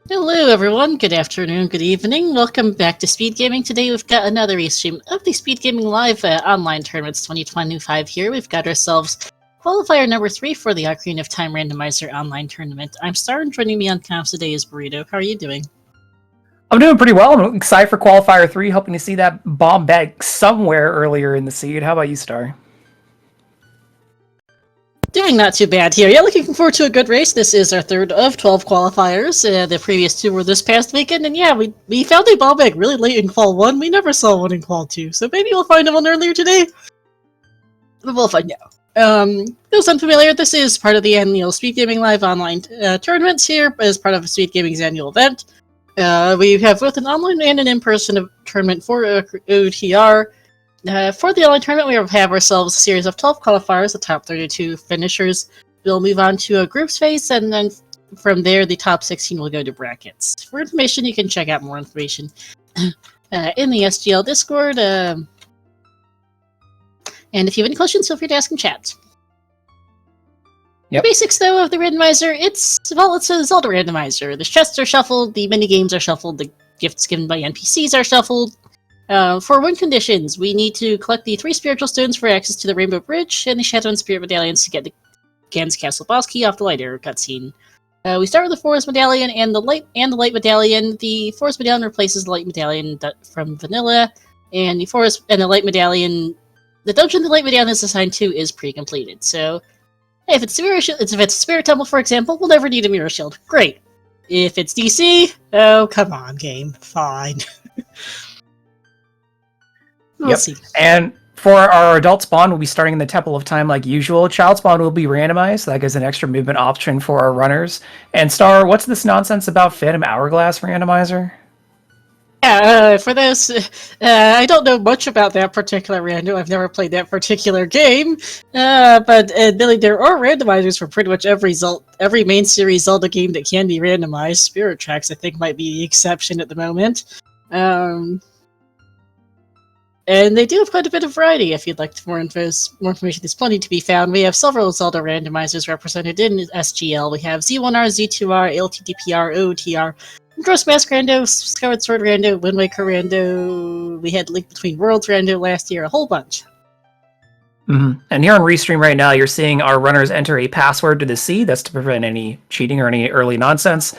Hello everyone, good afternoon, good evening, welcome back to Speedgaming. Today we've got another restream of the Speedgaming Live online tournaments 2025 here. We've got ourselves Qualifier number 3 for the Ocarina of Time Randomizer online tournament. I'm Star, and joining me on comms today is Burrito. How are you doing? I'm doing pretty well. I'm excited for Qualifier 3, hoping to see that bomb bag somewhere earlier in the seed. How about you, Star? Doing not too bad here. Yeah, looking forward to a good race. This is our third of 12 qualifiers. The previous two were this past weekend, and yeah, we found a ball bag really late in Qual 1. We never saw one in Qual 2, so maybe we'll find one earlier today. But we'll find out. Those unfamiliar, this is part of the annual Speedgaming Live online tournaments here as part of Speedgaming's annual event. We have both an online and an in-person tournament for OOTR. For the online tournament, we have ourselves a series of 12 qualifiers, the top 32 finishers. We'll move on to a groups phase, and then from there, the top 16 will go to brackets. For information, you can check out more information in the SGL Discord. And if you have any questions, feel free to ask in chat. Yep. The basics, though, of the randomizer, it's a Zelda randomizer. The chests are shuffled, the mini-games are shuffled, the gifts given by NPCs are shuffled. For win conditions, we need to collect the 3 spiritual stones for access to the Rainbow Bridge, and the Shadow and Spirit medallions to get the Gan's Castle boss key off the light arrow cutscene. We start with the Forest medallion and the light medallion. The Forest medallion replaces the light medallion from Vanilla, and the light medallion. The dungeon the light medallion is assigned to is pre-completed. So, if it's a Spirit Temple, for example, we'll never need a Mirror Shield. Great. If it's DC, oh come on, game, fine. We'll see. And for our adult spawn, we'll be starting in the Temple of Time like usual. Child spawn will be randomized, so that gives an extra movement option for our runners. And Star, what's this nonsense about Phantom Hourglass randomizer? Yeah, for this, I don't know much about that particular random. I've never played that particular game, but really, there are randomizers for pretty much every main series Zelda game that can be randomized. Spirit Tracks, I think, might be the exception at the moment. And they do have quite a bit of variety. If you'd like more information, there's plenty to be found. We have several Zelda randomizers represented in SGL. We have Z1R, Z2R, LTDPR, OOTR, Gross Mask Rando, Skyward Sword Rando, Wind Waker Rando. We had Link Between Worlds Rando last year, a whole bunch. Mm-hmm. And here on Restream right now, you're seeing our runners enter a password to the sea. That's to prevent any cheating or any early nonsense.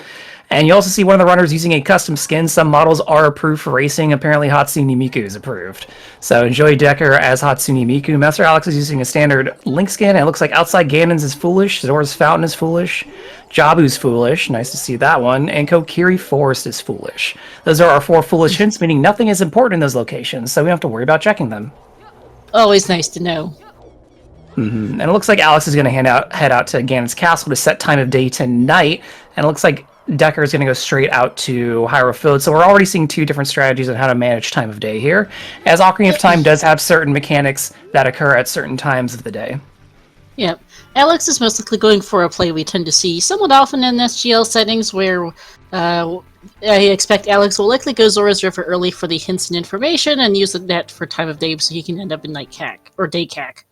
And you also see one of the runners using a custom skin. Some models are approved for racing. Apparently, Hatsune Miku is approved. So enjoy Decker as Hatsune Miku. Master Alex is using a standard Link skin. And it looks like Outside Ganon's is foolish. Zora's Fountain is foolish. Jabu's foolish. Nice to see that one. And Kokiri Forest is foolish. Those are our 4 foolish hints, meaning nothing is important in those locations. So we don't have to worry about checking them. Always nice to know. Mm-hmm. And it looks like Alex is going to head out to Ganon's Castle to set time of day tonight. And it looks like Decker is going to go straight out to Hyrule Field. So we're already seeing 2 different strategies on how to manage time of day here, as Ocarina of Time does have certain mechanics that occur at certain times of the day. Yep. Alex is most likely going for a play we tend to see somewhat often in SGL settings, where I expect Alex will likely go Zora's River early for the hints and information, and use that for time of day so he can end up in night cac, or day cac.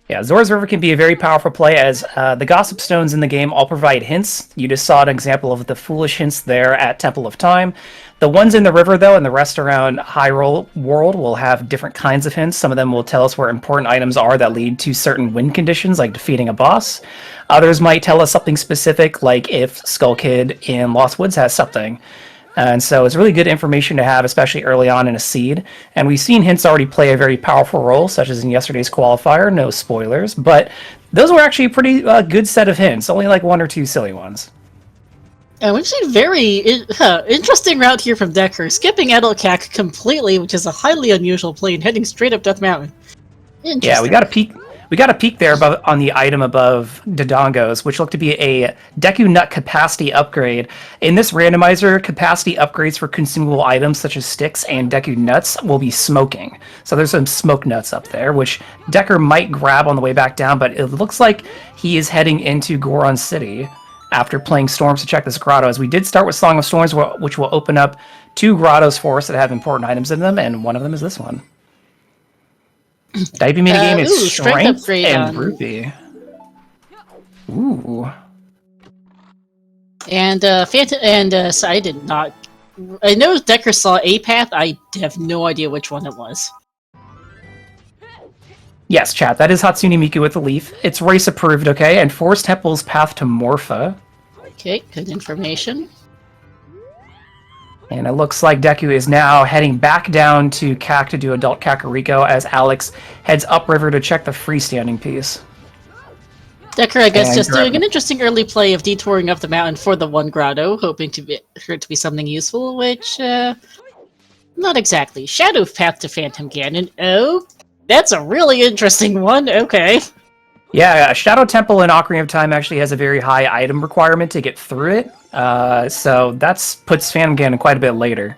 Yeah, Zora's River can be a very powerful play, as the Gossip Stones in the game all provide hints. You just saw an example of the foolish hints there at Temple of Time. The ones in the river, though, and the rest around Hyrule World will have different kinds of hints. Some of them will tell us where important items are that lead to certain win conditions, like defeating a boss. Others might tell us something specific, like if Skull Kid in Lost Woods has something. And so it's really good information to have, especially early on in a seed. And we've seen hints already play a very powerful role, such as in yesterday's qualifier. No spoilers, but those were actually a pretty good set of hints. Only like 1 or 2 silly ones. We've seen very interesting route here from Decker, skipping Adult Cac completely, which is a highly unusual play, and heading straight up Death Mountain. Yeah, we got a peek. We got a peek there above, on the item above Dodongo's, which looked to be a Deku Nut capacity upgrade. In this randomizer, capacity upgrades for consumable items such as sticks and Deku Nuts will be smoking. So there's some smoke nuts up there, which Decker might grab on the way back down, but it looks like he is heading into Goron City after playing Storms to check this grotto, as we did start with Song of Storms, which will open up 2 grottos for us that have important items in them, and one of them is this one. Diving minigame is Strength and Rupee. Ooh. And Phantom so I did not. I know Decker saw a path. I have no idea which one it was. Yes, chat. That is Hatsune Miku with the leaf. It's race approved, okay? And Forest Temple's path to Morpha. Okay, good information. And it looks like Deku is now heading back down to CAC to do Adult Kakariko as Alex heads upriver to check the freestanding piece. Decker, I guess, And just correct doing me. an interesting early play of detouring up the mountain for the one grotto, hoping for it to be something useful, which, not exactly. Shadow Path to Phantom Ganon. Oh, that's a really interesting one. Okay. Yeah, Shadow Temple in Ocarina of Time actually has a very high item requirement to get through it. So that puts Phantom Ganon quite a bit later.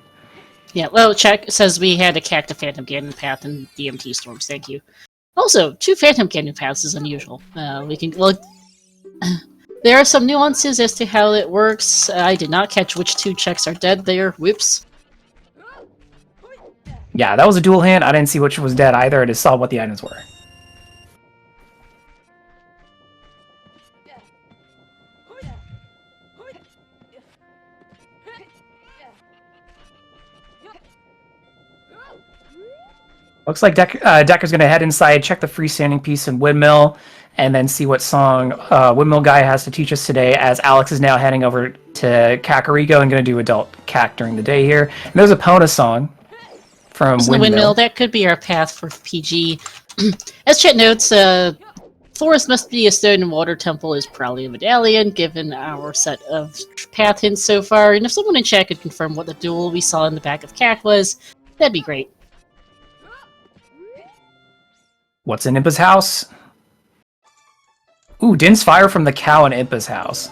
Yeah, well, check says we had a CAC to Phantom Ganon path in DMT Storms. Thank you. Also, 2 Phantom Ganon paths is unusual. There are some nuances as to how it works. I did not catch which 2 checks are dead there. Whoops. Yeah, that was a dual hand. I didn't see which was dead either. I just saw what the items were. Looks like Decker's going to head inside, check the freestanding piece in Windmill, and then see what song Windmill Guy has to teach us today, as Alex is now heading over to Kakariko and going to do Adult CAC during the day here. And there's a Pona song from The Windmill. windmill, that could be our path for PG. As Chet notes, Forest must be a stone and water temple is probably a medallion, given our set of path hints so far. And if someone in chat could confirm what the duel we saw in the back of CAC was, that'd be great. What's in Impa's house? Ooh, Din's Fire from the cow in Impa's house.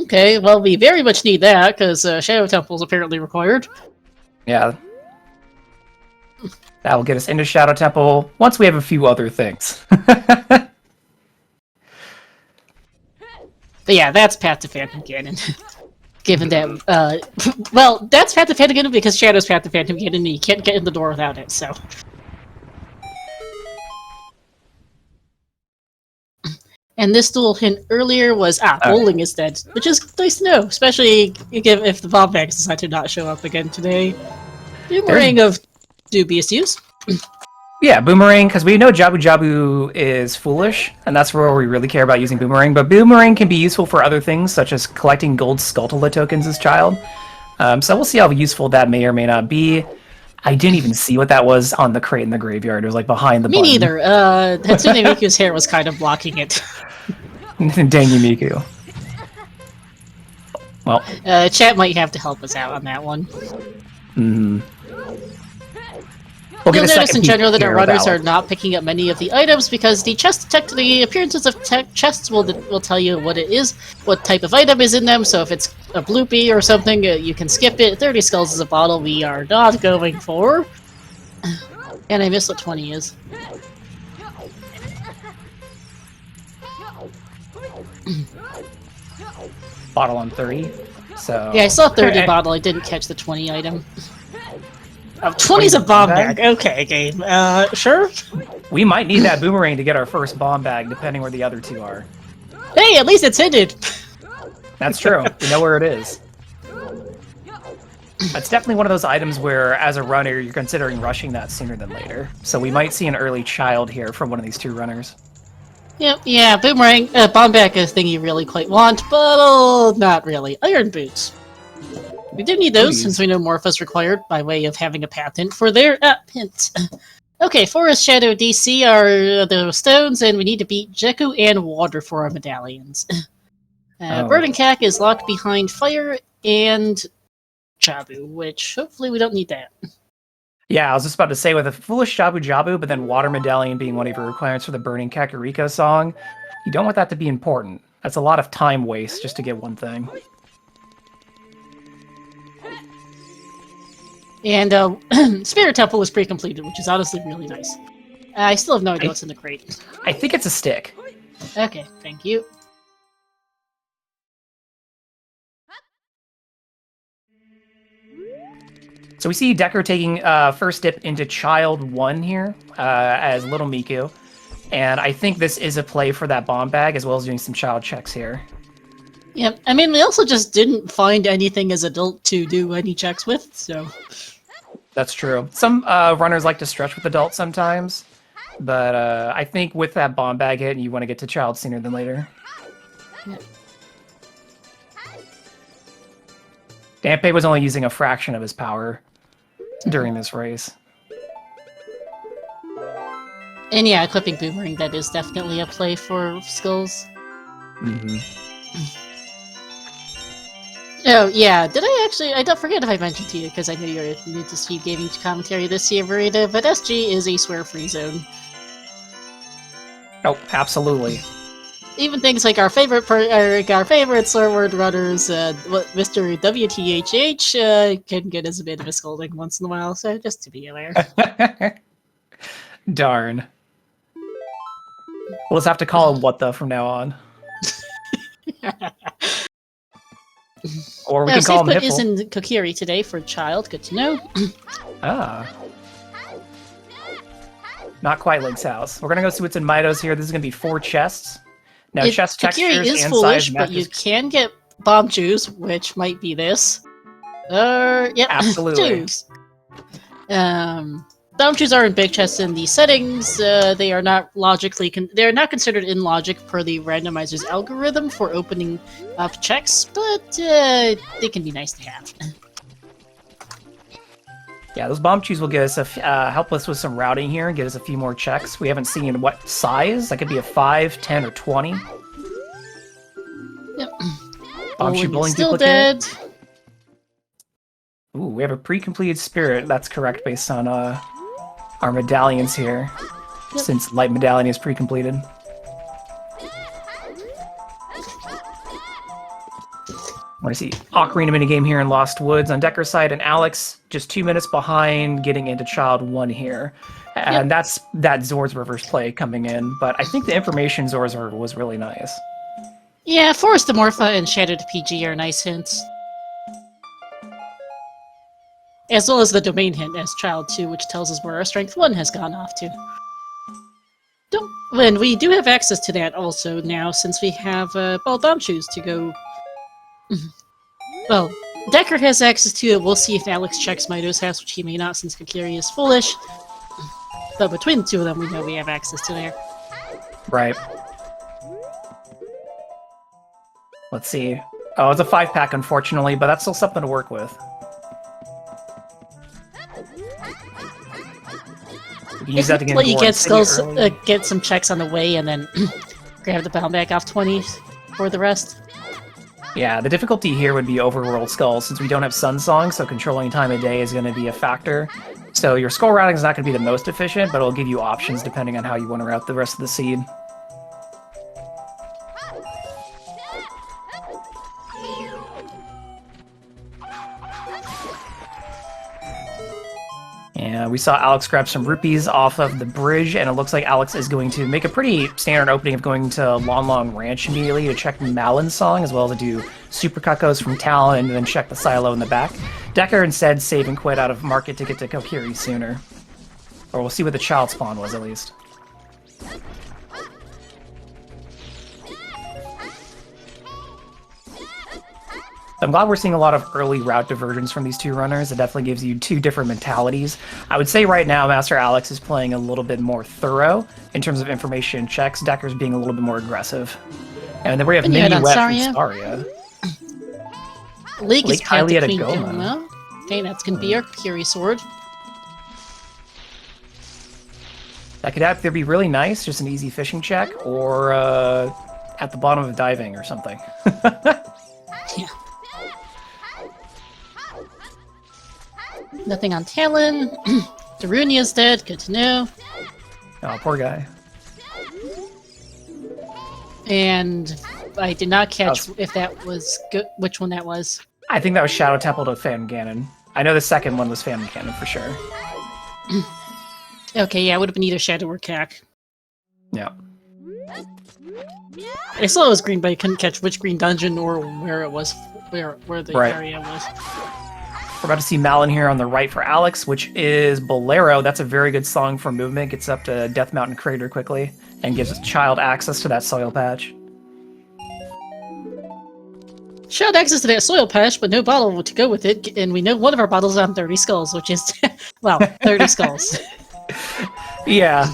Okay, well, we very much need that, because Shadow Temple is apparently required. Yeah. That will get us into Shadow Temple once we have a few other things. But yeah, that's Path to Phantom Ganon. Given that, well, that's Path to Phantom Ganon because Shadow's Path to Phantom Ganon, and you can't get in the door without it, so. And this dual hint earlier was, bowling is dead, which is nice to know, especially if the bomb bags decide to not show up again today. Boomerang of dubious use. Yeah, Boomerang, because we know Jabu Jabu is foolish, and that's where we really care about using Boomerang, but Boomerang can be useful for other things, such as collecting gold Skulltula tokens as child. So we'll see how useful that may or may not be. I didn't even see what that was on the crate in the graveyard. It was like behind the button. Me neither. Hatsune Miku's hair was kind of blocking it. Dangy Miku. Well, Chat might have to help us out on that one. We'll You'll notice in general that our runners are are not picking up many of the items because the the appearances of chests will tell you what it is, what type of item is in them. So if it's a bloopy or something, you can skip it. 30 skulls is a bottle we are not going for. And I missed what 20 is. bottle on 30. So Yeah, I saw 30 bottle. I didn't catch the 20 item. Oh, 20's a bomb bag. Okay, game. Sure. We might need that Boomerang to get our first bomb bag, depending where the other 2 are. Hey, at least it's hinted. That's true. We know where it is. That's definitely one of those items where, as a runner, you're considering rushing that sooner than later. So we might see an early child here from one of these 2 runners. Yep, yeah, Boomerang, bomb bag is a thing you really quite want, but not really. Iron Boots. We do need those, since we know Morpha's required, by way of having a patent for their hints. Okay, Forest Shadow DC are the stones, and we need to beat Jeku and Water for our medallions. Burning Cack is locked behind Fire and Jabu, which hopefully we don't need that. Yeah, I was just about to say, with a foolish Jabu Jabu, but then Water Medallion being one of your requirements for the Burning Kakariko song, you don't want that to be important. That's a lot of time waste just to get one thing. And Spirit Temple is pre-completed, which is honestly really nice. I still have no idea what's in the crate. I think it's a stick. Okay, thank you. So we see Decker taking first dip into Child 1 here as Little Miku. And I think this is a play for that bomb bag, as well as doing some child checks here. Yeah, I mean, we also just didn't find anything as adult to do any checks with, so... That's true. Some runners like to stretch with adults sometimes, but I think with that bomb bag hit, you want to get to child sooner than later. Yeah. Dampe was only using a fraction of his power during this race. And yeah, equipping Boomerang, that is definitely a play for skills. Mm-hmm. Oh, yeah, did I actually... I don't forget if I mentioned to you, because I know you're new to Speedgaming commentary this year, Verita, but SG is a swear-free zone. Oh, absolutely. Even things like our favorite swear word runners, Mr. WTHH, can get us a bit of a scolding once in a while, so just to be aware. Darn. We'll just have to call him what the from now on. Or we can call him Safe Nipple. is in Kokiri today for child, good to know. Ah. Not quite Link's house. We're gonna go see what's in Mido's here. This is gonna be 4 chests. Now, chest Kokiri textures is and foolish, size but you matches. can get bomb juice, which might be this. Yep, Absolutely. juice. Bomb juice are in big chests in the settings. They are not logically they are not considered in logic per the randomizer's algorithm for opening up checks, but they can be nice to have. Yeah, those bomb chews will get us help us with some routing here and get us a few more checks. We haven't seen what size. That could be a 5, 10, or 20. Yep. Bomb chew bowling still duplicate. dead. Ooh, we have a pre-completed spirit. That's correct based on our medallions here. Yep. Since light medallion is pre-completed. I want to see Ocarina minigame here in Lost Woods on Decker's side, and Alex just 2 minutes behind getting into Child 1 here. And that's that Zor's reverse play coming in, but I think the information Zor's was really nice. Yeah, Forest Amorpha and Shattered PG are nice hints. As well as the domain hint as Child 2, which tells us where our Strength 1 has gone off to. And we do have access to that also now, since we have bomb shoes to go. Well, Decker has access to it. We'll see if Alex checks Mido's house, which he may not, since Kokiri is foolish. But between the two of them, we know we have access to there. Right. Let's see. Oh, it's a 5-pack, unfortunately, but that's still something to work with. You can use that to get Let you into get City skills, early. get some checks on the way, and then grab the bound back off 20 for the rest. Yeah, the difficulty here would be Overworld Skulls, since we don't have Sun Song, so controlling time of day is going to be a factor. So your skull routing is not going to be the most efficient, but it'll give you options depending on how you want to route the rest of the seed. Yeah, we saw Alex grab some rupees off of the bridge, and it looks like Alex is going to make a pretty standard opening of going to Long Long Ranch immediately to check Malin's song, as well as to do Super Cuckoos from Talon, and then check the silo in the back. Decker instead save and quit out of Market to get to Kokiri sooner. Or we'll see what the child spawn was, at least. I'm glad we're seeing a lot of early route diversions from these two runners. It definitely gives you 2 different mentalities. I would say right now Master Alex is playing a little bit more thorough in terms of information checks. Decker's being a little bit more aggressive. And then we have Minuet from Saria. Lake is path to Hyliata Queen Goma. Goma. Okay, that's going to be our Curie Sword. That could either be really nice, just an easy fishing check, or at the bottom of diving or something. Yeah. Nothing on Talon. Darunia's dead, good to know. Oh, poor guy. And I did not catch if that was good, which one that was. I think that was Shadow Temple to Phantom Ganon. I know the second one was Phantom Ganon for sure. Okay, yeah, it would have been either Shadow or Cack. Yeah. I saw it was green, but I couldn't catch which green dungeon or where it was, where the area was. We're about to see Malin here on the right for Alex, which is Bolero. That's a very good song for movement. Gets up to Death Mountain Crater quickly and gives child access to that soil patch. Showed access to that soil patch, but no bottle to go with it, and we know one of our bottles is on 30 skulls, which is, well, 30 skulls. Yeah.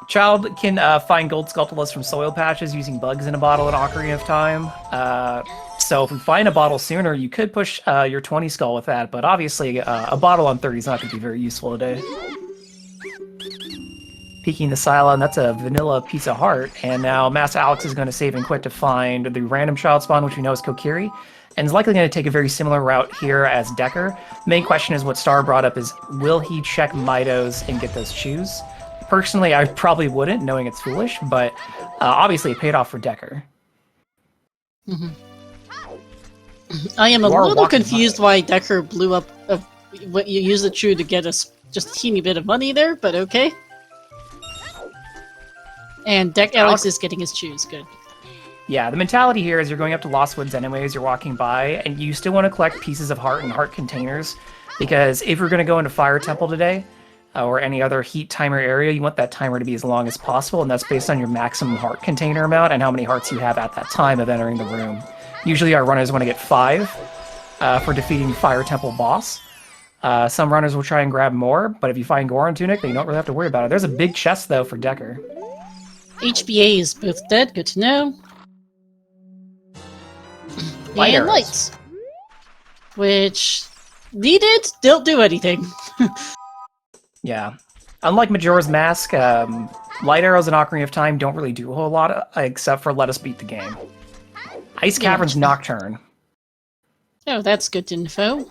Child can find gold sculptulas from soil patches using bugs in a bottle in Ocarina of Time. So if we find a bottle sooner, you could push your 20 skull with that, but obviously a bottle on 30 is not going to be very useful today. Peeking the silo, and that's a vanilla piece of heart. And now Master Alex is going to save and quit to find the random child spawn, which we know is Kokiri, and is likely going to take a very similar route here as Decker. The main question is what Star brought up is, will he check Mitos and get those chews? Personally, I probably wouldn't, knowing it's foolish, but obviously it paid off for Decker. Mm-hmm. I am a little confused why Decker blew up. What you used the chew to get us just a teeny bit of money there, but okay. And Alex is getting his chews, good. Yeah, the mentality here is you're going up to Lost Woods anyways, you're walking by, and you still want to collect pieces of heart and heart containers, because if you're going to go into Fire Temple today, or any other heat timer area, you want that timer to be as long as possible, and that's based on your maximum heart container amount and how many hearts you have at that time of entering the room. Usually our runners want to get 5 for defeating Fire Temple boss. Some runners will try and grab more, but if you find Goron Tunic, then you don't really have to worry about it. There's a big chest, though, for Decker. HBA is both dead, good to know. Light and arrows. lights. Which, needed, don't do anything. Yeah. Unlike Majora's Mask, light arrows in Ocarina of Time don't really do a whole lot, except for let us beat the game. Ice Cavern's Nocturne. Oh, that's good info.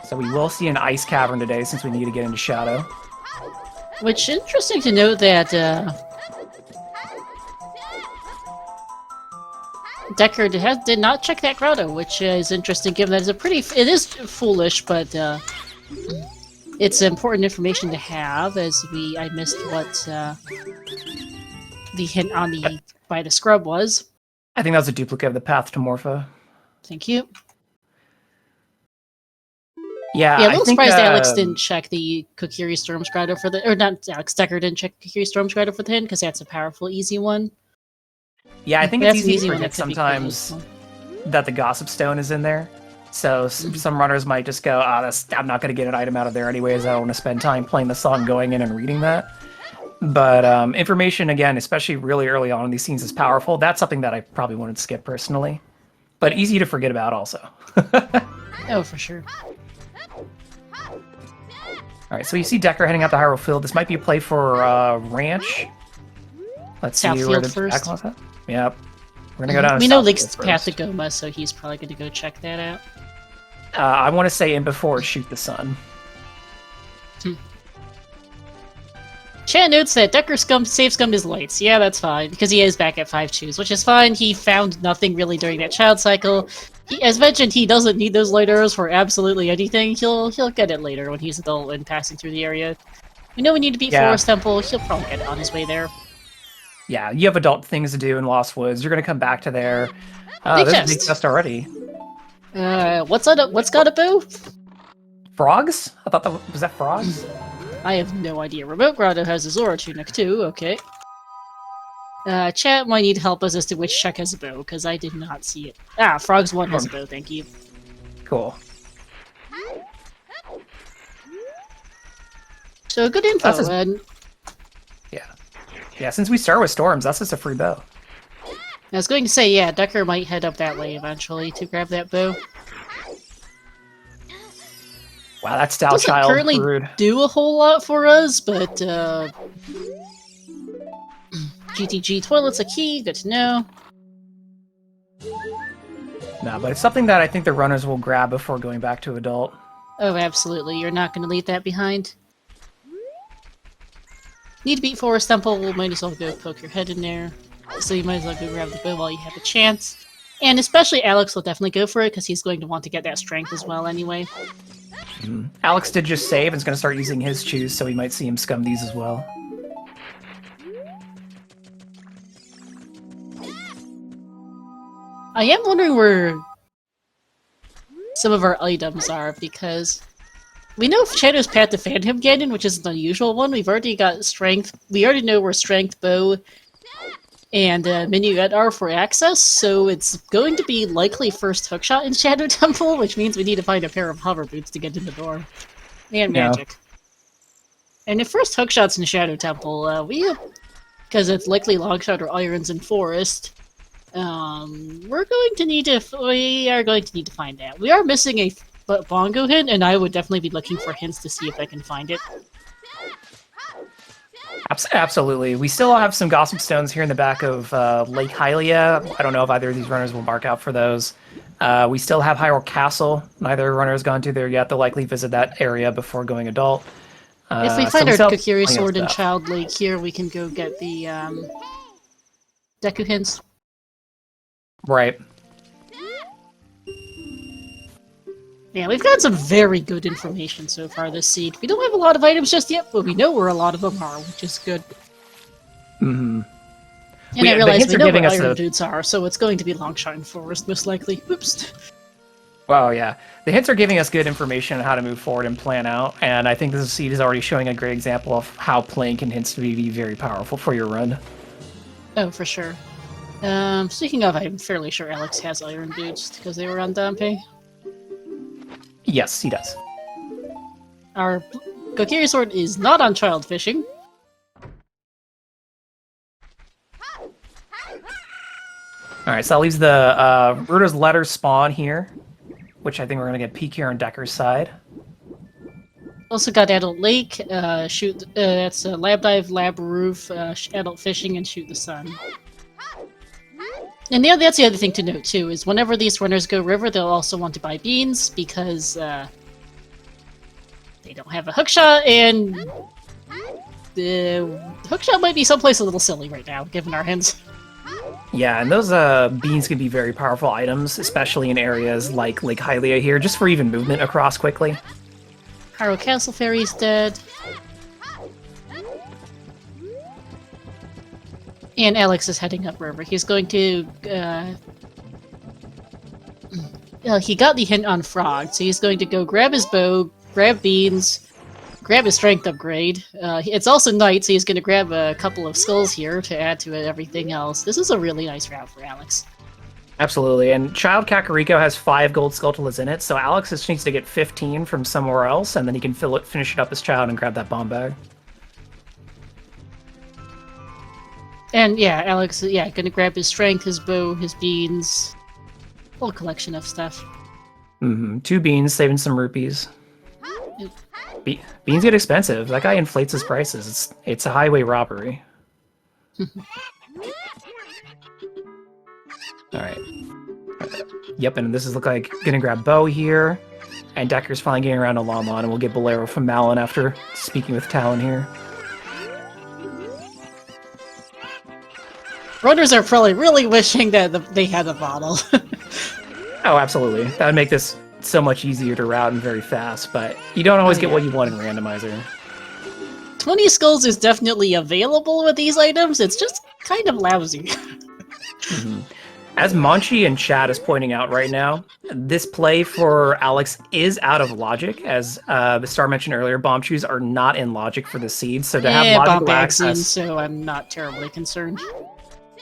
So we will see an Ice Cavern today, since we need to get into Shadow. Which, interesting to note that, Decker did not check that grotto, which is interesting given that it is foolish, but it's important information to have, as I missed what the hint on the by the scrub was. I think that was a duplicate of the Path to Morpho. Thank you. Yeah, a little surprised Alex didn't check the Kokiri Storm's grotto for the, or not Alex, Decker didn't check Kokiri Storm's grotto for the hint, because that's a powerful, easy one. Yeah, I think it's easy to forget that sometimes that the Gossip Stone is in there. So some runners might just go, I'm not going to get an item out of there anyways. I don't want to spend time playing the song, going in and reading that. But information, again, especially really early on in these scenes, is powerful. That's something that I probably wouldn't skip personally. But easy to forget about also. Oh, for sure. Alright, so you see Decker heading out to Hyrule Field. This might be a play for Ranch. Let's see where the first. Jack was at. Yep. We're going to go down to We know Southfield Link's first. path to Goma, so he's probably going to go check that out. I want to say in before Shoot the Sun. Chan notes that Decker save scummed his lights. Yeah, that's fine, because he is back at 5 chews, which is fine. He found nothing really during that child cycle. As mentioned, he doesn't need those light arrows for absolutely anything. He'll get it later when he's adult and passing through the area. We know we need to beat Forest Temple. He'll probably get it on his way there. Yeah, you have adult things to do in Lost Woods. You're going to come back to there. There's a big chest already. What's got a bow? Frogs? I thought was that frogs? I have no idea. Remote Grotto has a Zora tunic too, okay. Chat might need help us as to which check has a bow, because I did not see it. Frogs 1 has a bow, thank you. Cool. So, good info, Yeah, since we start with Storms, that's just a free bow. I was going to say, yeah, Decker might head up that way eventually to grab that bow. Wow, that Style Doesn't Child currently rude. do a whole lot for us, but GTG Toilet's a key, good to know. No, but it's something that I think the runners will grab before going back to adult. Oh, absolutely, you're not going to leave that behind. Need to beat Forest Temple, might as well go poke your head in there. So you might as well go grab the bow while you have a chance. And especially Alex will definitely go for it, because he's going to want to get that strength as well anyway. Alex did just save and is going to start using his chews, so we might see him scum these as well. I am wondering where some of our items are, because we know Shadow's Path to Phantom Ganon, which is an unusual one. We've already got strength. We already know where strength, bow, and Minuet are for access, so it's going to be likely first hookshot in Shadow Temple, which means we need to find a pair of hover boots to get in the door. And Yeah. magic. And if first hookshot's in Shadow Temple, because it's likely longshot or irons in forest, we are going to need to find that. We are missing a bongo hint, and I would definitely be looking for hints to see if I can find it. Absolutely. We still have some Gossip Stones here in the back of Lake Hylia. I don't know if either of these runners will mark out for those. We still have Hyrule Castle. Neither runner has gone to there yet. They'll likely visit that area before going adult. If we find our Kokiri Sword in stuff. Child Lake here, we can go get the Deku hints. Right. Yeah, we've got some very good information so far this seed. We don't have a lot of items just yet, but we know where a lot of them are, which is good. Mm-hmm. And I realize we know where Iron Boots are, so it's going to be Longshine Forest, most likely. Oops. Well, yeah. The hints are giving us good information on how to move forward and plan out, and I think this seed is already showing a great example of how playing can hints to be very powerful for your run. Oh, for sure. Speaking of, I'm fairly sure Alex has Iron Boots, because they were on Dampe. Yes, he does. Our Kokiri Sword is not on Child Fishing. Alright, so that leaves the Ruto's Letter spawn here, which I think we're going to get peek here on Decker's side. Also got Adult Lake, that's Lab Dive, Lab Roof, Adult Fishing, and Shoot the Sun. And that's the other thing to note, too, is whenever these runners go river, they'll also want to buy beans, because they don't have a hookshot, and the hookshot might be someplace a little silly right now, given our hints. Yeah, and those beans can be very powerful items, especially in areas like Lake Hylia here, just for even movement across quickly. Hyrule Castle Fairy's dead. And Alex is heading upriver. He's going to, he got the hint on Frog, so he's going to go grab his bow, grab beans, grab his strength upgrade. It's also night, so he's going to grab a couple of skulls here to add to everything else. This is a really nice route for Alex. Absolutely, and Child Kakariko has 5 gold Skulltulas in it, so Alex just needs to get 15 from somewhere else, and then he can finish it up as Child and grab that bomb bag. And yeah, Alex, gonna grab his strength, his bow, his beans, whole collection of stuff. 2 beans, saving some rupees. Beans get expensive. That guy inflates his prices. It's a highway robbery. Alright. Yep, and this is look like gonna grab Bow here. And Decker's finally getting around to Lon, and we'll get Bolero from Malin after speaking with Talon here. Runners are probably really wishing that they had a bottle. Oh, absolutely. That would make this so much easier to route and very fast, but you don't always get what you want in Randomizer. 20 skulls is definitely available with these items, it's just kind of lousy. As Monchi and Chad is pointing out right now, this play for Alex is out of logic, as the Star mentioned earlier, bomb shoes are not in logic for the seed, so to have logical access... so I'm not terribly concerned.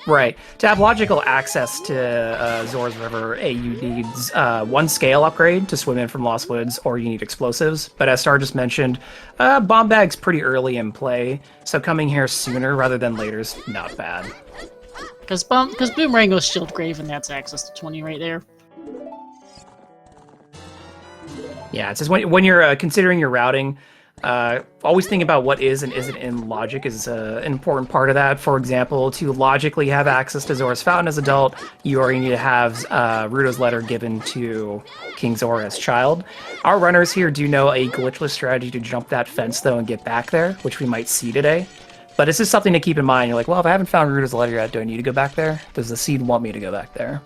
Right. To have logical access to Zora's River, you need 1 scale upgrade to swim in from Lost Woods, or you need explosives. But as Star just mentioned, bomb bag's pretty early in play, so coming here sooner rather than later is not bad. Because Boomerang goes Shield Grave, and that's access to 20 right there. Yeah, it's just when you're considering your routing, always think about what is and isn't in logic is an important part of that. For example, to logically have access to Zora's Fountain as adult, you already need to have Ruto's Letter given to King Zora as child. Our runners here do know a glitchless strategy to jump that fence, though, and get back there, which we might see today. But it's just something to keep in mind. You're like, well, if I haven't found Ruto's Letter yet, do I need to go back there? Does the seed want me to go back there?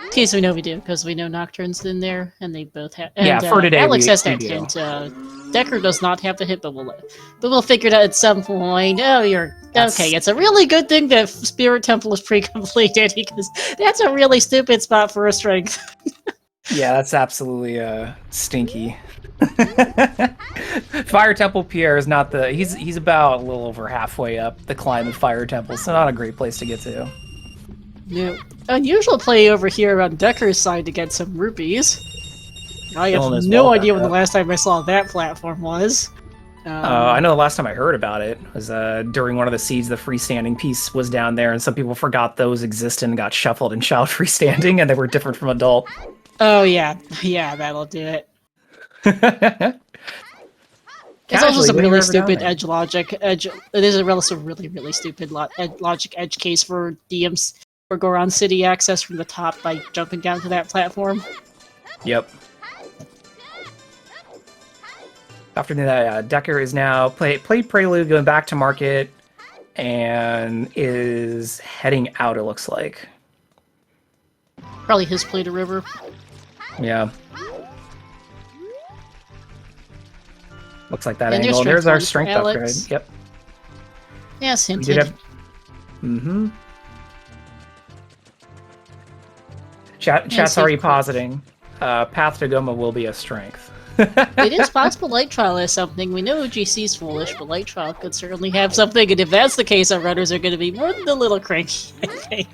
In case we know we do, because we know Nocturne's in there, and they both have. Yeah, for today, Alex has that do. hint. Decker does not have the hint, but we'll figure it out at some point. Oh, okay. It's a really good thing that Spirit Temple is pre-completed, because that's a really stupid spot for a strength. Yeah, that's absolutely stinky. Fire Temple Pierre is not the he's about a little over halfway up the climb of Fire Temple, so not a great place to get to. No. Unusual play over here on Decker's side to get some rupees. I have Killing his no wall idea back when the up. last time I saw that platform was. I know the last time I heard about it was during one of the seeds, the freestanding piece was down there, and some people forgot those existed and got shuffled and shot freestanding, and they were different from adult. Oh yeah, yeah, that'll do it. There's also Casually, some when you're really ever down stupid there. edge logic. There's a really stupid logic edge case for DMs for Goron City access from the top by jumping down to that platform. Yep. After that, Decker is now played Prelude, going back to market, and is heading out, it looks like. Probably his play to river. Yeah. Looks like that And angle. There's our strength upgrade. Alex. Yep. Yes, We hinted. did have... Mm-hmm. Chat's already positing. Path to Goma will be a strength. It is possible Light Trial has something. We know GC's foolish, but Light Trial could certainly have something, and if that's the case, our runners are going to be more than a little cranky, I think,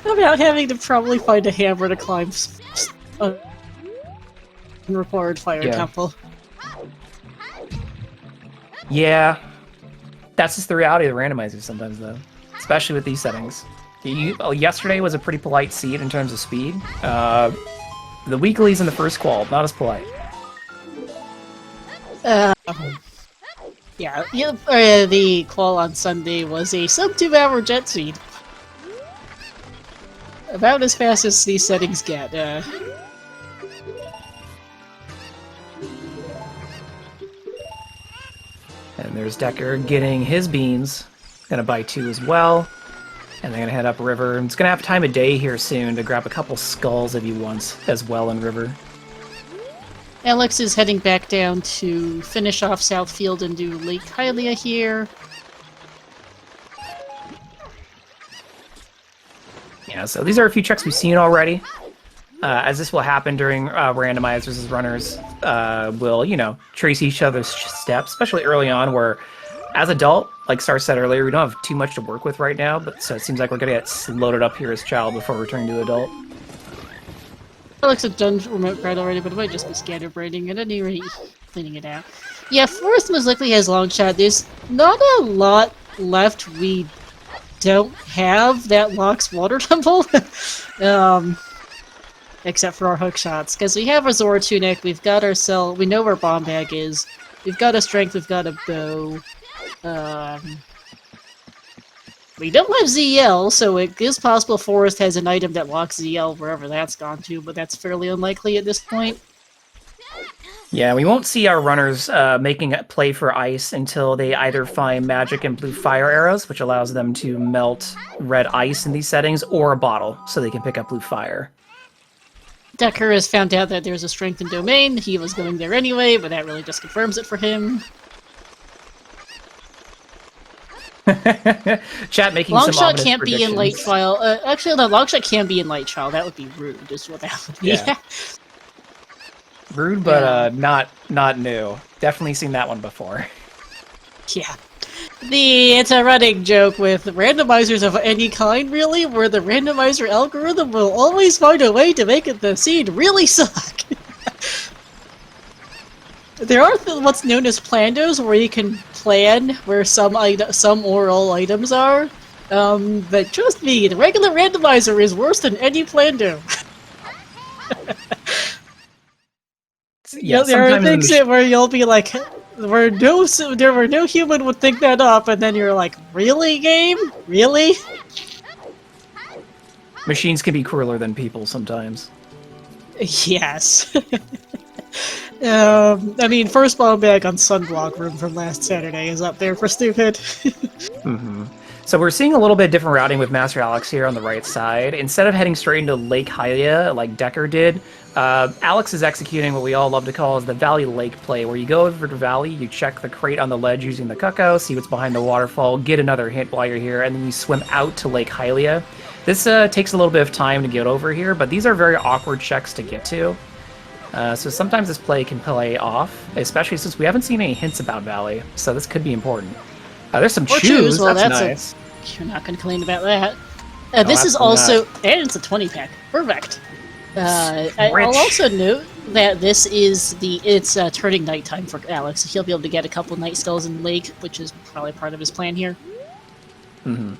about having to probably find a hammer to climb a required fire temple. Yeah. That's just the reality of the randomizers sometimes, though. Especially with these settings. Yesterday was a pretty polite seed in terms of speed. The weeklies in the first qual, not as polite. Yeah, the qual on Sunday was a sub-2-hour jet speed. About as fast as these settings get. And there's Decker getting his beans. Gonna buy 2 as well. And they're gonna head up river. And it's gonna have time of day here soon to grab a couple skulls if he wants as well in river. Alex is heading back down to finish off Southfield and do Lake Hylia here. Yeah, so these are a few checks we've seen already. As this will happen during randomizers, as runners will, trace each other's steps, especially early on, where as adult, like Star said earlier, we don't have too much to work with right now, but so it seems like we're gonna get loaded up here as child before returning to adult. Alex has done remote grad already, but it might just be scatterbraiding at any rate, cleaning it out. Yeah, fourth most likely has long shot. There's not a lot left we don't have that locks water temple. Except for our hook shots, because we have our Zora Tunic, we've got our cell, we know where Bomb Bag is, we've got a strength, we've got a bow. We don't have ZL, so it is possible Forest has an item that locks ZL wherever that's gone to, but that's fairly unlikely at this point. Yeah, we won't see our runners making a play for ice until they either find magic and blue fire arrows, which allows them to melt red ice in these settings, or a bottle, so they can pick up blue fire. Decker has found out that there's a strength in domain. He was going there anyway, but that really just confirms it for him. Chat making Longshot some ominous can't be in Light predictions. Trial. Actually, no, Longshot can be in Light Trial. That would be rude, is what that would be. Yeah. Rude, but not new. Definitely seen that one before. Yeah. It's a running joke with randomizers of any kind, really, where the randomizer algorithm will always find a way to make the seed really suck. There are what's known as plandos, where you can plan where some or all items are. But trust me, the regular randomizer is worse than any plando. Yeah, there are things where you'll be like, where no human would think that up, and then you're like, really, game? Really? Machines can be crueler than people sometimes. Yes. I mean, first bomb bag on Sunblock Room from last Saturday is up there for stupid. Mm-hmm. So we're seeing a little bit different routing with Master Alex here on the right side. Instead of heading straight into Lake Hylia like Decker did, Alex is executing what we all love to call as the Valley Lake play, where you go over to Valley, you check the crate on the ledge using the cuckoo, see what's behind the waterfall, get another hint while you're here, and then you swim out to Lake Hylia. This takes a little bit of time to get over here, but these are very awkward checks to get to. So sometimes this play can play off, especially since we haven't seen any hints about Valley, so this could be important. There's some Or choose, well, that's nice. You're not going to complain about that. No, This is absolutely also, not. and it's a 20 pack. Perfect. I'll also note that this is it's turning nighttime for Alex, so he'll be able to get a couple night skulls in the lake, which is probably part of his plan here. Mm-hmm.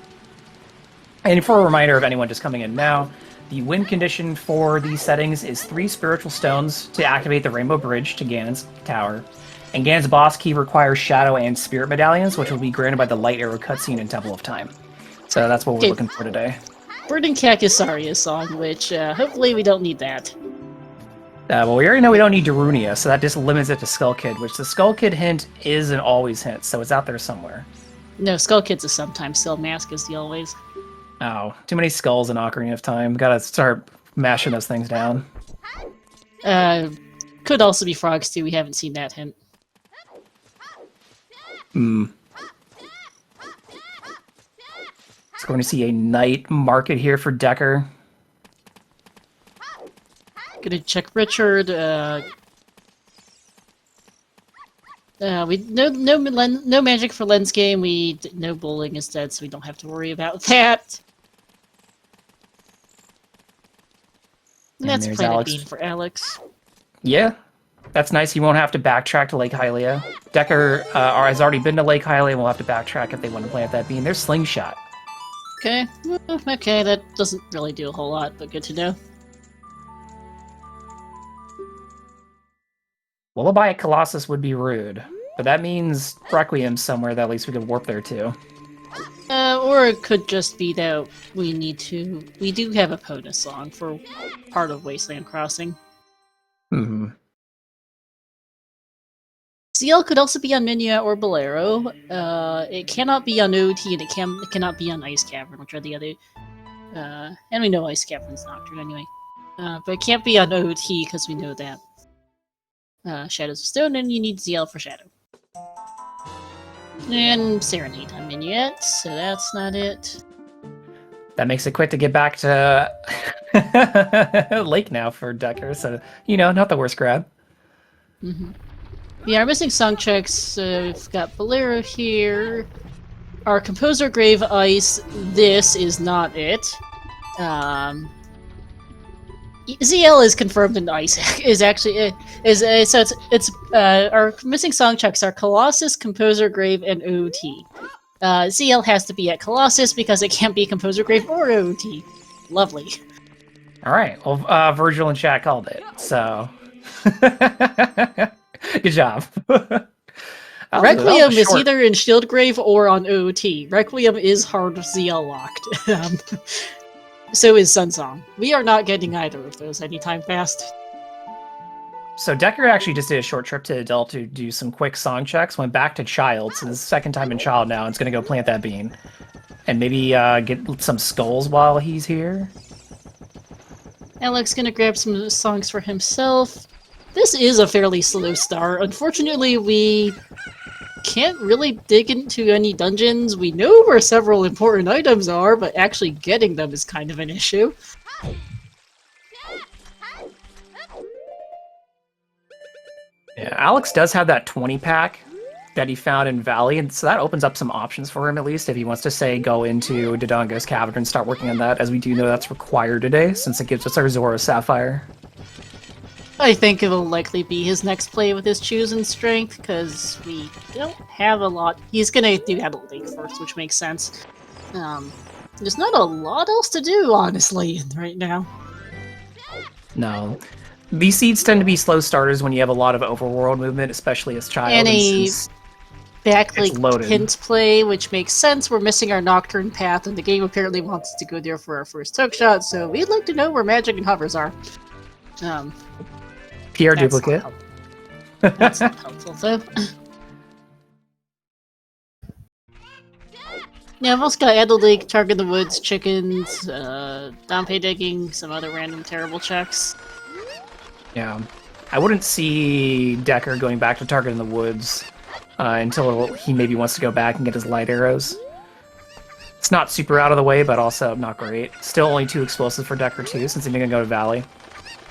And for a reminder of anyone just coming in now, the win condition for these settings is 3 spiritual stones to activate the Rainbow Bridge to Ganon's tower. And Ganon's boss key requires Shadow and Spirit medallions, which will be granted by the Light Arrow cutscene in Temple of Time. So that's what we're looking for today. Burning Kakisaria's song, which hopefully we don't need that. Well, we already know we don't need Darunia, so that just limits it to Skull Kid, which the Skull Kid hint is an always hint, so it's out there somewhere. No, Skull Kid's a sometimes still, Mask is the always. Oh, too many skulls in Ocarina of Time. Gotta start mashing those things down. Could also be frogs too, we haven't seen that hint. Hmm. So we're going to see a night market here for Decker. Gonna check Richard. We no magic for lens game. No bowling instead, so we don't have to worry about that. And that's there's Planet Alex. Bean for Alex. Yeah, that's nice. He won't have to backtrack to Lake Hylia. Decker has already been to Lake Hylia and will have to backtrack if they want to plant that bean. There's Slingshot. Okay, well, okay, that doesn't really do a whole lot, but good to know. Lullaby at Colossus would be rude, but that means Requiem somewhere that at least we could warp there too. Or it could just be that we do have a bonus song for part of Wasteland Crossing. Mm-hmm. CL could also be on Minya or Bolero. It cannot be on OOT, and it cannot be on Ice Cavern, which are the other... and we know Ice Cavern's Nocturne anyway. But it can't be on OOT, because we know that Shadows of Stone, and you need ZL for Shadow. And Serenade on Minya, so that's not it. That makes it quick to get back to Lake now for Decker, so, not the worst grab. Mm-hmm. Yeah, our missing song checks, we've got Bolero here. Our Composer Grave Ice, this is not it. ZL is confirmed in Ice, is actually, so it's our missing song checks are Colossus, Composer Grave, and OOT. ZL has to be at Colossus because it can't be Composer Grave or OOT. Lovely. Alright, well, Virgil and chat called it, so... Good job. Requiem is either in Shieldgrave or on OOT. Requiem is hard ZL locked. So is Sunsong. We are not getting either of those anytime fast. So Decker actually just did a short trip to Adult to do some quick song checks, went back to Child, so this is the second time in Child now, and it's going to go plant that bean. And maybe get some skulls while he's here. Alex gonna grab some songs for himself. This is a fairly slow start. Unfortunately, we can't really dig into any dungeons. We know where several important items are, but actually getting them is kind of an issue. Yeah, Alex does have that 20 pack that he found in Valley, and so that opens up some options for him, at least, if he wants to, say, go into Dodongo's Cavern and start working on that, as we do know that's required today, since it gives us our Zora Sapphire. I think it will likely be his next play with his chosen strength, because we don't have a lot. He's gonna do Adult League first, which makes sense. There's not a lot else to do, honestly, right now. No. These seeds tend to be slow starters when you have a lot of overworld movement, especially as Child. And a backlink hint play, which makes sense. We're missing our Nocturne path, and the game apparently wants us to go there for our first hook shot, so we'd like to know where magic and hovers are. PR duplicate. That's not helpful, though. Yeah, I've also got Adult League, Target in the Woods, Chickens, Dompe Digging, some other random terrible checks. Yeah. I wouldn't see Decker going back to Target in the Woods until he maybe wants to go back and get his light arrows. It's not super out of the way, but also not great. Still only 2 explosives for Decker, too, since he's going to go to Valley.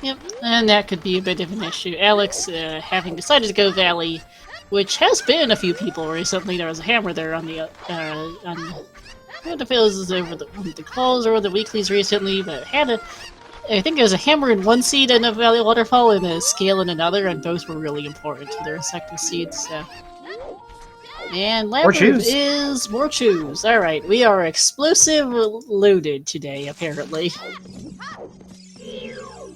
Yep, and that could be a bit of an issue. Alex, having decided to go Valley, which has been a few people recently. There was a hammer there on the I don't know if it was over the calls or the weeklies recently, but I think there was a hammer in one seed in a Valley Waterfall and a scale in another, and both were really important to their respective seeds. So. And Labyrinth is more choose. Alright, we are explosive loaded today, apparently.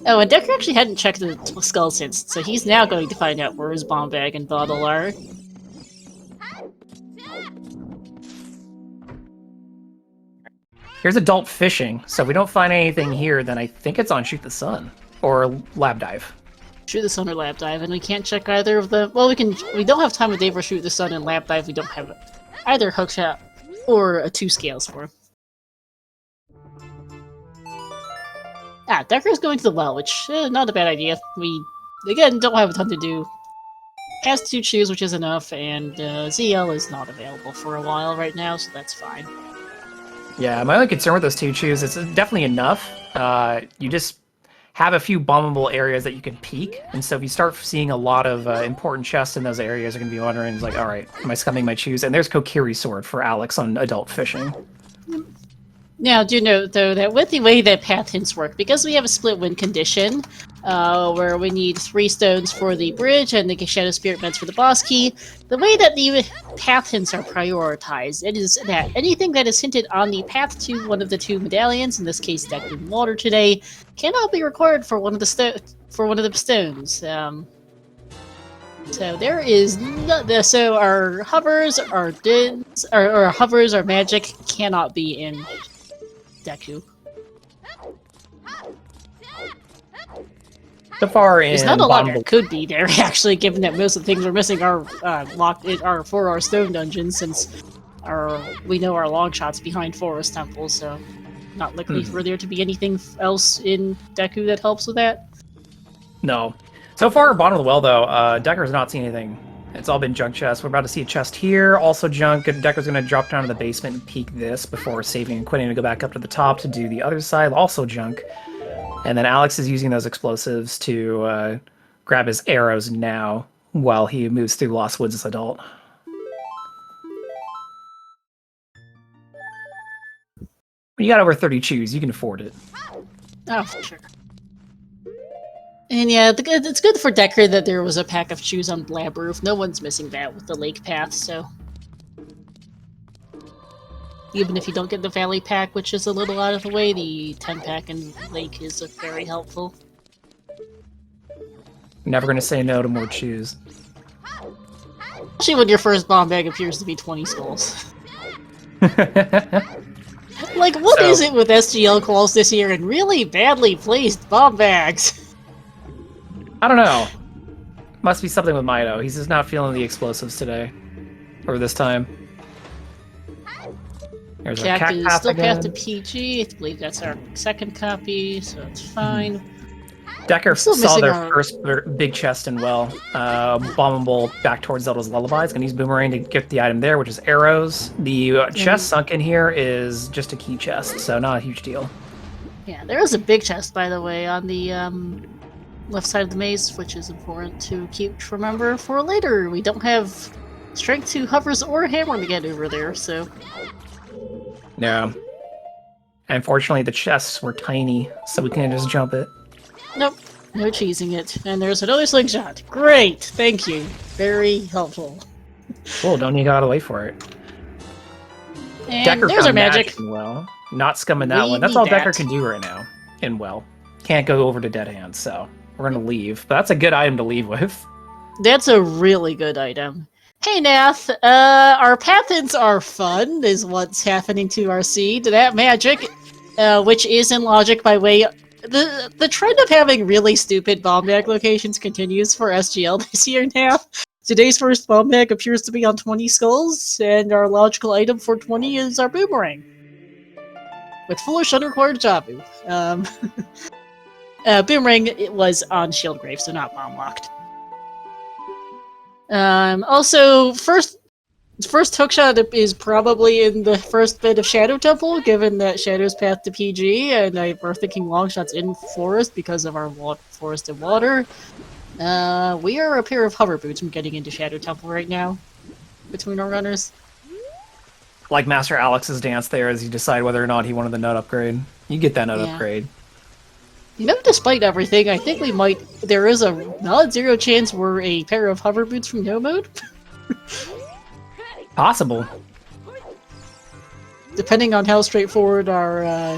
Oh, and Decker actually hadn't checked the skull since, so he's now going to find out where his bomb bag and bottle are. Here's adult fishing, so if we don't find anything here, then I think it's on Shoot the Sun or Lab Dive. Shoot the Sun or Lab Dive, and we can't check either of the. Well, we don't have time of day for Shoot the Sun and Lab Dive. We don't have either hookshot or 2 scales for. Decker's going to the well, which not a bad idea. We again don't have a ton to do. Has 2 choose, which is enough, and ZL is not available for a while right now, so that's fine. Yeah, my only concern with those 2 choose, it's definitely enough. You just have a few bombable areas that you can peek, and so if you start seeing a lot of important chests in those areas, you're going to be wondering, it's like, alright, am I scumming my choose? And there's Kokiri's sword for Alex on adult fishing. Now, do note, though, that with the way that path hints work, because we have a split win condition, where we need 3 stones for the bridge and the Shadow Spirit Meds for the boss key, the way that the path hints are prioritized, it is that anything that is hinted on the path to one of the 2 medallions, in this case Deck in Water today, cannot be required for one of the stones. So there is so our hovers, our dins, or hovers, our magic cannot be in Deku. So far in there's not a lot that could be there, actually, given that most of the things we're missing are for our stone dungeons, since we know our long shots behind Forest Temple, so not likely for there to be anything else in Deku that helps with that. No. So far, bottom of the well, though, Decker's not seen anything. It's all been junk chests. We're about to see a chest here, also junk. Decker's going to drop down to the basement and peek this before saving and quitting to go back up to the top to do the other side, also junk. And then Alex is using those explosives to grab his arrows now while he moves through Lost Woods as adult. When you got over 30 chews, you can afford it. Oh, for sure. And yeah, it's good for Decker that there was a pack of shoes on Blab Roof. No one's missing that with the lake path, so... Even if you don't get the Valley pack, which is a little out of the way, the 10-pack in lake is very helpful. Never gonna say no to more chews. Especially when your first bomb bag appears to be 20 skulls. Like, what is it with SGL calls this year and really badly placed bomb bags? I don't know. Must be something with Mido. He's just not feeling the explosives today. Or this time. There's a cat path still again. path to PG. I believe that's our second copy, so it's fine. Decker Still saw their our... first big chest and well. Bombable back towards Zelda's Lullabies. Gonna use Boomerang to get the item there, which is arrows. The chest sunk in here is just a key chest, so not a huge deal. Yeah, there is a big chest, by the way, on the left side of the maze, which is important to remember for later. We don't have strength to hovers or hammer to get over there, so... Yeah. Unfortunately, the chests were tiny, so we can't just jump it. Nope, no cheesing it. And there's another slingshot. Great, thank you. Very helpful. Cool, don't need to go out of the way for it. And Decker there's found our magic. Well, not scumming that one. That's all Decker can do right now. In well. Can't go over to Dead Hands, so we're gonna leave. But that's a good item to leave with. That's a really good item. Hey Nath, our pathins are fun, is what's happening to our seed. That magic, which is in logic by way... The trend of having really stupid bomb bag locations continues for SGL this year now. Today's first bomb bag appears to be on 20 skulls, and our logical item for 20 is our boomerang. With foolish unrequired Jabu. Boomerang was on Shieldgrave, so not bomb locked. Also, first Its first hookshot is probably in the first bit of Shadow Temple, given that Shadow's path to PG, and we're thinking long shots in Forest because of our Forest and Water. We are a pair of hover boots from getting into Shadow Temple right now, between our runners. Like Master Alex's dance there as he decided whether or not he wanted the nut upgrade. You get that nut upgrade. You know, despite everything, I think we might... There is a non-zero chance we're a pair of hover boots from no mode. Possible. Depending on how straightforward our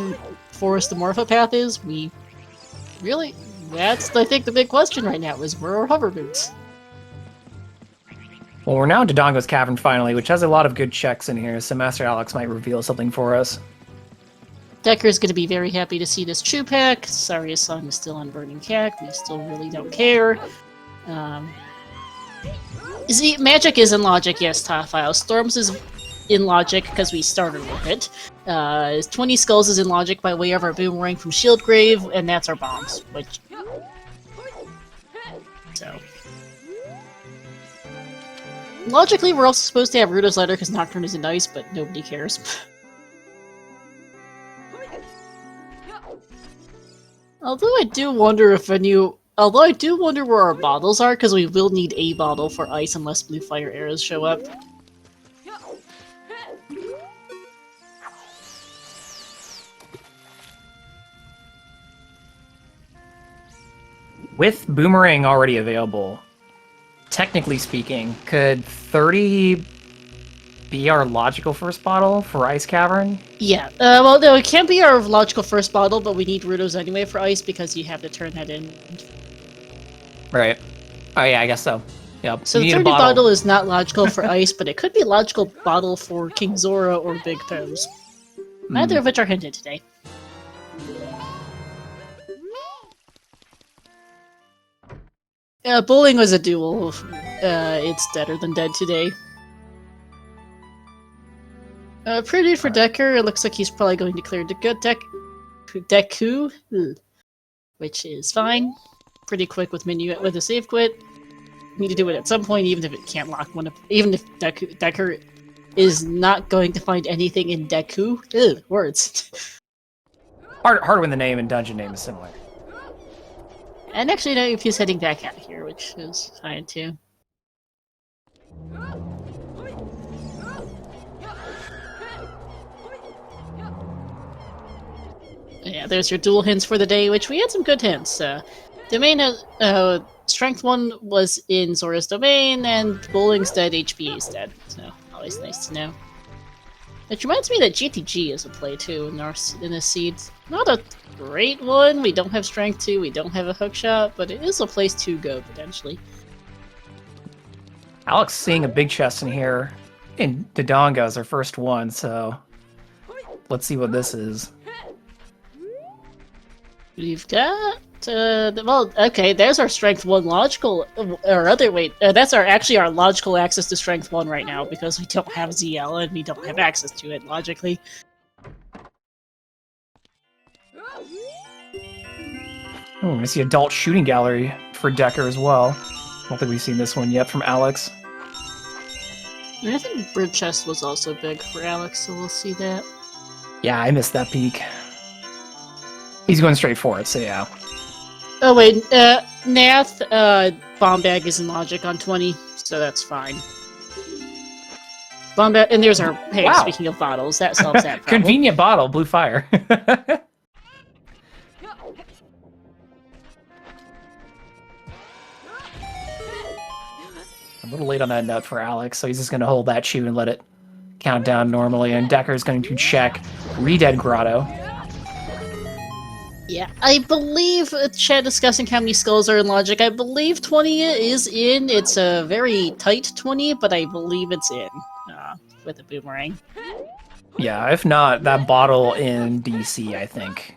Forest to Morpha path is, we... Really? That's, I think, the big question right now, is where are hover boots? Well, we're now in Dodongo's Cavern finally, which has a lot of good checks in here, so Master Alex might reveal something for us. Decker's gonna be very happy to see this Chew Pack. Sorry, his song is still on Burning Cack. We still really don't care. Magic is in Logic, yes, Topfile. Storms is in Logic because we started with it. 20 Skulls is in Logic by way of our Boomerang from Shieldgrave, and that's our bombs, which... So... Logically, we're also supposed to have Rudo's Letter because Nocturne isn't nice, but nobody cares. Although I do wonder where our bottles are, because we will need a bottle for ice unless blue fire arrows show up. With Boomerang already available, technically speaking, could 30 be our logical first bottle for Ice Cavern? Yeah, well, no, it can't be our logical first bottle, but we need Rudo's anyway for ice because you have to turn that in. Right. Oh yeah, I guess so. Yep. So the 30 bottle is not logical for ice, but it could be logical bottle for King Zora or Big Pose. Neither of which are hinted today. Bowling was a duel. It's deader than dead today. Pretty for Decker. It looks like he's probably going to clear Deku, which is fine. Pretty quick with with a save quit. Need to do it at some point, even if it can't lock one up. Even if Decker is not going to find anything in Deku. Words. Hard when the name and dungeon name is similar. And actually, no, if he's heading back out of here, which is fine too. Yeah, there's your dual hints for the day, which we had some good hints. Domain has, Strength 1 was in Zora's Domain, and Bowling's dead, HBA's dead. So, always nice to know. Which reminds me that GTG is a play too in the seeds. Not a great one, we don't have Strength 2, we don't have a hookshot, but it is a place to go, potentially. Alex seeing a big chest in here in Dodongo as our first one, so let's see what this is. We've got, well, okay, there's our Strength 1 logical, that's actually our logical access to Strength 1 right now, because we don't have ZL and we don't have access to it, logically. Oh, I see adult shooting gallery for Decker as well. I don't think we've seen this one yet from Alex. I think Bird Chest was also big for Alex, so we'll see that. Yeah, I missed that peak. He's going straight for it, so yeah. Oh wait, Nath, Bomb Bag is in Logic on 20, so that's fine. Bomb Bag, and there's our, hey, wow. Speaking of bottles, that solves that problem. Convenient bottle, blue fire. A little late on that nut for Alex, so he's just going to hold that shoe and let it count down normally, and Decker's going to check Redead Grotto. Yeah, I believe, chat discussing how many skulls are in Logic, I believe 20 is in. It's a very tight 20, but I believe it's in, with a Boomerang. Yeah, if not, that bottle in DC, I think.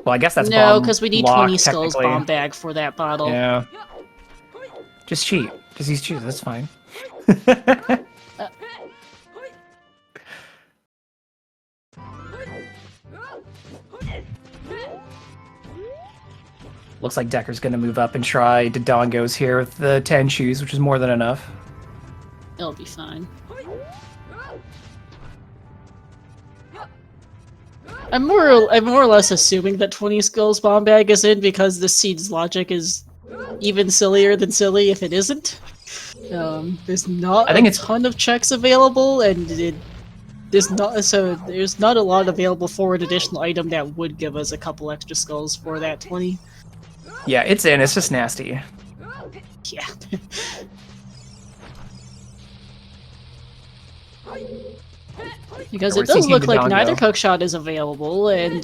Well, I guess that's no, because we need 20 skulls bomb bag for that bottle. Yeah. Just cheat. Just use cheat, that's fine. Looks like Decker's gonna move up and try Dodongo's here with the 10 shoes, which is more than enough. It'll be fine. I'm more or less assuming that 20 Skulls Bomb Bag is in because the seed's logic is even sillier than silly if it isn't. There's not a ton of checks available, and there's not a lot available for an additional item that would give us a couple extra skulls for that 20. Yeah, it's in. It's just nasty. Yeah. Because it does look like neither cookshot is available, and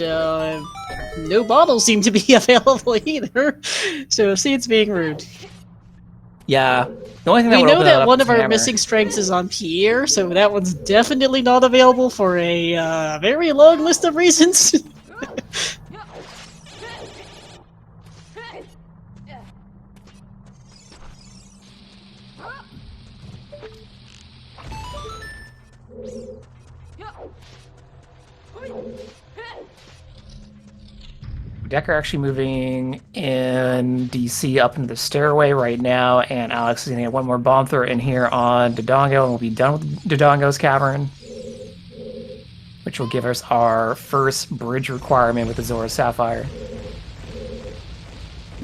no bottles seem to be available either. So seed's being rude. Yeah. The only thing we know that one of our missing strengths is on Pierre, so that one's definitely not available for a very long list of reasons. Decker actually moving in DC up into the stairway right now, and Alex is going to get one more bomb throw in here on Dodongo, and we'll be done with Dodongo's cavern, which will give us our first bridge requirement with the Zora Sapphire.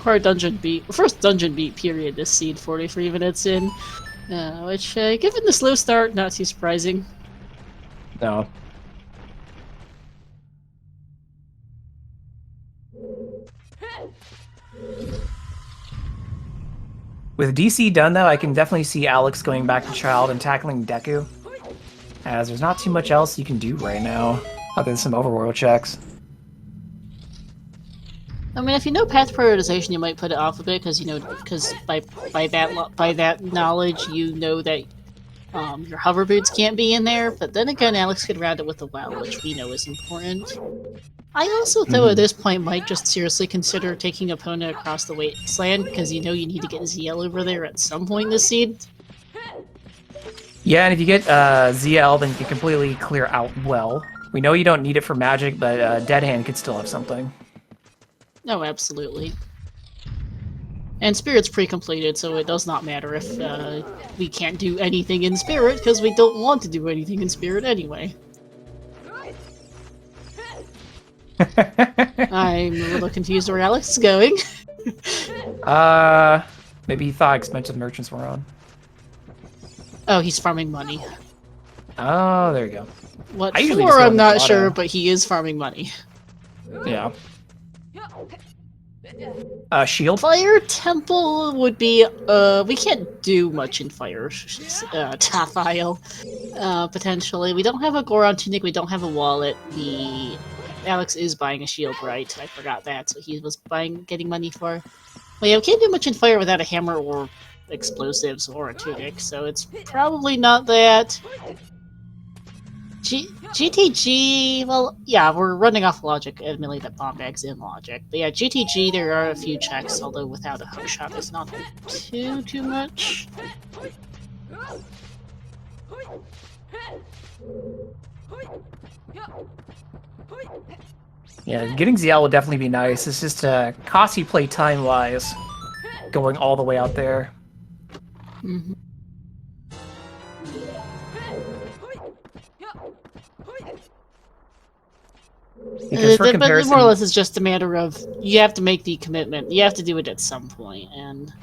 First dungeon beat period this seed 43 minutes in, which, given the slow start, not too surprising. No. With DC done, though, I can definitely see Alex going back to Child and tackling Deku, as there's not too much else you can do right now, other than some overworld checks. I mean, if you know path prioritization, you might put it off a bit, because by that knowledge, you know that your hover boots can't be in there. But then again, Alex could round it with the WoW, which we know is important. I also, though, at this point, might just seriously consider taking opponent across the wasteland, because you know you need to get ZL over there at some point this seed. Yeah, and if you get ZL, then you can completely clear out well. We know you don't need it for magic, but Dead Hand could still have something. No, absolutely. And Spirit's pre-completed, so it does not matter if we can't do anything in Spirit, because we don't want to do anything in Spirit anyway. I'm a little confused where Alex is going. Maybe he thought expensive merchants were on. Oh, he's farming money. Oh, there you go. What for, I'm not sure, but he is farming money. Yeah. Shield? Fire Temple would be, we can't do much in Fire Tafile, potentially. We don't have a Goron Tunic, we don't have a wallet. Alex is buying a shield, right? I forgot that, so he was getting money for. Well, yeah, we can't do much in Fire without a hammer or explosives or a tunic, so it's probably not that. GTG, well, yeah, we're running off logic, admittedly that bomb bag's in logic. But yeah, GTG, there are a few checks, although without a hookshot, there's not too much. Yeah, getting ZL would definitely be nice. It's just cost you play time-wise, going all the way out there. Mm-hmm. But more or less, it's just a matter of you have to make the commitment. You have to do it at some point, and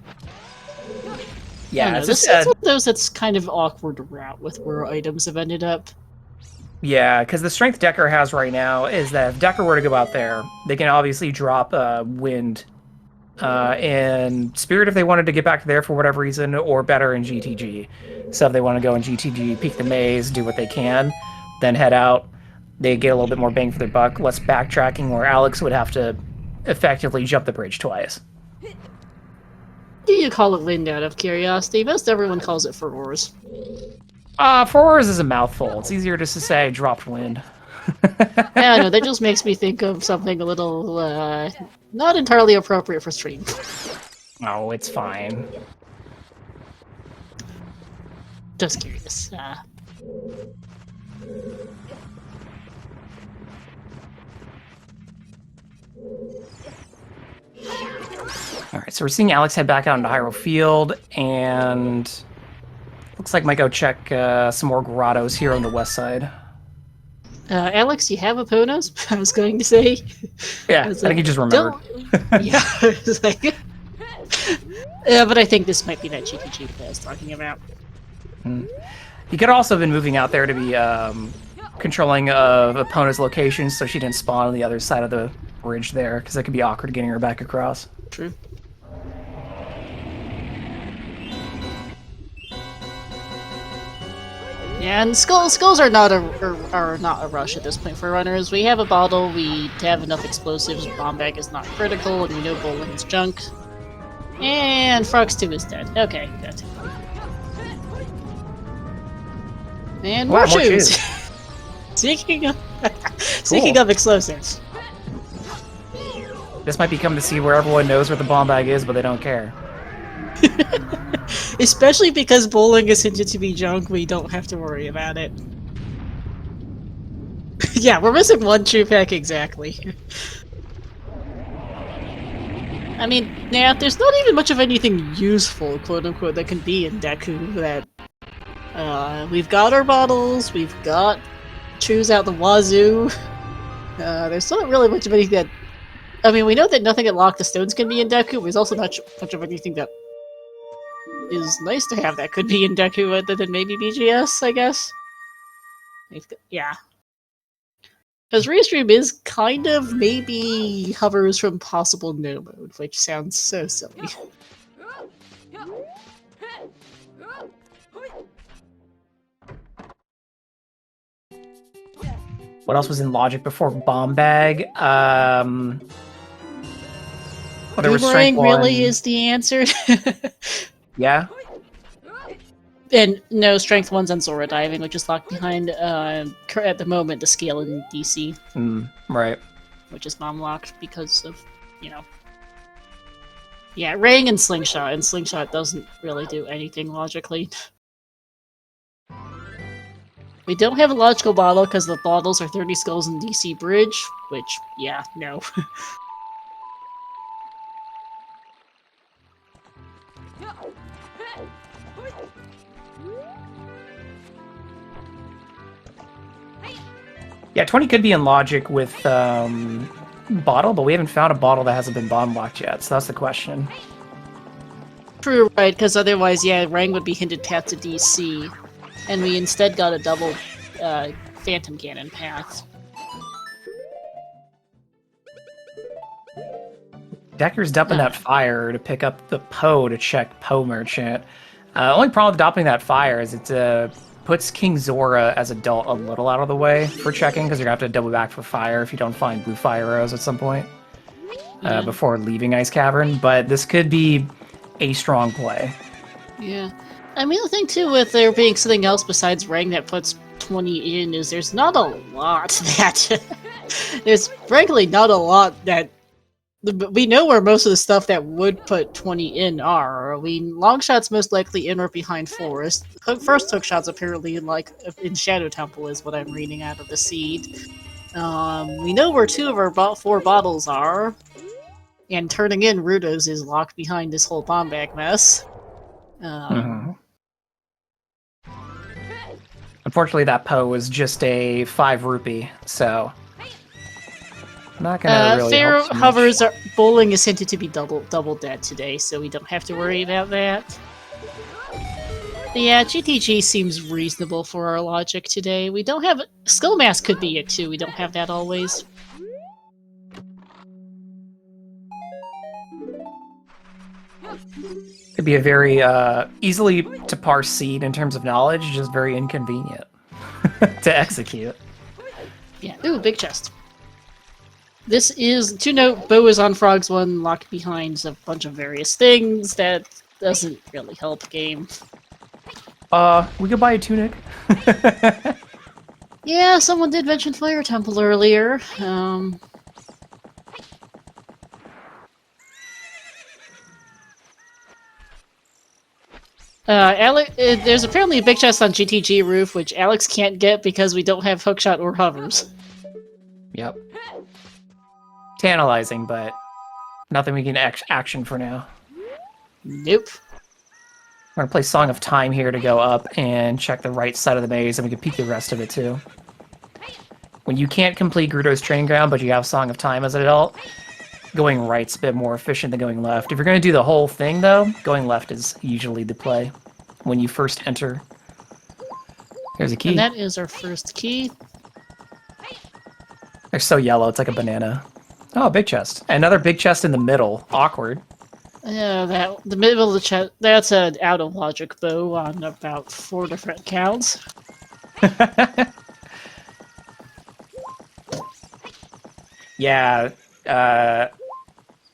yeah, this is one of those that's kind of awkward route with where items have ended up. Yeah, because the strength Decker has right now is that if Decker were to go out there, they can obviously drop Wind and Spirit if they wanted to get back there for whatever reason, or better in GTG. So if they want to go in GTG, peek the maze, do what they can, then head out. They get a little bit more bang for their buck, less backtracking, where Alex would have to effectively jump the bridge twice. Do you call it Wind out of curiosity? Most everyone calls it Furores. Furores is a mouthful. It's easier just to say I dropped Wind. Yeah, I know, that just makes me think of something a little, not entirely appropriate for stream. Oh, it's fine. Just curious. Alright, so we're seeing Alex head back out into Hyrule Field, and looks like might go check some more grottos here on the west side. Alex, you have opponents? I was going to say. Yeah, I was think like, he just remembered. Yeah, it's like, yeah, but I think this might be that GTG that I was talking about. He could also have been moving out there to be controlling opponent's locations, so she didn't spawn on the other side of the bridge there, because that could be awkward getting her back across. True. Yeah, and skulls are not a rush at this point for runners. We have a bottle, we have enough explosives, bomb bag is not critical, and we know bowling is junk. And Frogs 2 is dead. Okay, good. And more shoes! Speaking of explosives. This might become the scene where everyone knows where the bomb bag is, but they don't care. Especially because bowling is hinted to be junk, we don't have to worry about it. Yeah, we're missing one true pack exactly. I mean, yeah, there's not even much of anything useful, quote-unquote, that can be in Deku that... we've got our bottles, we've got chews out the wazoo. There's not really much of anything that... I mean, we know that nothing at Lock the Stones can be in Deku, but there's also not much of anything that is nice to have that could be in Deku other than maybe BGS, I guess. Yeah. Because Restream is kind of maybe hovers from possible no mode, which sounds so silly. What else was in Logic before Bomb Bag? There was Strength 1. Really is the answer. Yeah? And no, Strength 1's on Zora Diving, which is locked behind, at the moment, the scale in DC. Right. Which is bomb locked because of, you know... Yeah, Ring and Slingshot doesn't really do anything logically. We don't have a logical bottle because the bottles are 30 skulls in DC Bridge, which, yeah, no. Yeah, 20 could be in Logic with bottle, but we haven't found a bottle that hasn't been bomb locked yet, so that's the question. True, right, because otherwise, yeah, Rang would be hinted path to DC, and we instead got a double Phantom Cannon path. Decker's dumping that fire to pick up the Poe to check Poe Merchant. Only problem with dumping that fire is it puts King Zora as adult a little out of the way for checking, because you're going to have to double back for fire if you don't find blue fire arrows at some point before leaving Ice Cavern, but this could be a strong play. Yeah. I mean, the thing, too, with there being something else besides Rang that puts 20 in is there's not a lot that... there's frankly not a lot that... We know where most of the stuff that would put 20 in are. I mean, Longshot's most likely in or behind Forest. First Hookshot's apparently in Shadow Temple is what I'm reading out of the seed. We know where 2 of our 4 bottles are. And turning in Rudos is locked behind this whole bomb bag mess. Unfortunately, that Poe was just a 5 rupee, so... Not gonna really Pharaoh help so hovers bowling is hinted to be double dead today, so we don't have to worry about that. But yeah, GTG seems reasonable for our logic today. We don't have... Skull Mask could be it too, we don't have that always. Could be a very easily to parse seed in terms of knowledge, just very inconvenient to execute. Yeah, ooh, big chest. This is, to note, Bo is on Frogs 1, locked behind a bunch of various things. That doesn't really help game. We could buy a tunic. Yeah, someone did mention Fire Temple earlier. There's apparently a big chest on GTG roof, which Alex can't get because we don't have Hookshot or Hovers. Yep. Tantalizing, but nothing we can action for now. Nope. I'm gonna play Song of Time here to go up and check the right side of the maze, and we can peek the rest of it too. When you can't complete Gerudo's Training Ground, but you have Song of Time as an adult, going right's a bit more efficient than going left. If you're going to do the whole thing, though, going left is usually the play when you first enter. There's a key. And that is our first key. They're so yellow, it's like a banana. Oh, big chest. Another big chest in the middle. Awkward. Yeah, the middle of the chest, that's an out-of-logic bow on about 4 different counts. Yeah,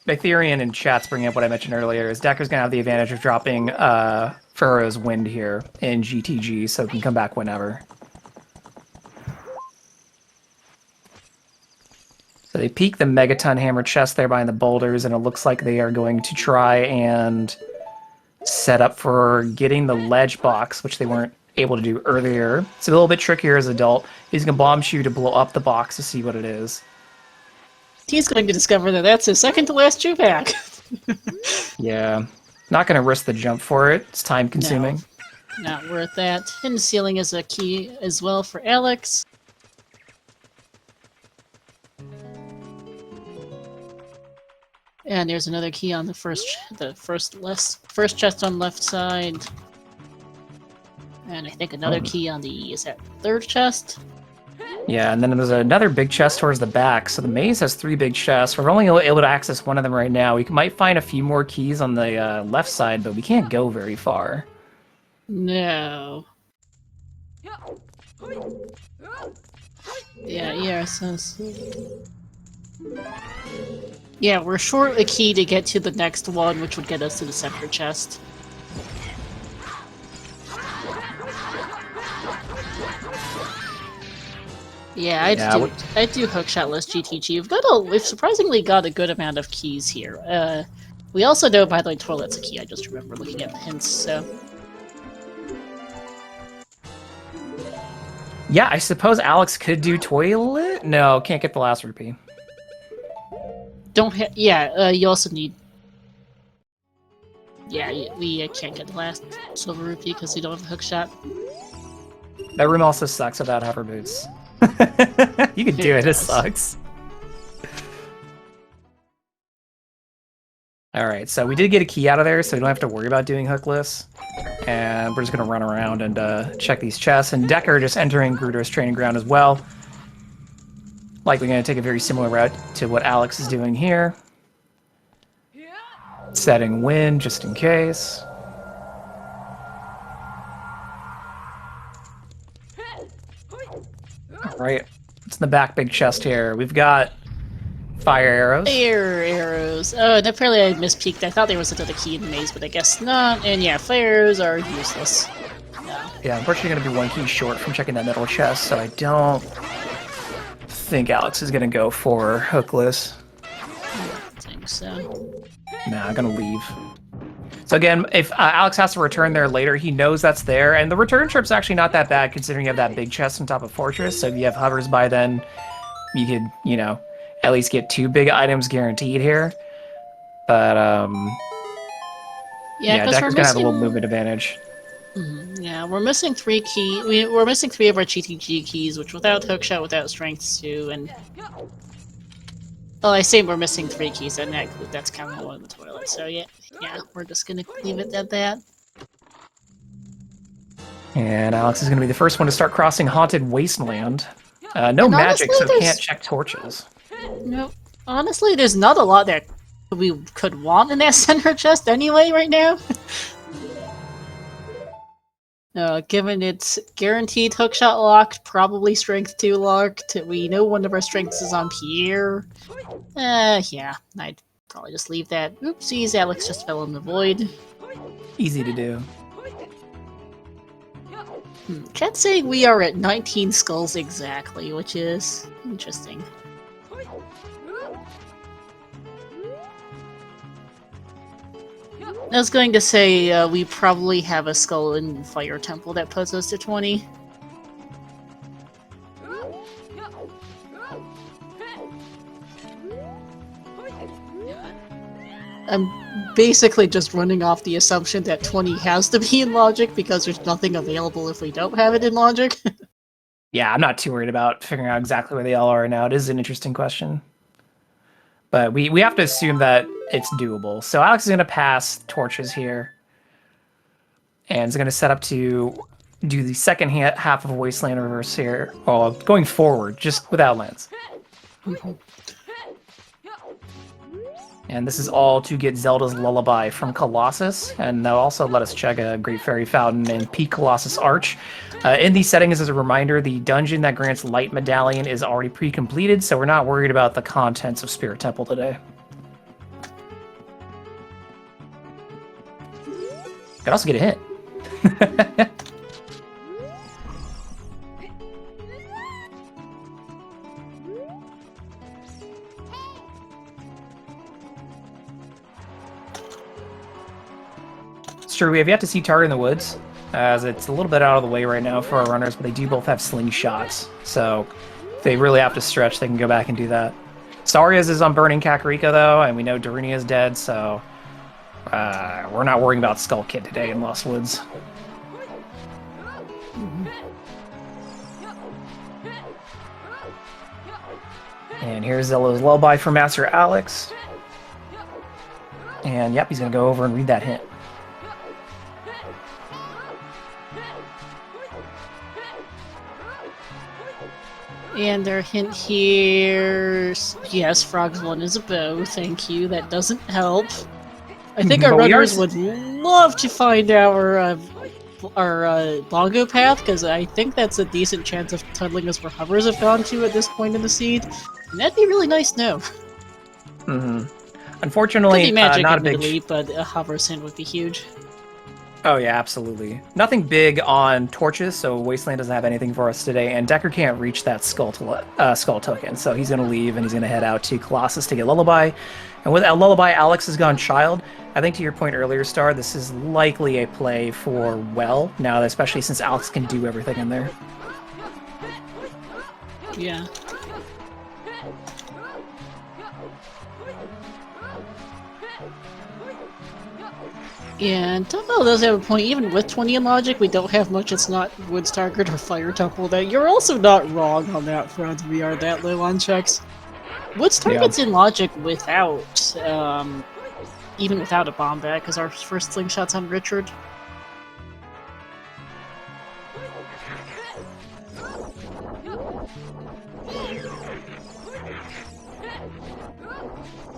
Ethereum in chat's bringing up what I mentioned earlier, is Decker's going to have the advantage of dropping Pharaoh's Wind here in GTG, so it can come back whenever. So they peek the Megaton Hammer chest there behind the boulders, and it looks like they are going to try and set up for getting the ledge box, which they weren't able to do earlier. It's a little bit trickier as an adult. He's going to bomb shoot to blow up the box to see what it is. He's going to discover that that's his second to last chew pack. Yeah. Not going to risk the jump for it. It's time consuming. No, not worth that. Hidden Ceiling is a key as well for Alex. And there's another key on the first chest on left side. And I think another key on the, is that third chest? Yeah, and then there's another big chest towards the back. So the maze has 3 big chests. We're only able to access one of them right now. We might find a few more keys on the left side, but we can't go very far. No. Yeah, yeah, we're short a key to get to the next one, which would get us to the center chest. Yeah, I do hookshotless GTG. We've surprisingly got a good amount of keys here. We also know, by the way, toilet's a key. I just remember looking at the hints, so. Yeah, I suppose Alex could do toilet? No, can't get the last rupee. You also need... Yeah, we can't get the last silver rupee because we don't have a hookshot. That room also sucks without hover boots. You can do it, it sucks. Alright, so we did get a key out of there, so we don't have to worry about doing hookless. And we're just going to run around and check these chests. And Decker just entering Gerudo's Training Ground as well. Likely going to take a very similar route to what Alex is doing here. Setting wind, just in case. Alright, it's in the back big chest here. We've got fire arrows. Fire arrows. Oh, and apparently I mispeaked. I thought there was another key in the maze, but I guess not. And yeah, fire arrows are useless. No. Yeah, unfortunately going to be 1 key short from checking that middle chest, so I don't think Alex is going to go for hookless. I don't think so. Nah, I'm going to leave. So again, if Alex has to return there later, he knows that's there, and the return trip's actually not that bad considering you have that big chest on top of Fortress, so if you have hovers by then, you could, you know, at least get 2 big items guaranteed here. But, yeah, Decker's gonna have a little movement advantage. Yeah, we're missing 3 we're missing 3 of our GTG keys, which without hookshot, without strength 2, and... Well, I say we're missing 3 keys, and that's counting one in the toilet, so yeah, we're just gonna leave it at that. And Alex is gonna be the first one to start crossing Haunted Wasteland. No magic, honestly, so can't check torches. No, honestly, there's not a lot that we could want in that center chest anyway right now. Given it's guaranteed hookshot locked, probably strength 2 locked, we know one of our strengths is on Pierre. Yeah, I'd probably just leave that. Oopsies, Alex just fell in the void. Easy to do. Chat's saying we are at 19 skulls exactly, which is interesting. I was going to say we probably have a skull in Fire Temple that puts us to 20. I'm basically just running off the assumption that 20 has to be in Logic because there's nothing available if we don't have it in Logic. Yeah, I'm not too worried about figuring out exactly where they all are now. It is an interesting question. But we have to assume that it's doable. So Alex is going to pass torches here. And is going to set up to do the second half of Wasteland Reverse here. Well, going forward, just without lands. And this is all to get Zelda's Lullaby from Colossus, and they'll also let us check a Great Fairy Fountain and Peak Colossus Arch. In these settings, as a reminder, the dungeon that grants Light Medallion is already pre-completed, so we're not worried about the contents of Spirit Temple today. Could also get a hit. It's true, we have yet to see Target in the Woods, as it's a little bit out of the way right now for our runners, but they do both have slingshots, so if they really have to stretch, they can go back and do that. Saria's is on Burning Kakariko, though, and we know Darunia is dead, so we're not worrying about Skull Kid today in Lost Woods. And here's Zelda's Lullaby for Master Alex. And yep, he's going to go over and read that hint. And their hint here, yes, Frog's one is a bow, thank you, that doesn't help. I think our runners would love to find our Bongo path, because I think that's a decent chance of tunneling us where hovers have gone to at this point in the seed. And that'd be really nice to know. Mm-hmm. Unfortunately, Could be magic, not a big... but a hover's hint would be huge. Oh yeah, absolutely. Nothing big on torches, so Wasteland doesn't have anything for us today, and Decker can't reach that skull token, so he's going to leave and he's going to head out to Colossus to get Lullaby. And with Lullaby, Alex has gone Child. I think to your point earlier, Star, this is likely a play for Well, now, especially since Alex can do everything in there. Yeah. And Dumbo does have a point, even with 20 in logic, we don't have much. It's not Woods Target or Fire Temple. That you're also not wrong on that front. We are that low on checks. Woods Target's in logic without, even without a bomb back, because our first slingshot's on Richard.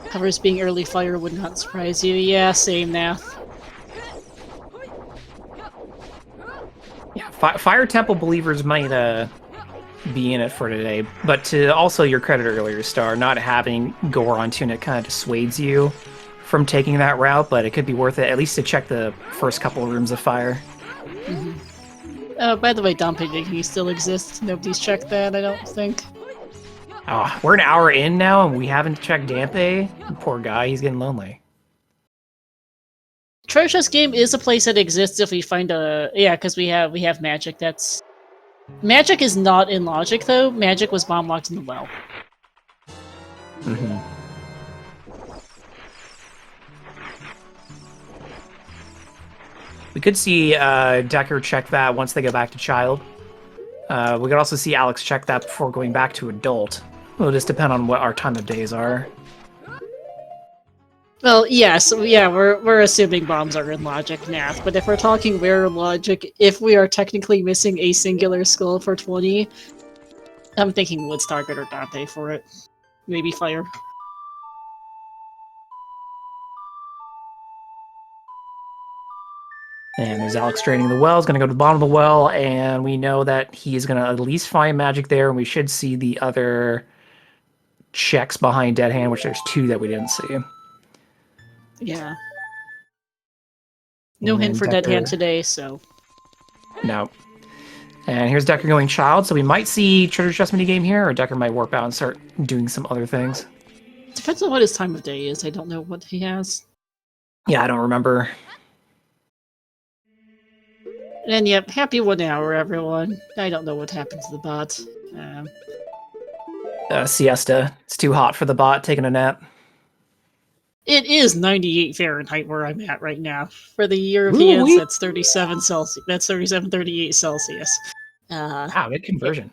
Covers being early fire would not surprise you. Yeah, same math. Yeah, Fire Temple believers might be in it for today, but to also your credit earlier, Star, not having Gore on Tunic kind of dissuades you from taking that route, but it could be worth it, at least to check the first couple of rooms of fire. Mm-hmm. By the way, Dumping Dignity still exists. Nobody's checked that, I don't think. Oh, we're an hour in now, and we haven't checked Dampe. Poor guy, he's getting lonely. Treasure Chest game is a place that exists if we find a... Yeah, because we have magic. That's... Magic is not in logic, though. Magic was bomb locked in the well. Mm-hmm. We could see Decker check that once they go back to Child. We could also see Alex check that before going back to Adult. It'll just depend on what our time of days are. Well, yes, yeah, we're assuming bombs are in logic math, but if we're talking where logic, if we are technically missing a singular skull for 20, I'm thinking Woods Target or Dante for it. Maybe Fire. And there's Alex draining the well. He's going to go to the bottom of the well, and we know that he's going to at least find magic there, and we should see the other checks behind Dead Hand, which there's 2 that we didn't see. Yeah. No hint for Dead Hand today, so... No. And here's Decker going Child, so we might see Treasure Chest minigame here, or Decker might warp out and start doing some other things. Depends on what his time of day is. I don't know what he has. Yeah, I don't remember. And yep, happy 1 hour, everyone. I don't know what happened to the bot. Siesta. It's too hot for the bot, taking a nap. It is 98 Fahrenheit where I'm at right now. For the Europeans, that's 37 Celsius. That's 37, 38 Celsius. Wow, good conversion.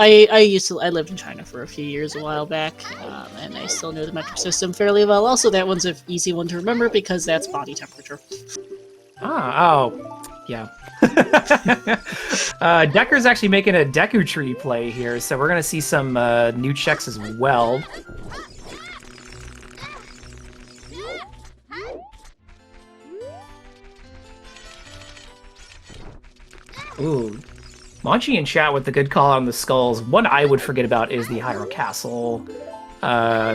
I lived in China for a few years a while back, and I still know the metric system fairly well. Also, that one's an easy one to remember because that's body temperature. Yeah. Decker's actually making a Deku Tree play here, so we're going to see some new checks as well. Ooh. Monchi in chat with the good call on the skulls. One I would forget about is the Hyrule Castle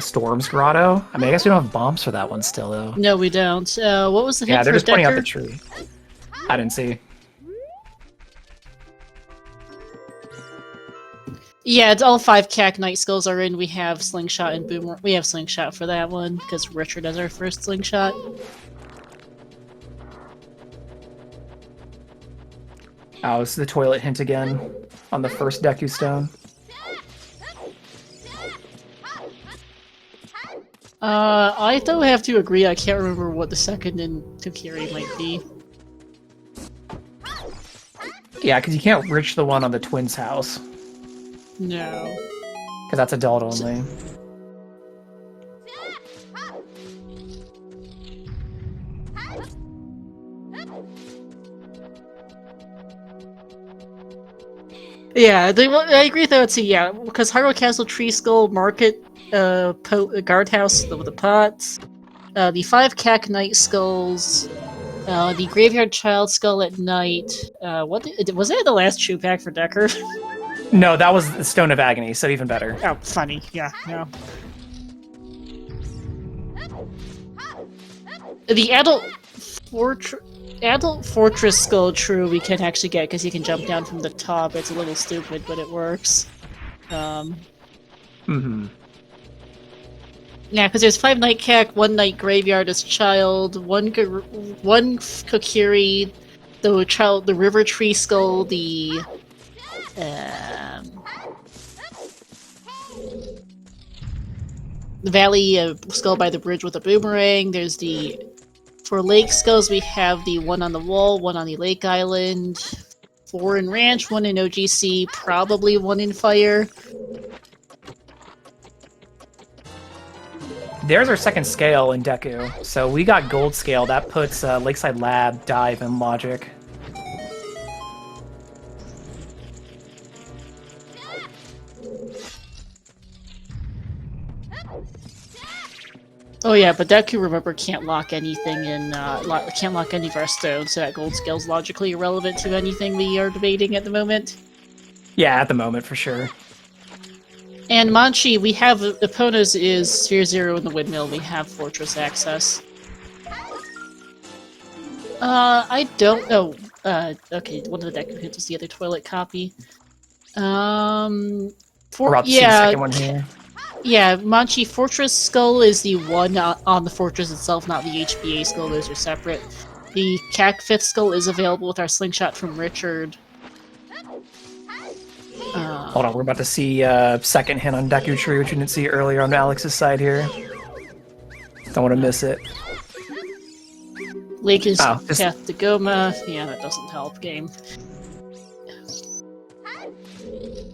Storms Grotto. I mean, I guess we don't have bombs for that one still, though. No, we don't. What was the hint Yeah, they're for just pointing out Decker? the tree. I didn't see. Yeah, it's all 5 Cac Knight Skulls are in. We have Slingshot and Boomerang. We have Slingshot for that one, because Richard has our first Slingshot. Oh, this is the toilet hint again on the first Deku Stone. I though have to agree, I can't remember what the second in Kokiri might be. Yeah, because you can't reach the one on the twins' house. No. Because that's adult only. Yeah, I agree though, it's yeah, because Hyrule Castle, Tree Skull, Market, Guardhouse with the pots, the 5 Cac Knight Skulls, the Graveyard Child Skull at night, was that the last shoe pack for Decker? No, that was the Stone of Agony, so even better. Oh, funny, yeah, no. The Adult Fortress Skull, true, we can actually get, because you can jump down from the top. It's a little stupid, but it works. Yeah, because there's 5 Night Cac, 1 Night Graveyard as Child, 1 Kokiri, the River Tree Skull, the Valley Skull by the bridge with a boomerang. There's for Lake Skulls, we have the 1 on the wall, 1 on the Lake Island, 4 in Ranch, 1 in OGC, probably 1 in Fire. There's our second scale in Deku. So we got gold scale. That puts Lakeside Lab, Dive, and Logic. Oh yeah, but Deku, remember, can't lock anything in, can't lock any of our stones, so that gold scale's logically irrelevant to anything we are debating at the moment. Yeah, at the moment, for sure. And Manchi, we have, Epona's is Sphere Zero in the Windmill, we have Fortress access. I don't know, okay, one of the Deku hits was the other toilet copy. We're about to see the second one here. Yeah, Manchi, Fortress Skull is the one on the fortress itself, not the HBA Skull. Those are separate. The Cac 5th Skull is available with our Slingshot from Richard. Hold on, we're about to see second hint on Deku Tree, which we didn't see earlier on Alex's side here. Don't want to miss it. Lake is Path to Goma. Yeah, that doesn't help game.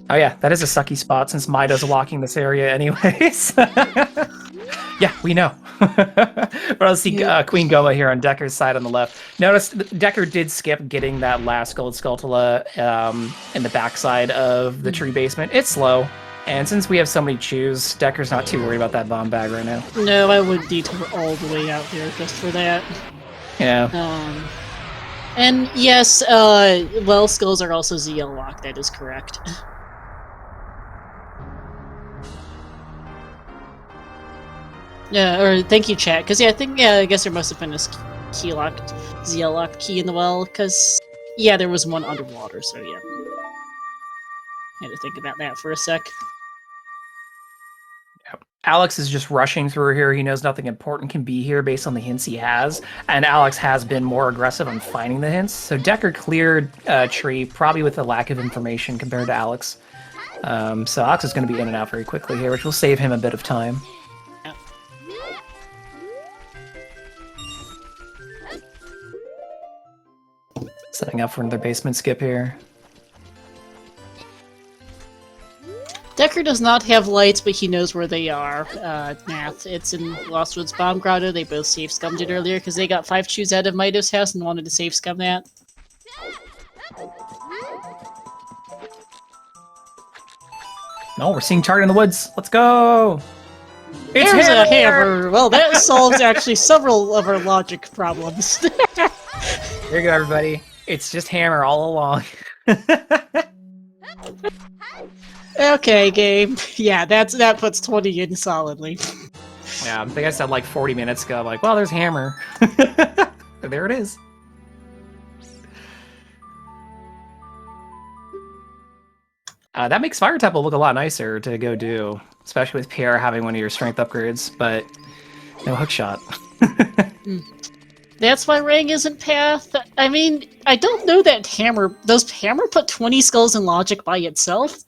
Oh yeah, that is a sucky spot since Maida's walking this area anyways. Yeah, we know. But I'll see Queen Goma here on Decker's side on the left. Notice Decker did skip getting that last gold Skulltula in the backside of the tree basement. It's slow, and since we have so many chews, Decker's not too worried about that bomb bag right now. No, I would detour all the way out there just for that. Yeah. And yes, well, skulls are also ZL locked, that is correct. Yeah, or thank you, chat. Because yeah, I guess there must have been a key locked, ZL locked key in the well. Because yeah, there was one underwater. So yeah, I had to think about that for a sec. Yep. Alex is just rushing through here. He knows nothing important can be here based on the hints he has, and Alex has been more aggressive on finding the hints. So Decker cleared Tree probably with a lack of information compared to Alex. So Alex is going to be in and out very quickly here, which will save him a bit of time. Setting up for another basement skip here. Decker does not have lights, but he knows where they are. Math. It's in Lost Woods Bomb Grotto. They both safe scummed it earlier because they got 5 chews out of Mido's house and wanted to safe scum that. No, we're seeing Chart in the woods. Let's go! It's There's a hammer! hammer! Well, that solves actually several of our logic problems. Here you go, everybody. It's just hammer all along. Okay, game. Yeah, that puts 20 in solidly. Yeah, I think I said like 40 minutes ago, like, well, there's hammer. There it is. That makes Fire Temple look a lot nicer to go do, especially with Pierre having one of your strength upgrades, but no hookshot. That's why Rang isn't Path. I mean, I don't know that Hammer... Does Hammer put 20 skulls in logic by itself?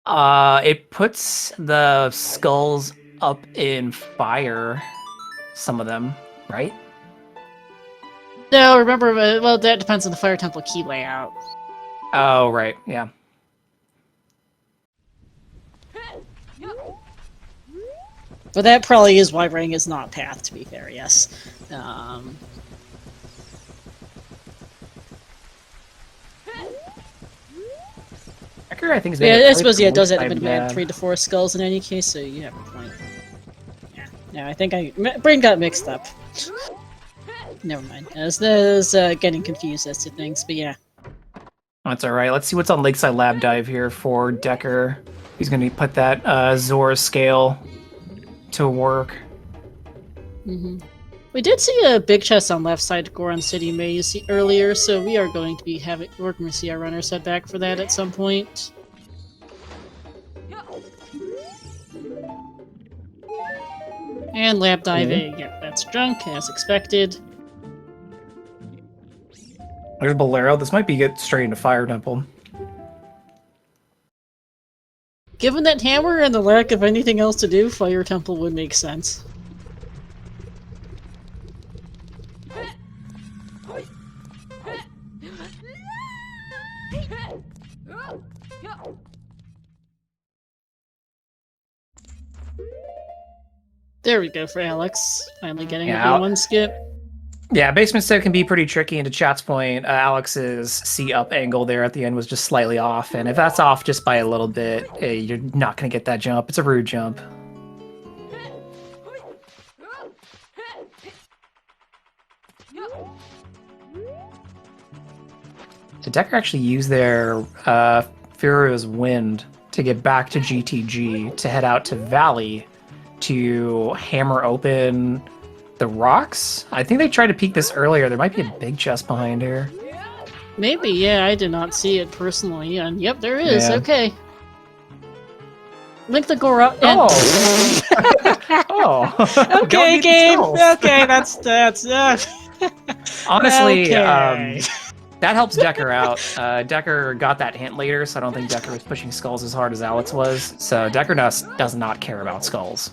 It puts the skulls up in fire, some of them, right? No, remember, well, that depends on the Fire Temple key layout. Oh, right, yeah. But that probably is why Rang is not Path, to be fair, yes. Decker, I think, is Yeah, I suppose, yeah, it does have to minimum 3 to 4 skulls in any case, so you have a point. Yeah, no, I think brain got mixed up. Never mind. I was getting confused as to things, but yeah. That's alright. Let's see what's on Lakeside Lab Dive here for Decker. He's going to put that Zora scale to work. We did see a big chest on left side Goron City Maze earlier, so we are going to be we're going to see our runner set back for that at some point. And lab diving, yeah, that's drunk, as expected. There's Bolero. This might be get straight into Fire Temple. Given that hammer and the lack of anything else to do, Fire Temple would make sense. There we go for Alex. Finally getting a one skip. Yeah, basement step can be pretty tricky, and to Chat's point, Alex's C-up angle there at the end was just slightly off, and if that's off just by a little bit, you're not going to get that jump. It's a rude jump. Did Decker actually use their Furious Wind to get back to GTG to head out to Valley to hammer open the rocks? I think they tried to peek this earlier. There might be a big chest behind here. Maybe, yeah, I did not see it personally. And yep, there is. Yeah. Okay. Link the Gora. And... Oh. Oh. Okay, game. Okay, that's. Honestly, okay. That helps Decker out. Decker got that hint later, so I don't think Decker was pushing skulls as hard as Alex was. So Decker does not care about skulls.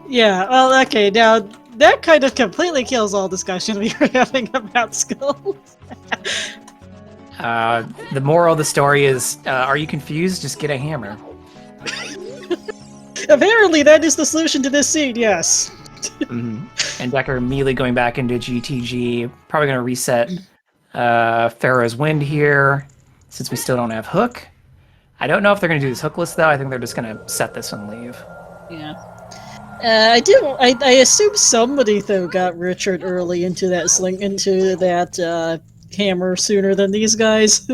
Yeah, well, okay, now that kind of completely kills all discussion we were having about skulls. The moral of the story is, are you confused? Just get a hammer. Apparently that is the solution to this scene, yes. And Decker immediately going back into GTG, probably going to reset Pharaoh's Wind here, since we still don't have Hook. I don't know if they're going to do this hookless, though. I think they're just going to set this and leave. Yeah. I assume somebody, though, got Richard early into that hammer sooner than these guys.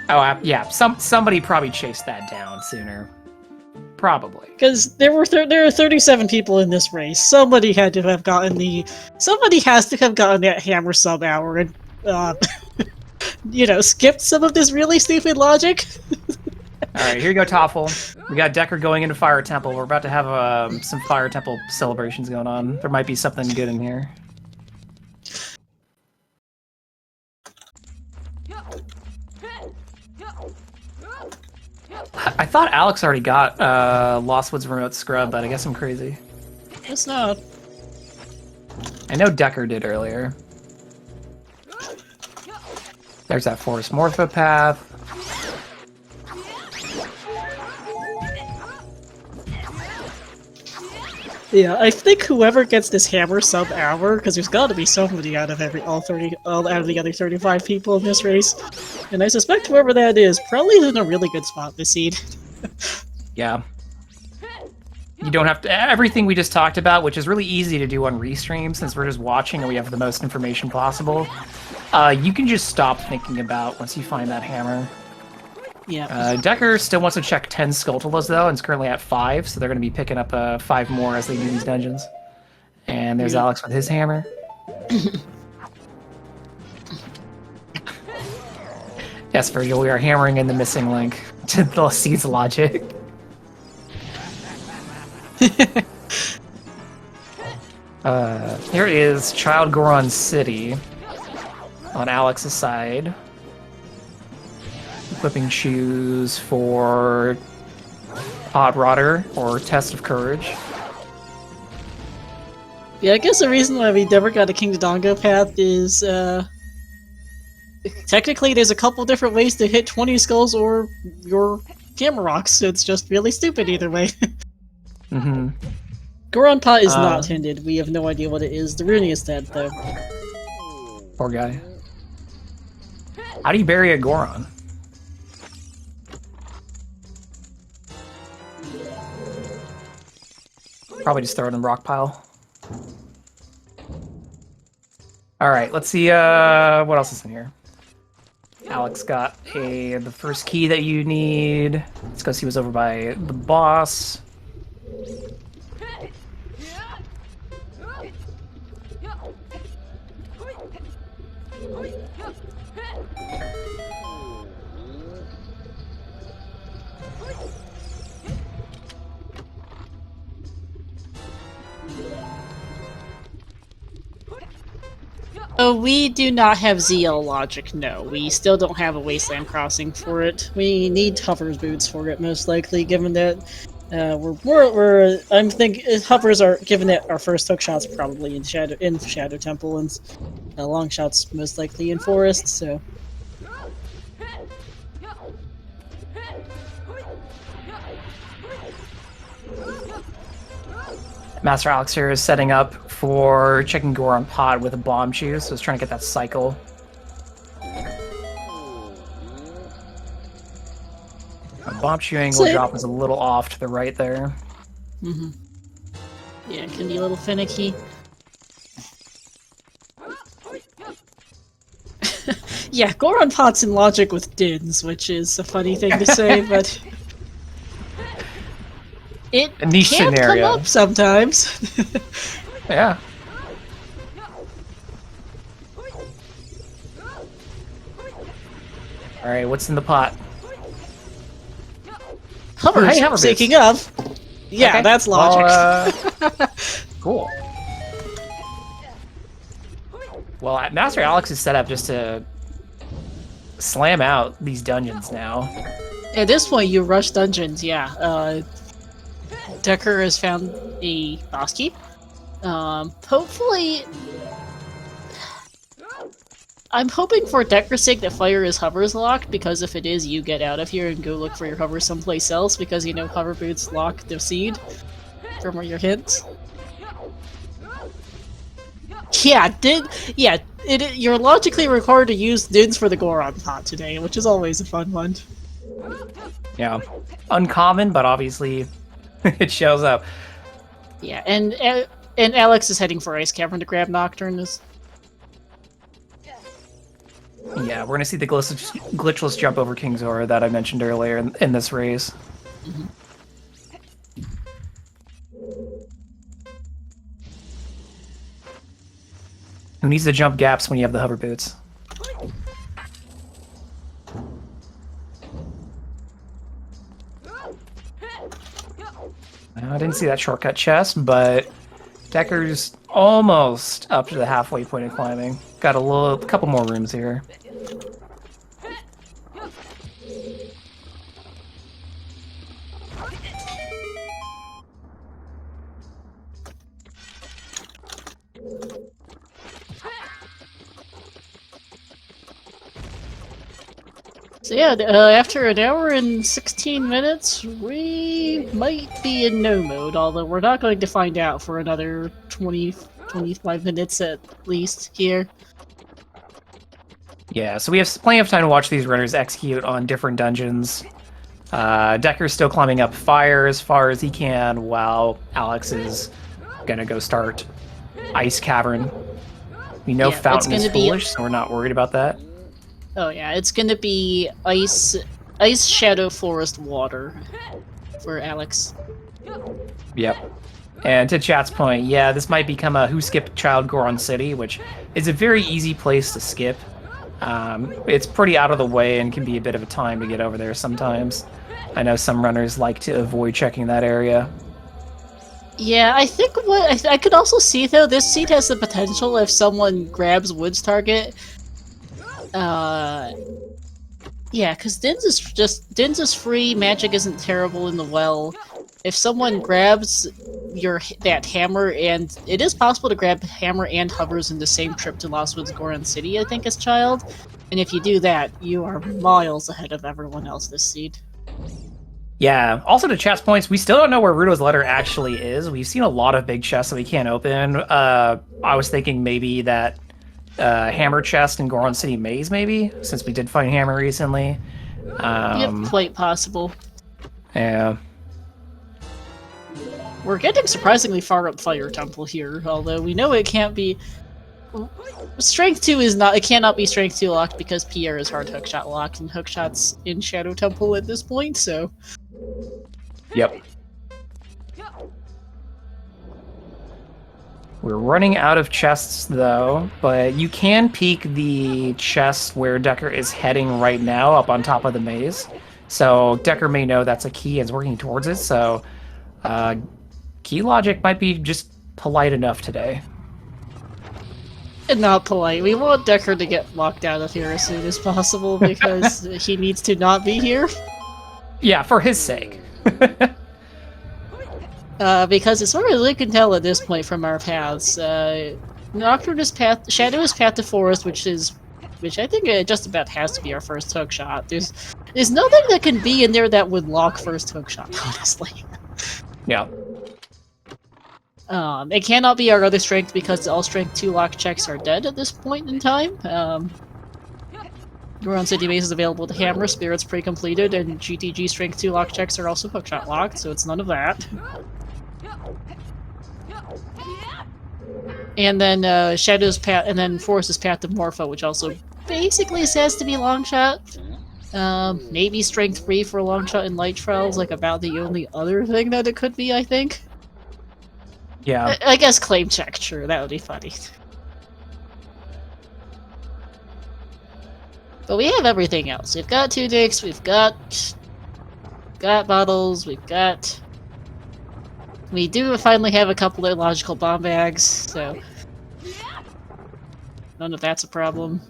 Oh, yeah. Somebody probably chased that down sooner. Probably. Because there are 37 people in this race. Somebody has to have gotten that hammer sub hour and, skipped some of this really stupid logic. Alright, here you go, Toffle. We got Decker going into Fire Temple. We're about to have some Fire Temple celebrations going on. There might be something good in here. I thought Alex already got Lost Woods Remote Scrub, but I guess I'm crazy. It's not. I know Decker did earlier. There's that Forest Morphopath. Yeah, I think whoever gets this hammer sub-hour, because there's got to be somebody out of all out of the other 35 people in this race, and I suspect whoever that is probably is in a really good spot this seed. Yeah. You don't have to... Everything we just talked about, which is really easy to do on Restream, since we're just watching and we have the most information possible, you can just stop thinking about once you find that hammer. Yeah. Decker still wants to check 10 Skulltulas, though, and is currently at 5, so they're going to be picking up 5 more as they do these dungeons. And there's Alex with his hammer. Yes, Virgil, we are hammering in the missing link to the Seed's logic. Here is Child Goron City on Alex's side. Equipping shoes for Pod Rotter or Test of Courage. Yeah, I guess the reason why we never got a King Dodongo path is, technically there's a couple different ways to hit 20 skulls or your camera rocks, so it's just really stupid either way. Mm-hmm. Goron Pot is not hinted, we have no idea what it is. The Rooney is dead, though. Poor guy. How do you bury a Goron? Probably just throw it in the rock pile. Alright, let's see what else is in here. Alex got the first key that you need. Let's go see what's over by the boss. Oh, we do not have ZL logic, no. We still don't have a Wasteland Crossing for it. We need hover boots for it, most likely, given that I'm thinking hovers are, given that our first hook shots are probably in Shadow Temple, and long shots most likely in Forest, so... Master Alex here is setting up for checking Goron Pod with a bomb shoe, so he's trying to get that cycle. Bomb shoe angle drop is a little off to the right there. Mm-hmm. Yeah, it can be a little finicky. Yeah, Goron Pot's in logic with Dins, which is a funny thing to say, but... It a niche can scenario. Come up sometimes. Yeah. Alright, what's in the pot? Hovers, hover speaking boots. of. Yeah, Okay. that's logic. Cool. Well, Master Alex is set up just to slam out these dungeons now. At this point, you rush dungeons, yeah. Decker has found a boss key. Hopefully... I'm hoping for Decker's sake that fire is hovers locked, because if it is, you get out of here and go look for your hover someplace else, because you know hover boots lock the seed from your hints. Yeah, you're logically required to use Dins for the Goron Pot today, which is always a fun one. Yeah. Uncommon, but obviously it shows up. Yeah, and Alex is heading for Ice Cavern to grab Nocturne. Yeah, we're gonna see the glitchless jump over King's Aura that I mentioned earlier in this race. Mm-hmm. Who needs to jump gaps when you have the hover boots? I didn't see that shortcut chest, but Decker's almost up to the halfway point of climbing. Got a couple more rooms here. So yeah, after an hour and 16 minutes, we might be in no mode, although we're not going to find out for another 25 minutes at least here. Yeah, so we have plenty of time to watch these runners execute on different dungeons. Decker's still climbing up fire as far as he can, while Alex is gonna go start Ice Cavern. We know Fountain is foolish, so we're not worried about that. Oh yeah, it's gonna be Ice Shadow Forest Water for Alex. Yep. And to chat's point, yeah, this might become a Who Skipped Child Goron City, which is a very easy place to skip. It's pretty out of the way and can be a bit of a time to get over there sometimes. I know some runners like to avoid checking that area. Yeah, I think what I could also see though, this seat has the potential if someone grabs Wood's target. Yeah, because Din's is free, magic isn't terrible in the well. If someone grabs that hammer, and it is possible to grab hammer and hovers in the same trip to Lost Woods Goron City, I think, as child. And if you do that, you are miles ahead of everyone else this seed. Yeah, also to chat's points, we still don't know where Rudo's letter actually is. We've seen a lot of big chests that we can't open. I was thinking maybe that hammer chest in Goron City Maze, maybe, since we did find hammer recently. Yep, quite possible. Yeah. We're getting surprisingly far up Fire Temple here, although we know it can't be... Strength 2 is not... It cannot be Strength 2 locked because Pierre is hard hookshot locked, and hookshot's in Shadow Temple at this point, so... Yep. We're running out of chests, though, but you can peek the chest where Decker is heading right now, up on top of the maze. So Decker may know that's a key and is working towards it, so key logic might be just polite enough today. And not polite. We want Decker to get locked out of here as soon as possible, because he needs to not be here. Yeah, for his sake. Because as far as we can tell at this point from our paths, Nocturne is path, Shadow is path to Forest, which I think just about has to be our first hookshot. There's nothing that can be in there that would lock first hookshot, honestly. Yeah. It cannot be our other strength because all strength 2 lock checks are dead at this point in time. Goron City Maze is available to hammer, spirits pre-completed, and GTG strength 2 lock checks are also hookshot locked, so it's none of that. And then Shadow's path, and then Forest's path to Morpho, which also basically says to be longshot. Maybe strength 3 for longshot and light trials, like about the only other thing that it could be, I think. Yeah. I guess claim check, true, that would be funny. But we have everything else. We've got tunics, we've got bottles, we do finally have a couple of logical bomb bags, so none of that's a problem.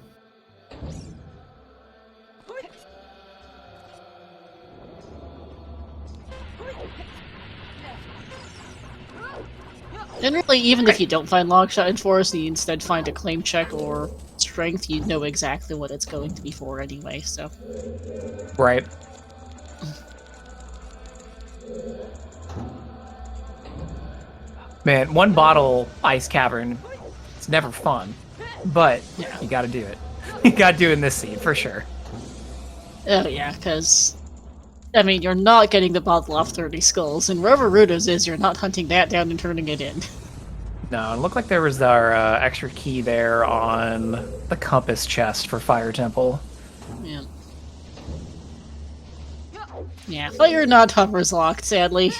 Generally, even if you don't find longshot in Forest, you instead find a claim check or strength, you know exactly what it's going to be for anyway, so... Right. Man, one bottle Ice Cavern, it's never fun, but yeah. You gotta do it. You gotta do it in this scene, for sure. Oh yeah, because... I mean, you're not getting the bottle off 30 skulls, and wherever Rudo's is, you're not hunting that down and turning it in. No, it looked like there was our extra key there on the compass chest for Fire Temple. Yeah. Yeah, Fire not hovers locked, sadly.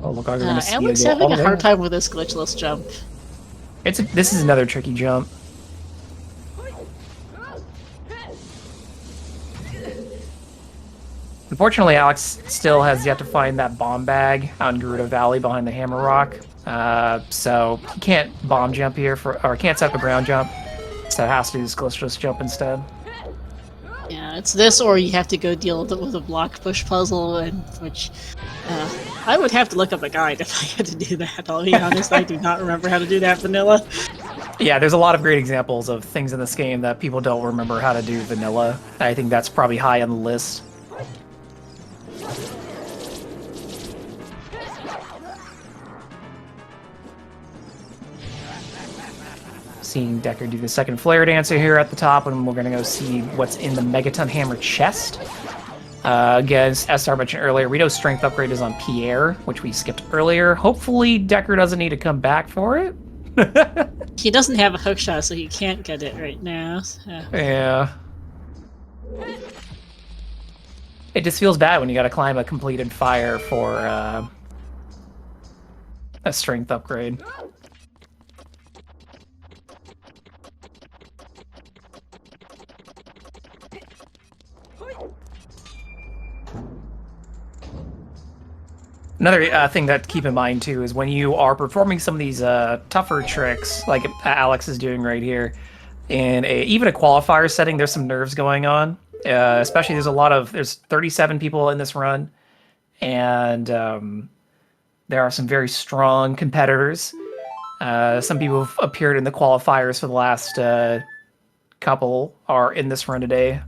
Oh, look like we're gonna see Alex having a hard time with this glitchless jump. This is another tricky jump. Unfortunately, Alex still has yet to find that bomb bag out in Gerudo Valley behind the Hammer Rock. So he can't bomb jump here, or can't set up a ground jump. So it has to do this glitchless jump instead. Yeah, it's this, or you have to go deal with a block push puzzle, and which I would have to look up a guide if I had to do that. I'll be honest, I do not remember how to do that vanilla. Yeah, there's a lot of great examples of things in this game that people don't remember how to do vanilla. I think that's probably high on the list. Seeing Decker do the second flare dancer here at the top, and we're going to go see what's in the Megaton Hammer chest. Again, as Star mentioned earlier, we know Strength Upgrade is on Pierre, which we skipped earlier. Hopefully Decker doesn't need to come back for it. He doesn't have a hook shot, so he can't get it right now. Yeah. It just feels bad when you gotta climb a completed fire for a strength upgrade. Another thing that to keep in mind too is when you are performing some of these tougher tricks, like Alex is doing right here, in even a qualifier setting, there's some nerves going on. Especially there's 37 people in this run, and there are some very strong competitors. Some people have appeared in the qualifiers for the last couple are in this run today.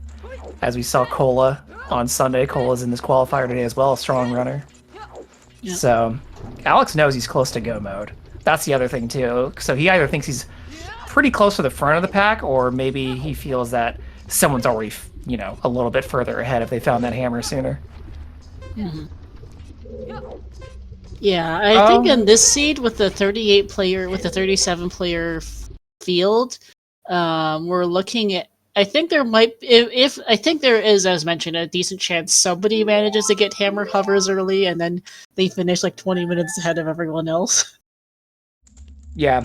As we saw Cola on Sunday, Cola's in this qualifier today as well, a strong runner. Yep. So Alex knows he's close to go mode. That's the other thing too. So he either thinks he's pretty close to the front of the pack, or maybe he feels that someone's already, you know, a little bit further ahead if they found that hammer sooner. Mm-hmm. Yeah, I think in this seed with the 37 player field, we're looking at. I think there might, I think there is, as mentioned, a decent chance somebody manages to get hammer hovers early, and then they finish like 20 minutes ahead of everyone else. Yeah,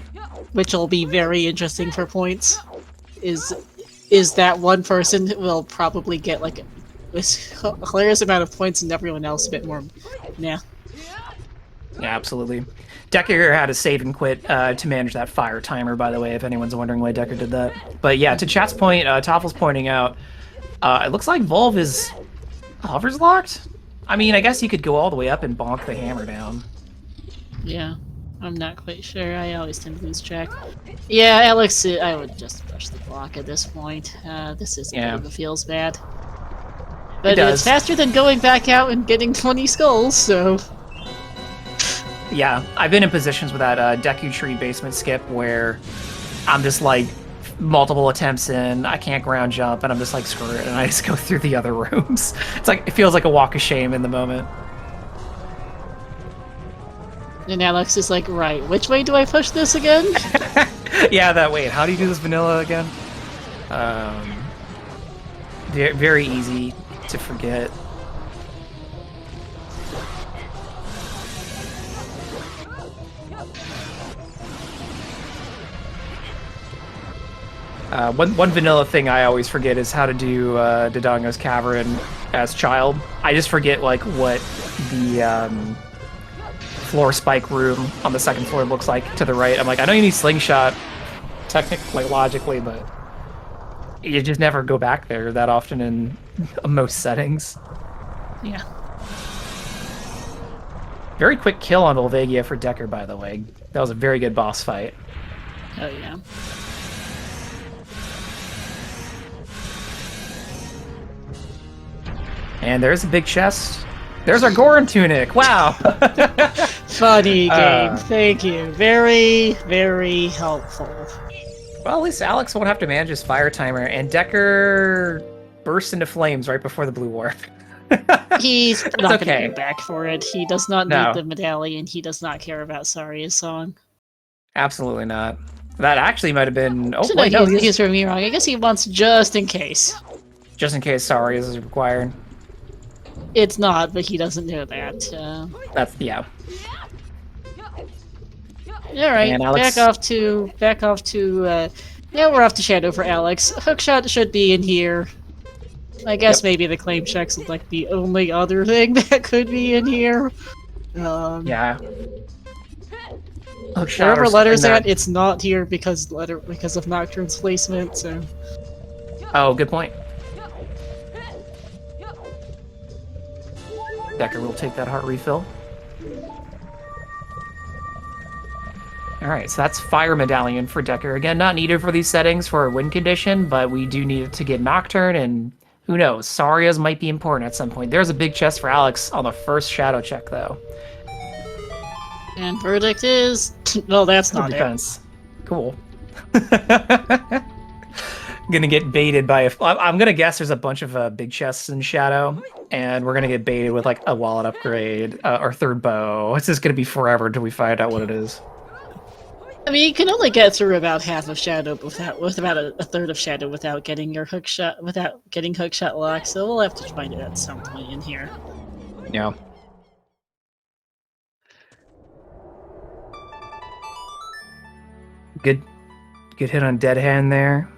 which will be very interesting for points. Is that one person will probably get like a hilarious amount of points, and everyone else a bit more. Yeah. Yeah, absolutely. Decker had to save and quit to manage that fire timer, by the way, if anyone's wondering why Decker did that. But yeah, to chat's point, Toffel's pointing out, it looks like Volv is hovers locked? I mean, I guess you could go all the way up and bonk the hammer down. Yeah, I'm not quite sure. I always tend to lose track. Yeah, Alex, I would just push the block at this point. This isn't even feels bad. But it's faster than going back out and getting 20 skulls, so... Yeah, I've been in positions with that Deku Tree basement skip where I'm just like multiple attempts in, I can't ground jump, and I'm just like screw it, and I just go through the other rooms. It's like, it feels like a walk of shame in the moment. And Alex is like, right, which way do I push this again? Yeah, that way. How do you do this vanilla again? Very easy to forget. One vanilla thing I always forget is how to do Dodongo's Cavern as child. I just forget like what the floor spike room on the second floor looks like to the right. I'm like, I know you need slingshot, technically, like, logically, but you just never go back there that often in most settings. Yeah. Very quick kill on Volvagia for Decker, by the way. That was a very good boss fight. Oh yeah. And there's a big chest. There's our Goron tunic. Wow. Funny game. Thank you. Very, very helpful. Well, at least Alex won't have to manage his fire timer, and Decker bursts into flames right before the blue warp. He's not going to go back for it. He does not need the medallion. He does not care about Saria's song. Absolutely not. That actually might have been... Oh, wait, no, he's from me wrong. I guess he wants just in case. Just in case Saria's is required. It's not, but he doesn't know that. That's, yeah. Alright, back off to... now we're off to Shadow for Alex. Hookshot should be in here. I guess maybe the claim checks is like the only other thing that could be in here. Yeah. Wherever Letter's at, it's not here because of Nocturne's placement, so... Oh, good point. Decker will take that heart refill. Alright, so that's Fire Medallion for Decker. Again, not needed for these settings for a win condition, but we do need it to get Nocturne, and who knows, Saria's might be important at some point. There's a big chest for Alex on the first Shadow check, though. And verdict is... no, that's not defense. Cool. Gonna get baited by I'm gonna guess there's a bunch of big chests in Shadow, and we're gonna get baited with like a wallet upgrade, our third bow. It's just gonna be forever until we find out what it is. I mean, you can only get through about half of Shadow with about a third of Shadow without getting your hookshot locked. So we'll have to find it at some point in here. Yeah. Good hit on Dead Hand there.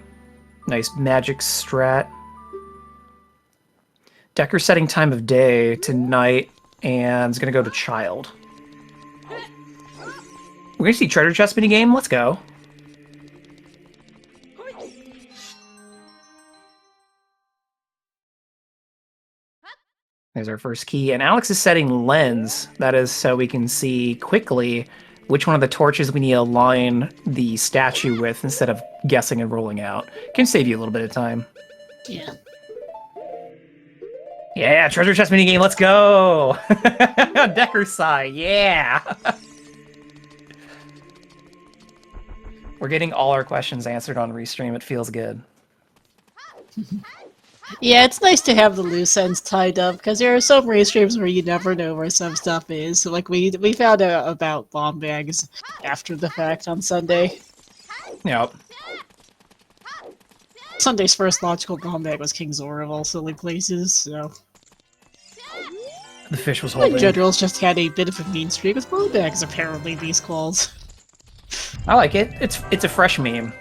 Nice magic strat. Decker's setting time of day to night, and is gonna go to Child. We're gonna see treasure chest mini game. Let's go. There's our first key, and Alex is setting lens. That is so we can see quickly which one of the torches we need to align the statue with instead of guessing and rolling out. Can save you a little bit of time. Yeah. Yeah, treasure chest mini game. Let's go. Decker's side. Yeah. We're getting all our questions answered on Restream. It feels good. Yeah, it's nice to have the loose ends tied up, because there are some restreams where you never know where some stuff is. So, like, we found out about bomb bags after the fact on Sunday. Yep. Sunday's first logical bomb bag was King Zor of all silly places, so... The fish was holding. General's just had a bit of a mean streak with bomb bags, apparently, these calls. I like it. It's a fresh meme.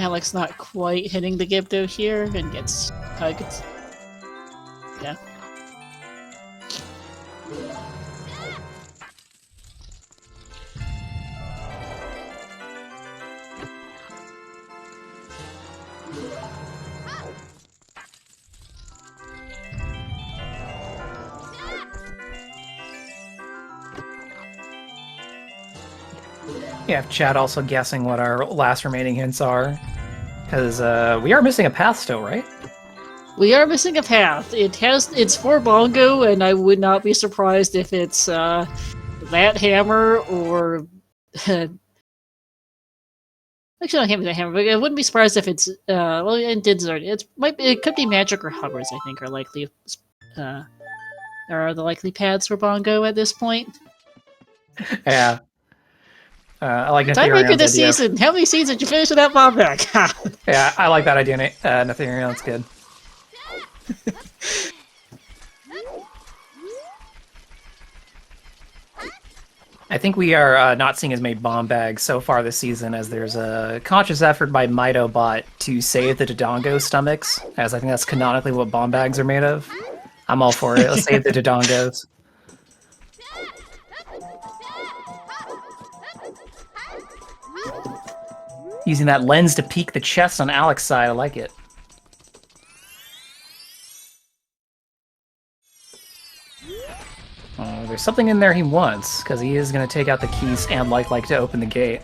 Alex not quite hitting the Gibdo here and gets hugged. Yeah. Yeah, chat also guessing what our last remaining hints are. Because we are missing a path still, right? We are missing a path. It's for Bongo, and I would not be surprised if it's that hammer or actually not that hammer, but I wouldn't be surprised if it's well, and Didzard. It could be magic or hovers. I think are likely are the likely paths for Bongo at this point. Yeah. I like Tiebreaker this season. How many seasons did you finish with that bomb bag? Yeah, I like that idea, Nathaniel. That's good. I think we are not seeing as many bomb bags so far this season, as there's a conscious effort by MitoBot to save the Dodongo stomachs, as I think that's canonically what bomb bags are made of. I'm all for it. Let's save the Dodongos. Using that lens to peek the chest on Alex's side, I like it. There's something in there he wants, because he is going to take out the keys and like to open the gate.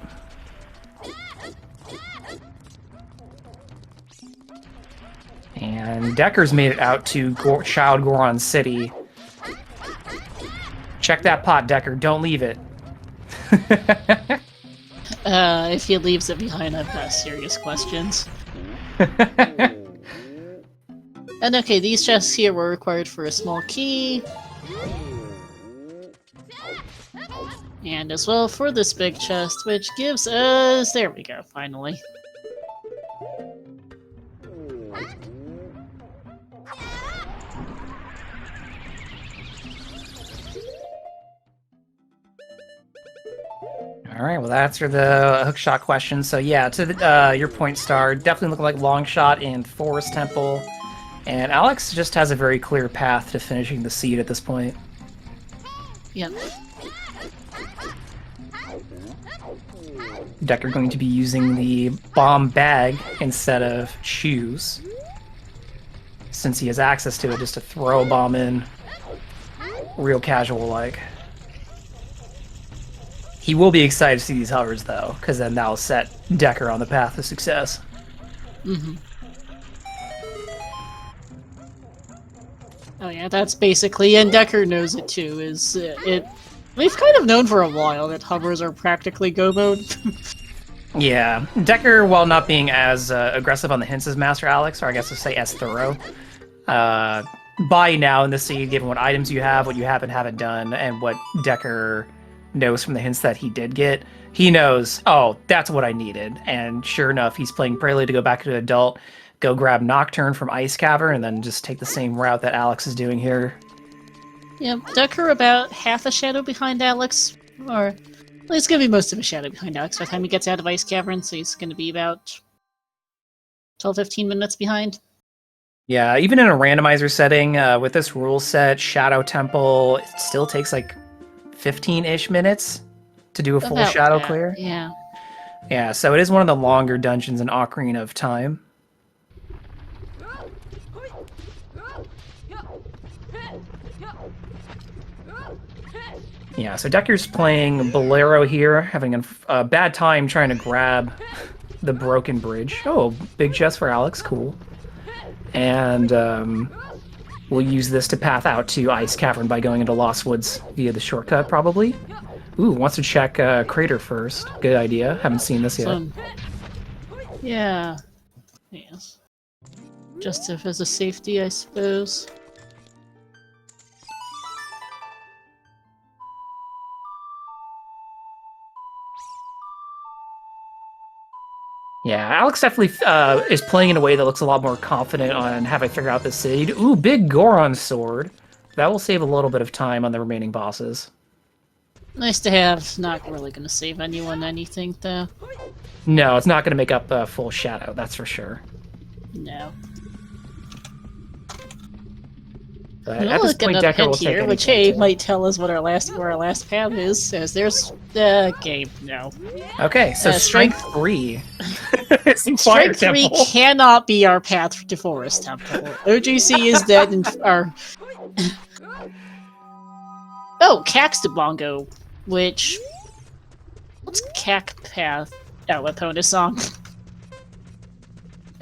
And Decker's made it out to Child Goron City. Check that pot, Decker. Don't leave it. If he leaves it behind, I've got serious questions. And okay, these chests here were required for a small key. And as well for this big chest, which gives us... There we go, finally. Alright, well that answered the hookshot question. So yeah, to your point, Star, definitely looking like long shot in Forest Temple. And Alex just has a very clear path to finishing the seed at this point. Yep. Decker going to be using the bomb bag instead of shoes, since he has access to it just to throw a bomb in real casual like. He will be excited to see these hovers, though, because then that'll set Decker on the path to success. Mm-hmm. Oh yeah, that's basically, and Decker knows it too, is it... We've kind of known for a while that hovers are practically go mode. Yeah, Decker, while not being as aggressive on the hints as Master Alex, or I guess to say as thorough, by now in the seed, given what items you have, what you have and haven't done, and what Decker knows from the hints that he did get, he knows, oh, that's what I needed. And sure enough, he's playing Prelude to go back to Adult, go grab Nocturne from Ice Cavern, and then just take the same route that Alex is doing here. Yeah, Decker about half a shadow behind Alex, or well, he's gonna be most of a shadow behind Alex by the time he gets out of Ice Cavern, so he's gonna be about 12-15 minutes behind. Yeah, even in a randomizer setting, with this rule set, Shadow Temple, it still takes like 15-ish minutes to do a full About shadow that, clear. Yeah. Yeah, so it is one of the longer dungeons in Ocarina of Time. Yeah, so Decker's playing Bolero here, having a bad time trying to grab the broken bridge. Oh, big chest for Alex, cool. And we'll use this to path out to Ice Cavern by going into Lost Woods via the shortcut, probably. Ooh, wants to check Crater first. Good idea. Haven't seen this yet. Yeah. Yes. Just as a safety, I suppose. Yeah, Alex definitely is playing in a way that looks a lot more confident on having figured out this seed. Ooh, big Goron sword. That will save a little bit of time on the remaining bosses. Nice to have. Not really going to save anyone anything, though. No, it's not going to make up a full shadow, that's for sure. No. But at this point, Decker will take here, which might tell us what where our last path is. As there's game. No. Okay, so strength 3. Strength 3 cannot be our path to Forest Temple. OGC is dead and our. Oh, Caxtabongo, which what's Cac path? Oh, Epona's song.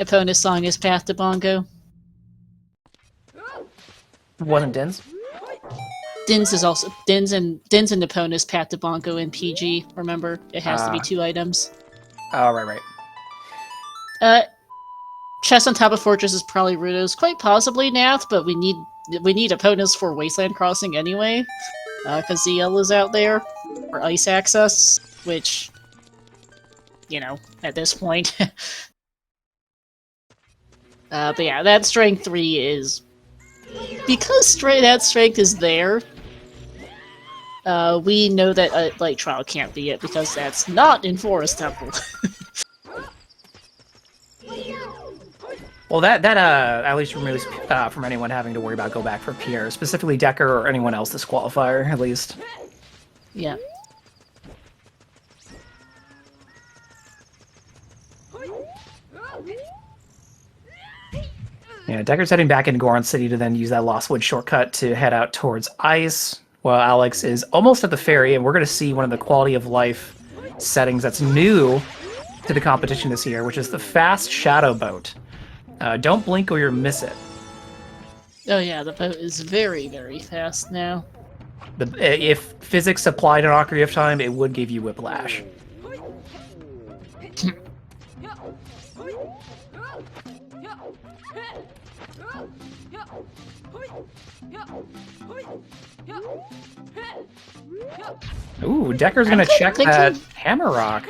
Epona's song is Path to Bongo. Wasn't Din's? Din's is also Din's and Epona's Path to Bongo in PG. Remember, it has to be 2 items. Oh, right. Chest on top of Fortress is probably Rudo's, quite possibly Nath, but we need Epona's for Wasteland Crossing anyway, because ZL is out there for ice access, which, you know, at this point. But yeah, that strength 3 is because that strength is there. We know that Light Trial can't be it because that's not in Forest Temple. Well, that at least removes from anyone having to worry about go back for Pierre, specifically Decker or anyone else this qualifier, at least. Yeah. Yeah, Decker's heading back into Goron City to then use that Lost Wood shortcut to head out towards Ice, while Alex is almost at the ferry, and we're going to see one of the quality of life settings that's new to the competition this year, which is the fast shadow boat. Don't blink or you'll miss it. Oh yeah, the boat is very, very fast now. If physics applied in Ocarina of Time, it would give you whiplash. Ooh, Decker's gonna check that Hammer Rock.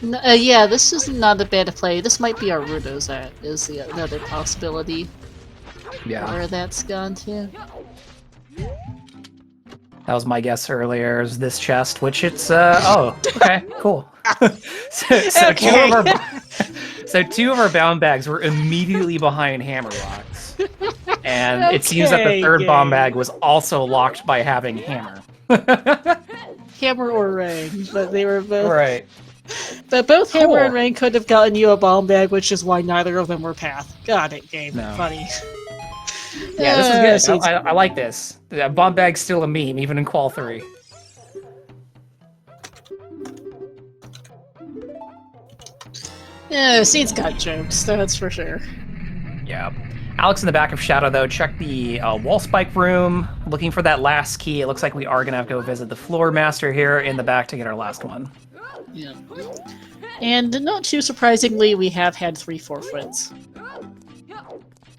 Yeah, this is not a bad play. This might be our Rudo's is the other possibility. Yeah. Where that's gone to. That was my guess earlier, is this chest, which it's, oh, okay, cool. so Okay. two of our bound bags were immediately behind Hammer Rocks. And it seems that the third bomb bag was also locked by having Hammer. Hammer or Rain, but they were both... Right. But both Hammer and Rain could have gotten you a bomb bag, which is why neither of them were Path. Got it, game. No. Funny. Yeah, this is good. I like this. The bomb bag's still a meme, even in Qual 3. Yeah, Seed's got jokes, that's for sure. Yeah. Alex in the back of Shadow, though, check the wall spike room, looking for that last key. It looks like we are going to have to go visit the floor master here in the back to get our last one. Yeah. And not too surprisingly, we have had 3 forfeits.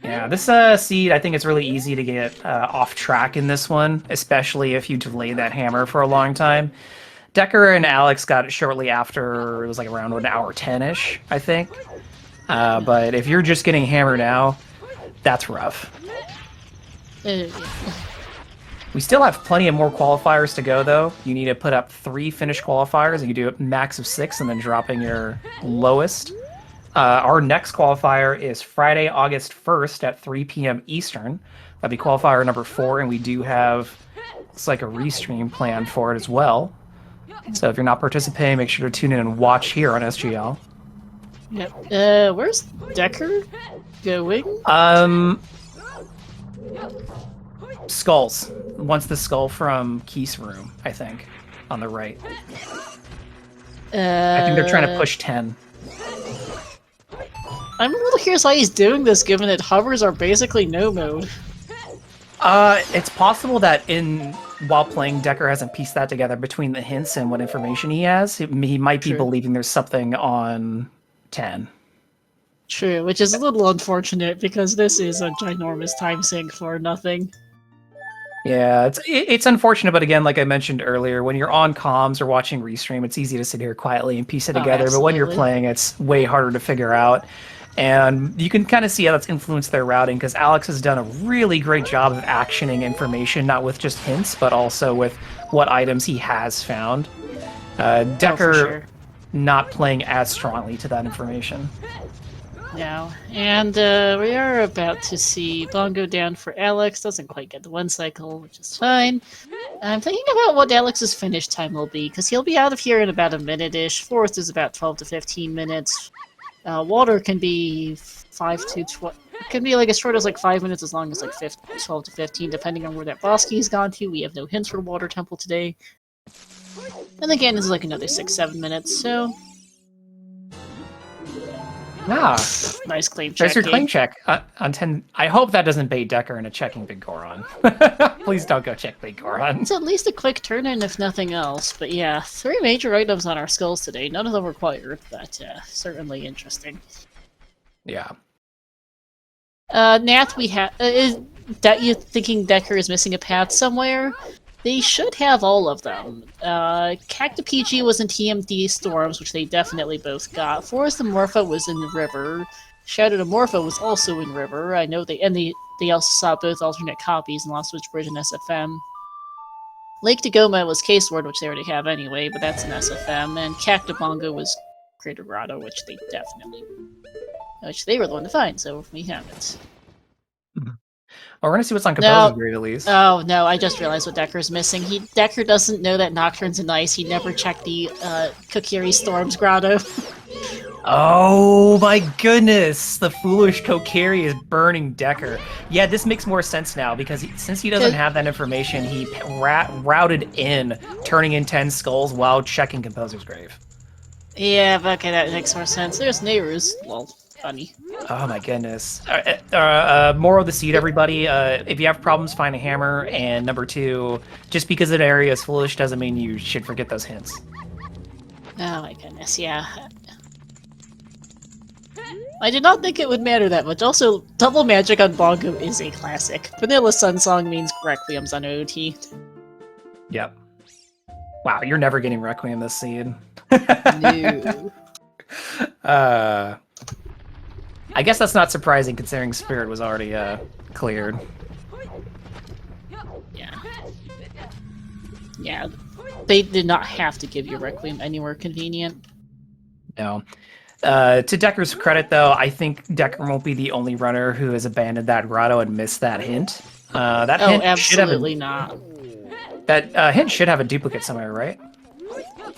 Yeah, this seed, I think it's really easy to get off track in this one, especially if you delay that hammer for a long time. Decker and Alex got it shortly after, it was like around an hour 10-ish, I think. But if you're just getting hammer now, that's rough. Yeah. We still have plenty of more qualifiers to go, though. You need to put up 3 finished qualifiers. You can do a max of 6 and then dropping your lowest. Our next qualifier is Friday, August 1st at 3 p.m. Eastern. That'd be qualifier number 4, and we do have, looks like, a restream planned for it as well. So if you're not participating, make sure to tune in and watch here on SGL. Yep. Where's Decker going? Skulls. Once the skull from Keith's room, I think, on the right. I think they're trying to push 10. I'm a little curious why he's doing this, given that hovers are basically no mode. It's possible that while playing, Decker hasn't pieced that together between the hints and what information he has. He might be believing there's something on 10. True, which is a little unfortunate because this is a ginormous time sink for nothing. Yeah, it's unfortunate, but again, like I mentioned earlier, when you're on comms or watching restream, it's easy to sit here quietly and piece it together. But when you're playing, it's way harder to figure out. And you can kind of see how that's influenced their routing, because Alex has done a really great job of actioning information, not with just hints, but also with what items he has found. Decker not playing as strongly to that information. No, and we are about to see Bongo down for Alex. Doesn't quite get the 1 cycle, which is fine. I'm thinking about what Alex's finish time will be, because he'll be out of here in about a minute-ish. Fourth is about 12 to 15 minutes. Water can be 5 to 12. It can be like as short as like 5 minutes, as long as like 12 to 15, depending on where that boss key's gone to. We have no hints for Water Temple today. And again, this is like another 6-7 minutes, so... Ah, nice claim check. There's your claim check on 10. I hope that doesn't bait Decker into checking Big Goron. Please don't go check Big Goron. It's at least a quick turn-in, if nothing else. But yeah, 3 major items on our skulls today. None of them required, but certainly interesting. Yeah. Nath, we have... is that you thinking Decker is missing a path somewhere? They should have all of them. Cacta PG was in TMD Storms, which they definitely both got. Forest and Morpha was in the River. Shadow to Morpha was also in River. I know they also saw both alternate copies in Lost Switch Bridge and SFM. Lake to Goma was Case Ward, which they already have anyway, but that's an SFM. And Cacta Bongo was Crater Grotto, which they were the one to find, so we have it. Well, we're gonna see what's on Composer's Grade at least. Oh no, I just realized what Decker's missing. Decker doesn't know that Nocturne's an ice. He never checked the Kokiri Storms Grotto. Oh my goodness! The foolish Kokiri is burning Decker. Yeah, this makes more sense now, because since he doesn't have that information, he routed in, turning in 10 skulls while checking Composer's Grave. Yeah, but okay, that makes more sense. There's Nehruz. Well, funny. Oh my goodness. Moral of the seed, everybody. If you have problems, find a hammer. And number 2, just because an area is foolish doesn't mean you should forget those hints. Oh my goodness, yeah. I did not think it would matter that much. Also, Double Magic on Bongo is a classic. Vanilla Sun Song means Requiem's on OOT. Yep. Wow, you're never getting Requiem this seed. No. I guess that's not surprising, considering Spirit was already cleared. Yeah, they did not have to give you Requiem anywhere convenient. No. To Decker's credit, though, I think Decker won't be the only runner who has abandoned that grotto and missed that hint. That hint absolutely not. That hint should have a duplicate somewhere, right?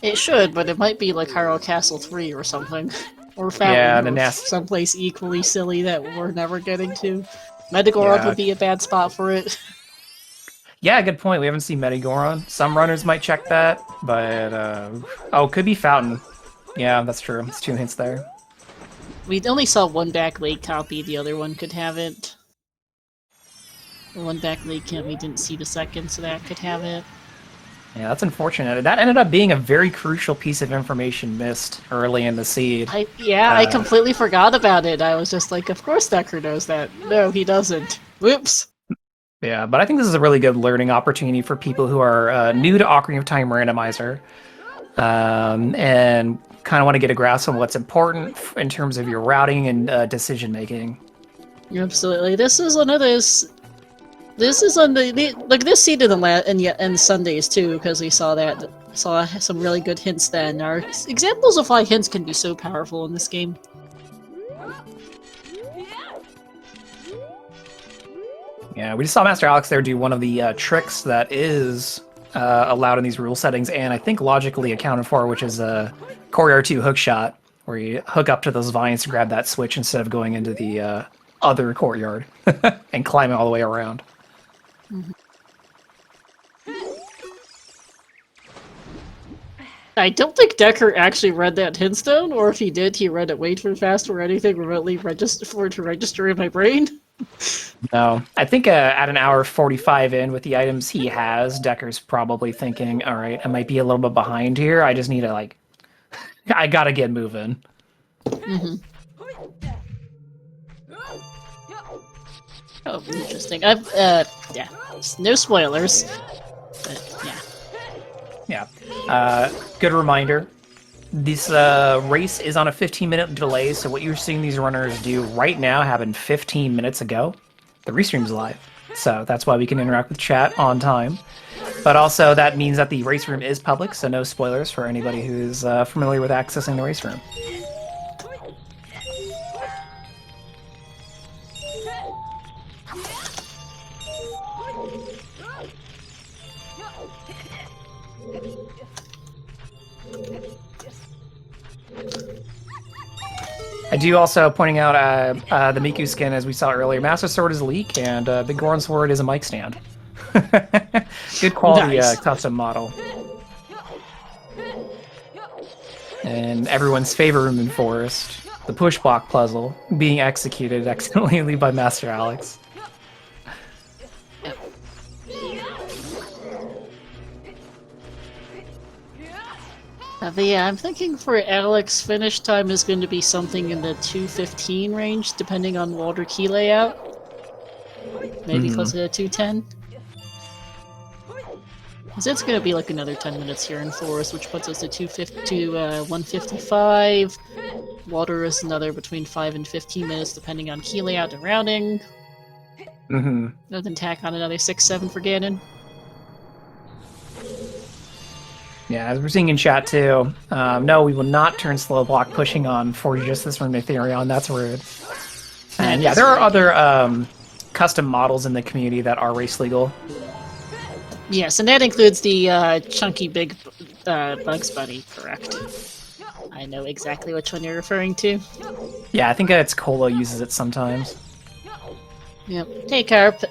It should, but it might be like Hyrule Castle 3 or something. Or Fountain, or someplace equally silly that we're never getting to. Metagoron would be a bad spot for it. Yeah, good point. We haven't seen Metagoron. Some runners might check that, but... oh, could be Fountain. Yeah, that's true. It's 2 hints there. We only saw one back late copy, the other one could have it. The one back late camp, we didn't see the second, so that could have it. Yeah, that's unfortunate. That ended up being a very crucial piece of information missed early in the seed. I completely forgot about it. I was just like, of course Decker knows that. No, he doesn't. Whoops. Yeah, but I think this is a really good learning opportunity for people who are new to Ocarina of Time Randomizer, and kind of want to get a grasp on what's important in terms of your routing and decision making. Absolutely. This is one of those. This is on this seed in the and Sundays too, because we saw some really good hints then. Are examples of why hints can be so powerful in this game. Yeah, we just saw Master Alex there do one of the tricks that is allowed in these rule settings, and I think logically accounted for, which is a Courtyard 2 hook shot, where you hook up to those vines to grab that switch instead of going into the other courtyard and climbing all the way around. Mm-hmm. I don't think Decker actually read that hintstone, or if he did, he read it way too fast or anything remotely to register in my brain. No, I think at an hour 45 in with the items he has, Decker's probably thinking, all right, I might be a little bit behind here. I just need to, like, I gotta get moving. Mm-hmm. Oh, interesting. Yeah, no spoilers. But, yeah. Yeah. Good reminder. This race is on a 15-minute delay, so what you're seeing these runners do right now happened 15 minutes ago. The restream's live, so that's why we can interact with chat on time. But also, that means that the race room is public, so no spoilers for anybody who's familiar with accessing the race room. I do also pointing out the Miku skin, as we saw earlier. Master Sword is a leak, and Big Goron Sword is a mic stand. Good quality Nice. custom model. And everyone's favorite room in Forest, the push block puzzle, being executed accidentally by Master Alex. But yeah, I'm thinking for Alex, finish time is going to be something in the 2:15 range, depending on water key layout. Maybe closer to 2:10. Because it's going to be like another 10 minutes here in Forest, which puts us to 1:55. Water is another between 5 and 15 minutes, depending on key layout and routing. Then tack on another 6-7 for Ganon. Yeah, as we're seeing in chat too, no, we will not turn slow block pushing on for just this run Ethereon. That's rude. And yeah, there are other custom models in the community that are race legal. Yes, and that includes the chunky big Bugs Bunny, correct? I know exactly which one you're referring to. Yeah, I think it's Colo uses it sometimes. Yep. Hey, Carp.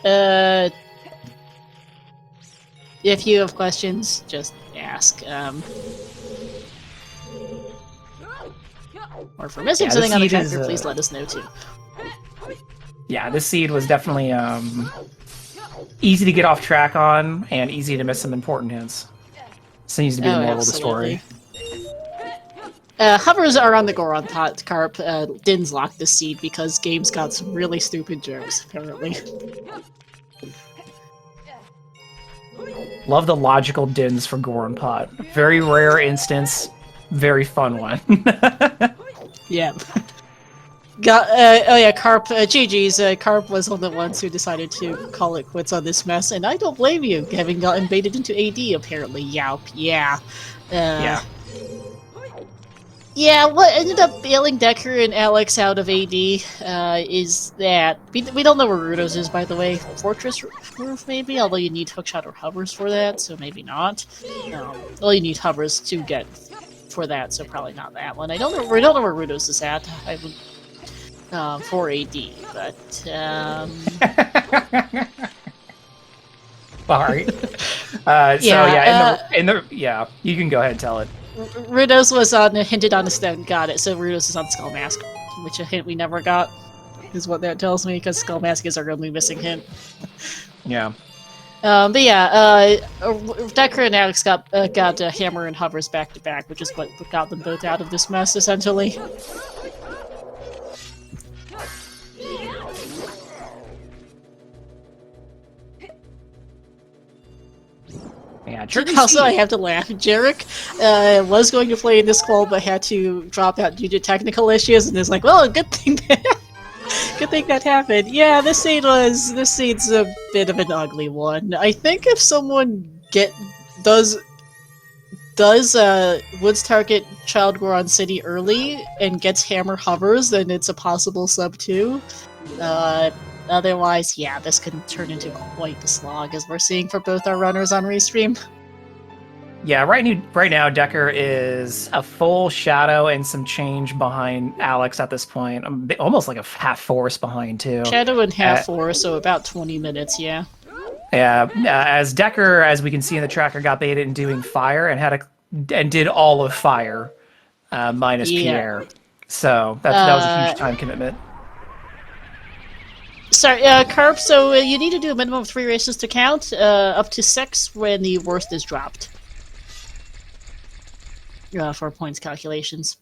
If you have questions, just ask. Or if we're missing something on the tracker, please let us know too. Yeah, this seed was definitely easy to get off track on and easy to miss some important hints. Seems to be the moral of the story. Hovers are on the Goron pot, Carp. Din's locked this seed because game's got some really stupid jokes, apparently. Love the logical dins for Goron Pot. Very rare instance, very fun one. Yeah. Oh yeah, Carp, GG's, Carp was one of the ones who decided to call it quits on this mess, and I don't blame you, having gotten baited into AD, apparently. Yowp, yeah. Yeah. Yeah, what ended up bailing Decker and Alex out of AD is that... We don't know where Rudos is, by the way. Fortress Roof, maybe? Although you need hookshot or hovers for that, so maybe not. Well, you need hovers to get for that, so probably not that one. We don't know where Rudos is at. I would... for AD, but... Alright. Yeah, you can go ahead and tell it. Rudos was hinted on the stone, got it, so Rudos is on Skull Mask. which a hint we never got, is what that tells me, because Skull Mask is our only missing hint. Yeah. But yeah, Decker and Alex got Hammer and Hovers back to back, which is what got them both out of this mess, essentially. Yeah, Also, I have to laugh. Jarek was going to play in this call, but had to drop out due to technical issues, and is like, well, good thing that happened. Yeah, this scene's a bit of an ugly one. I think if someone does Woods target Child Goron City early and gets Hammer Hovers, then it's a possible sub 2. Otherwise, yeah, this could turn into quite the slog, as we're seeing for both our runners on Restream. Yeah, right now, Decker is a full shadow and some change behind Alex at this point. Almost like a half force behind, too. Shadow and half force, so about 20 minutes, yeah. Yeah, as Decker, as we can see in the tracker, got baited in doing fire and did all of fire, minus Pierre. So that was a huge time commitment. Sorry, Carp, so you need to do a minimum of 3 races to count, up to 6 when the worst is dropped. For points calculations.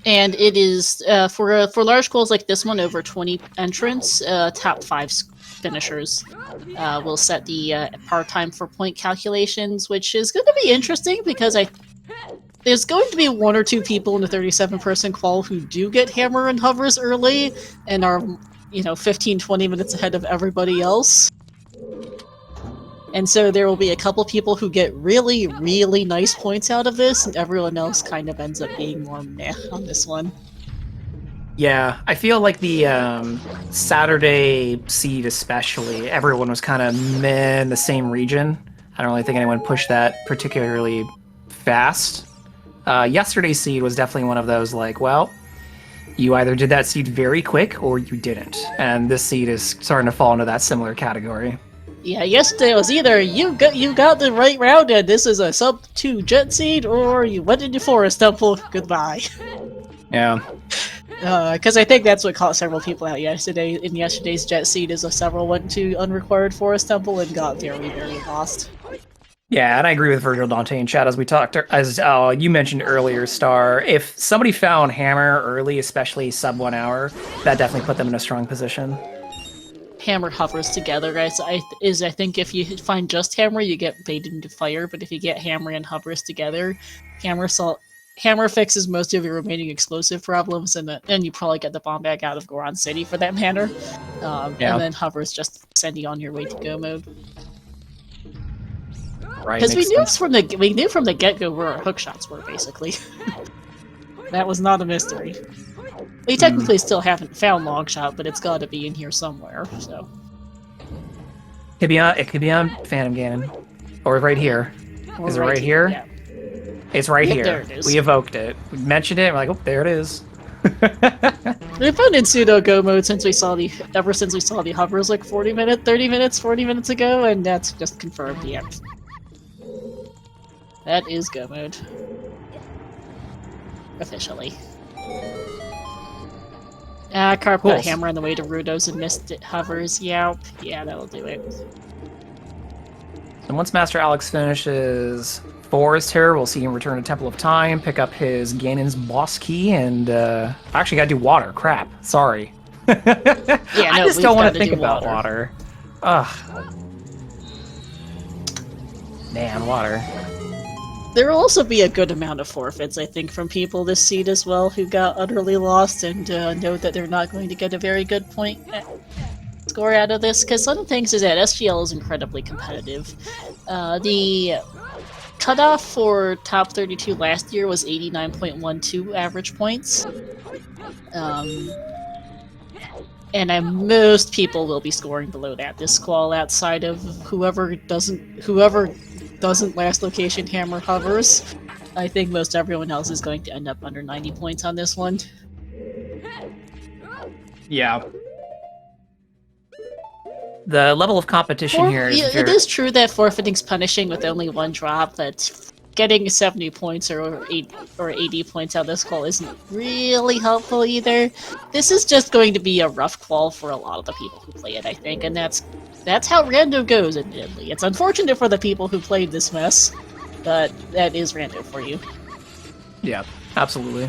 And it is, for large calls like this one, over 20 entrants, top 5 finishers will set the par time for point calculations, which is going to be interesting because there's going to be 1 or 2 people in the 37-person qual who do get Hammer and Hovers early and are, 15-20 minutes ahead of everybody else. And so there will be a couple people who get really, really nice points out of this, and everyone else kind of ends up being more meh on this one. Yeah, I feel like the Saturday seed especially, everyone was kind of meh in the same region. I don't really think anyone pushed that particularly fast. Yesterday's seed was definitely one of those like, well, you either did that seed very quick or you didn't. And this seed is starting to fall into that similar category. Yeah, yesterday was either you got the right round and this is a sub 2 jet seed, or you went into Forest Temple, goodbye. Yeah. Because I think that's what caught several people out yesterday. In yesterday's jet seed is several went to unrequired Forest Temple and got very, very lost. Yeah, and I agree with Virgil Dante in chat as we talked, as you mentioned earlier, Star. If somebody found Hammer early, especially sub 1 hour, that definitely put them in a strong position. Hammer Hovers together, guys. I think if you find just Hammer, you get baited into fire, but if you get Hammer and Hovers together, Hammer fixes most of your remaining explosive problems, and you probably get the bomb bag out of Goron City for that matter. And then Hovers just send you on your way to go mode. Right, because we knew from the get-go where our hook shots were, basically. That was not a mystery. We technically still haven't found Longshot, but it's got to be in here somewhere. So it could be on Phantom Ganon, or right here. Is it right here? Yeah. It's right here. There it is. We evoked it. We mentioned it. And we're like, oh, there it is. We've been in pseudo go mode ever since we saw the hovers like 40 minutes ago, and that's just confirmed. Yep. That is go mode. Officially. Carp got Hammer on the way to Rudo's and missed it. Hovers. Yeah, that'll do it. And once Master Alex finishes Forest here, we'll see him return to Temple of Time, pick up his Ganon's boss key, and I actually gotta do water. Crap. Sorry. I just don't want to think about water. Ugh. Man, water. There will also be a good amount of forfeits, I think, from people this seed as well who got utterly lost and know that they're not going to get a very good point score out of this. Because one of the things is that SGL is incredibly competitive. The cutoff for top 32 last year was 89.12 average points. And most people will be scoring below that this squall, outside of whoever doesn't last location Hammer Hovers. I think most everyone else is going to end up under 90 points on this one. Yeah. The level of competition here is it is true that forfeiting's punishing with only 1 drop, but getting 70 points or 80 points out of this qual isn't really helpful either. This is just going to be a rough qual for a lot of the people who play it, I think, and that's how rando goes, admittedly. It's unfortunate for the people who played this mess, but that is rando for you. Yeah, absolutely.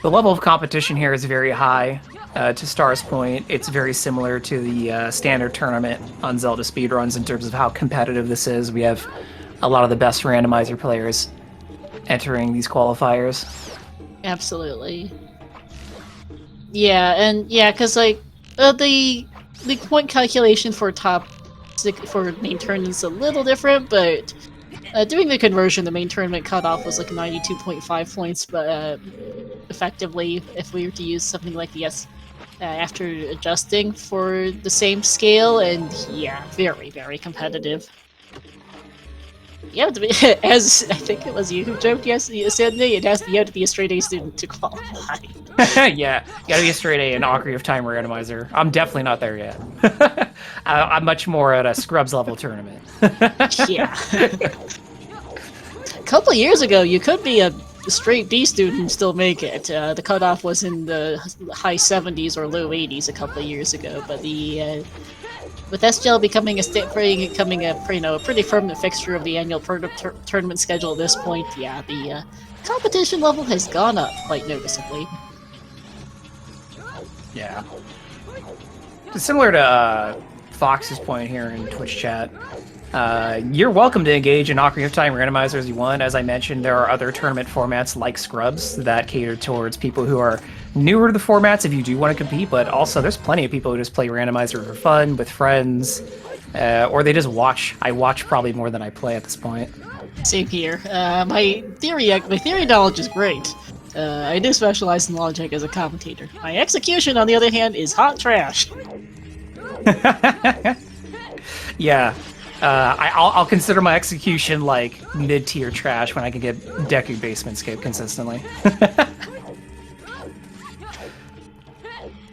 The level of competition here is very high. To Star's point, it's very similar to the standard tournament on Zelda speedruns in terms of how competitive this is. We have a lot of the best randomizer players entering these qualifiers. Absolutely. Yeah, and yeah, because like the point calculation for main tournament is a little different, but doing the conversion, the main tournament cutoff was like 92.5 points, but effectively, if we were to use something like the after adjusting for the same scale, and yeah, very, very competitive. You have to be, as I think it was you who joked yesterday, you have to be a straight A student to qualify. Yeah, you gotta be a straight A in Ocarina of Time randomizer. I'm definitely not there yet. I'm much more at a Scrubs level tournament. Yeah. A couple of years ago, you could be a straight D student and still make it. The cutoff was in the high 70s or low 80s a couple of years ago, but with SGL becoming a pretty permanent fixture of the annual tournament schedule at this point, yeah, the competition level has gone up quite noticeably. Yeah. Similar to Fox's point here in Twitch chat, you're welcome to engage in Ocarina of Time randomizer as you want. As I mentioned, there are other tournament formats like Scrubs that cater towards people who are newer to the formats if you do want to compete, but also there's plenty of people who just play randomizer for fun with friends, or they just watch. I watch probably more than I play at this point. Same here. My theory knowledge is great. I do specialize in logic as a commentator. My execution, on the other hand, is hot trash. Yeah. I'll consider my execution like mid-tier trash when I can get Deku basement skip consistently.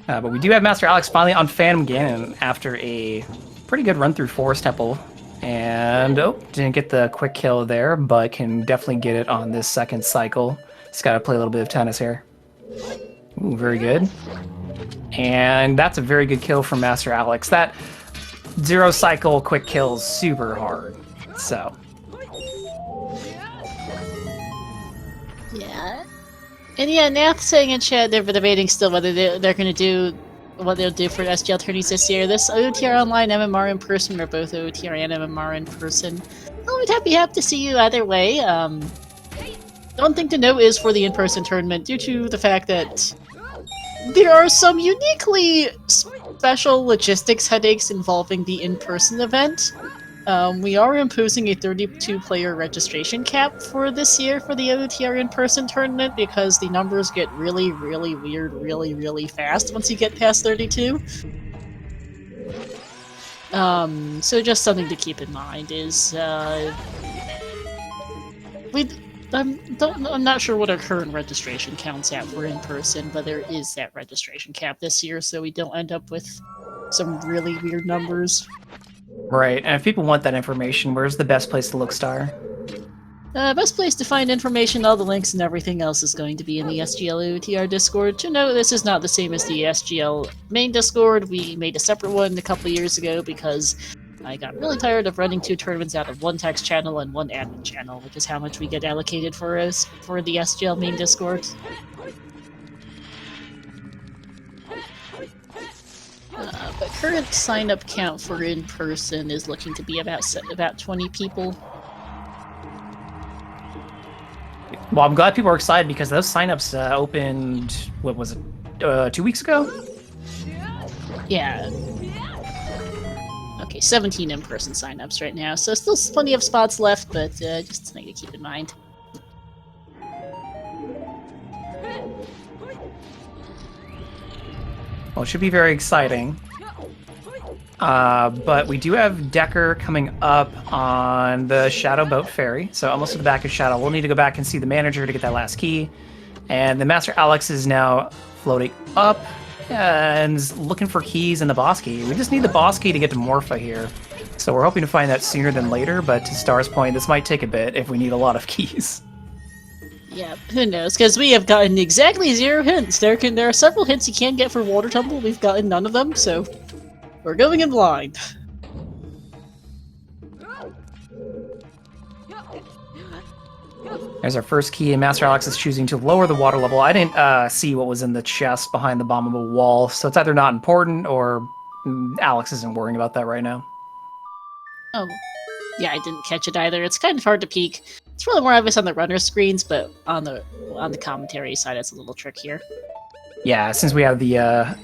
But we do have Master Alex finally on Phantom Ganon after a pretty good run through Forest Temple. And, didn't get the quick kill there, but can definitely get it on this second cycle. Just gotta play a little bit of tennis here. Ooh, very good. And that's a very good kill from Master Alex. That 0 cycle quick kill's super hard, so. Yeah. And yeah, Nath saying in chat they're debating still whether they're going to do what they'll do for SGL tourneys this year. This OOTR online, MMR in person, or both OOTR and MMR in person. Well, we'd be happy to see you either way. One thing to note is for the in-person tournament, due to the fact that there are some uniquely special logistics headaches involving the in-person event. We are imposing a 32-player registration cap for this year for the OOTR in-person tournament because the numbers get really, really weird really, really fast once you get past 32. So just something to keep in mind is, I'm not sure what our current registration count's at for in-person, but there is that registration cap this year, so we don't end up with some really weird numbers. Right, and if people want that information, where's the best place to look, Star? Best place to find information, all the links and everything else is going to be in the SGL OOTR Discord. To note, this is not the same as the SGL main Discord. We made a separate one a couple of years ago because I got really tired of running 2 tournaments out of one text channel and one admin channel, which is how much we get allocated for the SGL main Discord. But current sign-up count for in-person is looking to be about 20 people. Well, I'm glad people are excited because those signups opened, what was it, 2 weeks ago? Yeah. Okay, 17 in-person signups right now, so still plenty of spots left, but just something to keep in mind. Well, it should be very exciting. But we do have Decker coming up on the Shadow Boat Ferry, so almost to the back of Shadow. We'll need to go back and see the manager to get that last key. And the Master Alex is now floating up and looking for keys in the boss key. We just need the boss key to get to Morpha here. So we're hoping to find that sooner than later, but to Star's point, this might take a bit if we need a lot of keys. Yeah, who knows? Because we have gotten exactly 0 hints. There are several hints you can get for Water Temple. We've gotten none of them, so we're going in blind. There's our first key, and Master Alex is choosing to lower the water level. I didn't see what was in the chest behind the bombable wall, so it's either not important or Alex isn't worrying about that right now. Oh, yeah, I didn't catch it either. It's kind of hard to peek. It's really more obvious on the runner screens, but on the commentary side, it's a little trickier. Yeah, since we have the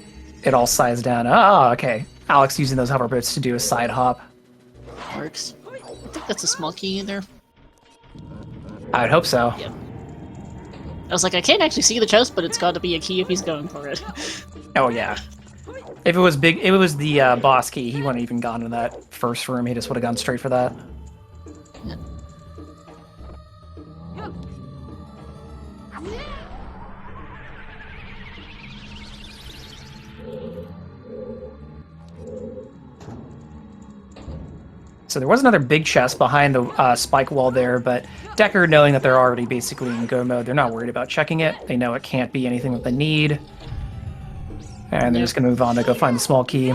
it all sized down. Oh, okay. Alex using those hover boats to do a side hop. Works. I think that's a small key in there. I would hope so. Yep. I was like, I can't actually see the chest, but it's got to be a key if he's going for it. Oh yeah. If it was big, if it was the boss key, he wouldn't have even gone to that first room. He just would have gone straight for that. Yeah. So there was another big chest behind the spike wall there, but Decker, knowing that they're already basically in go mode, they're not worried about checking it. They know it can't be anything that they need. And they're just going to move on to go find the small key.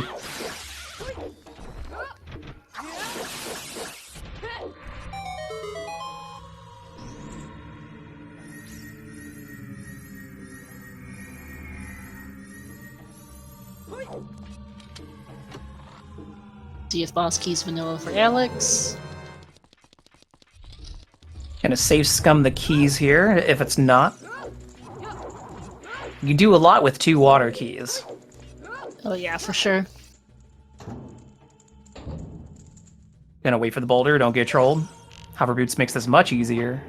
See if boss key's vanilla for Alex. Gonna safe scum the keys here if it's not. You do a lot with 2 water keys. Oh yeah, for sure. Gonna wait for the boulder, don't get trolled. Hover boots makes this much easier.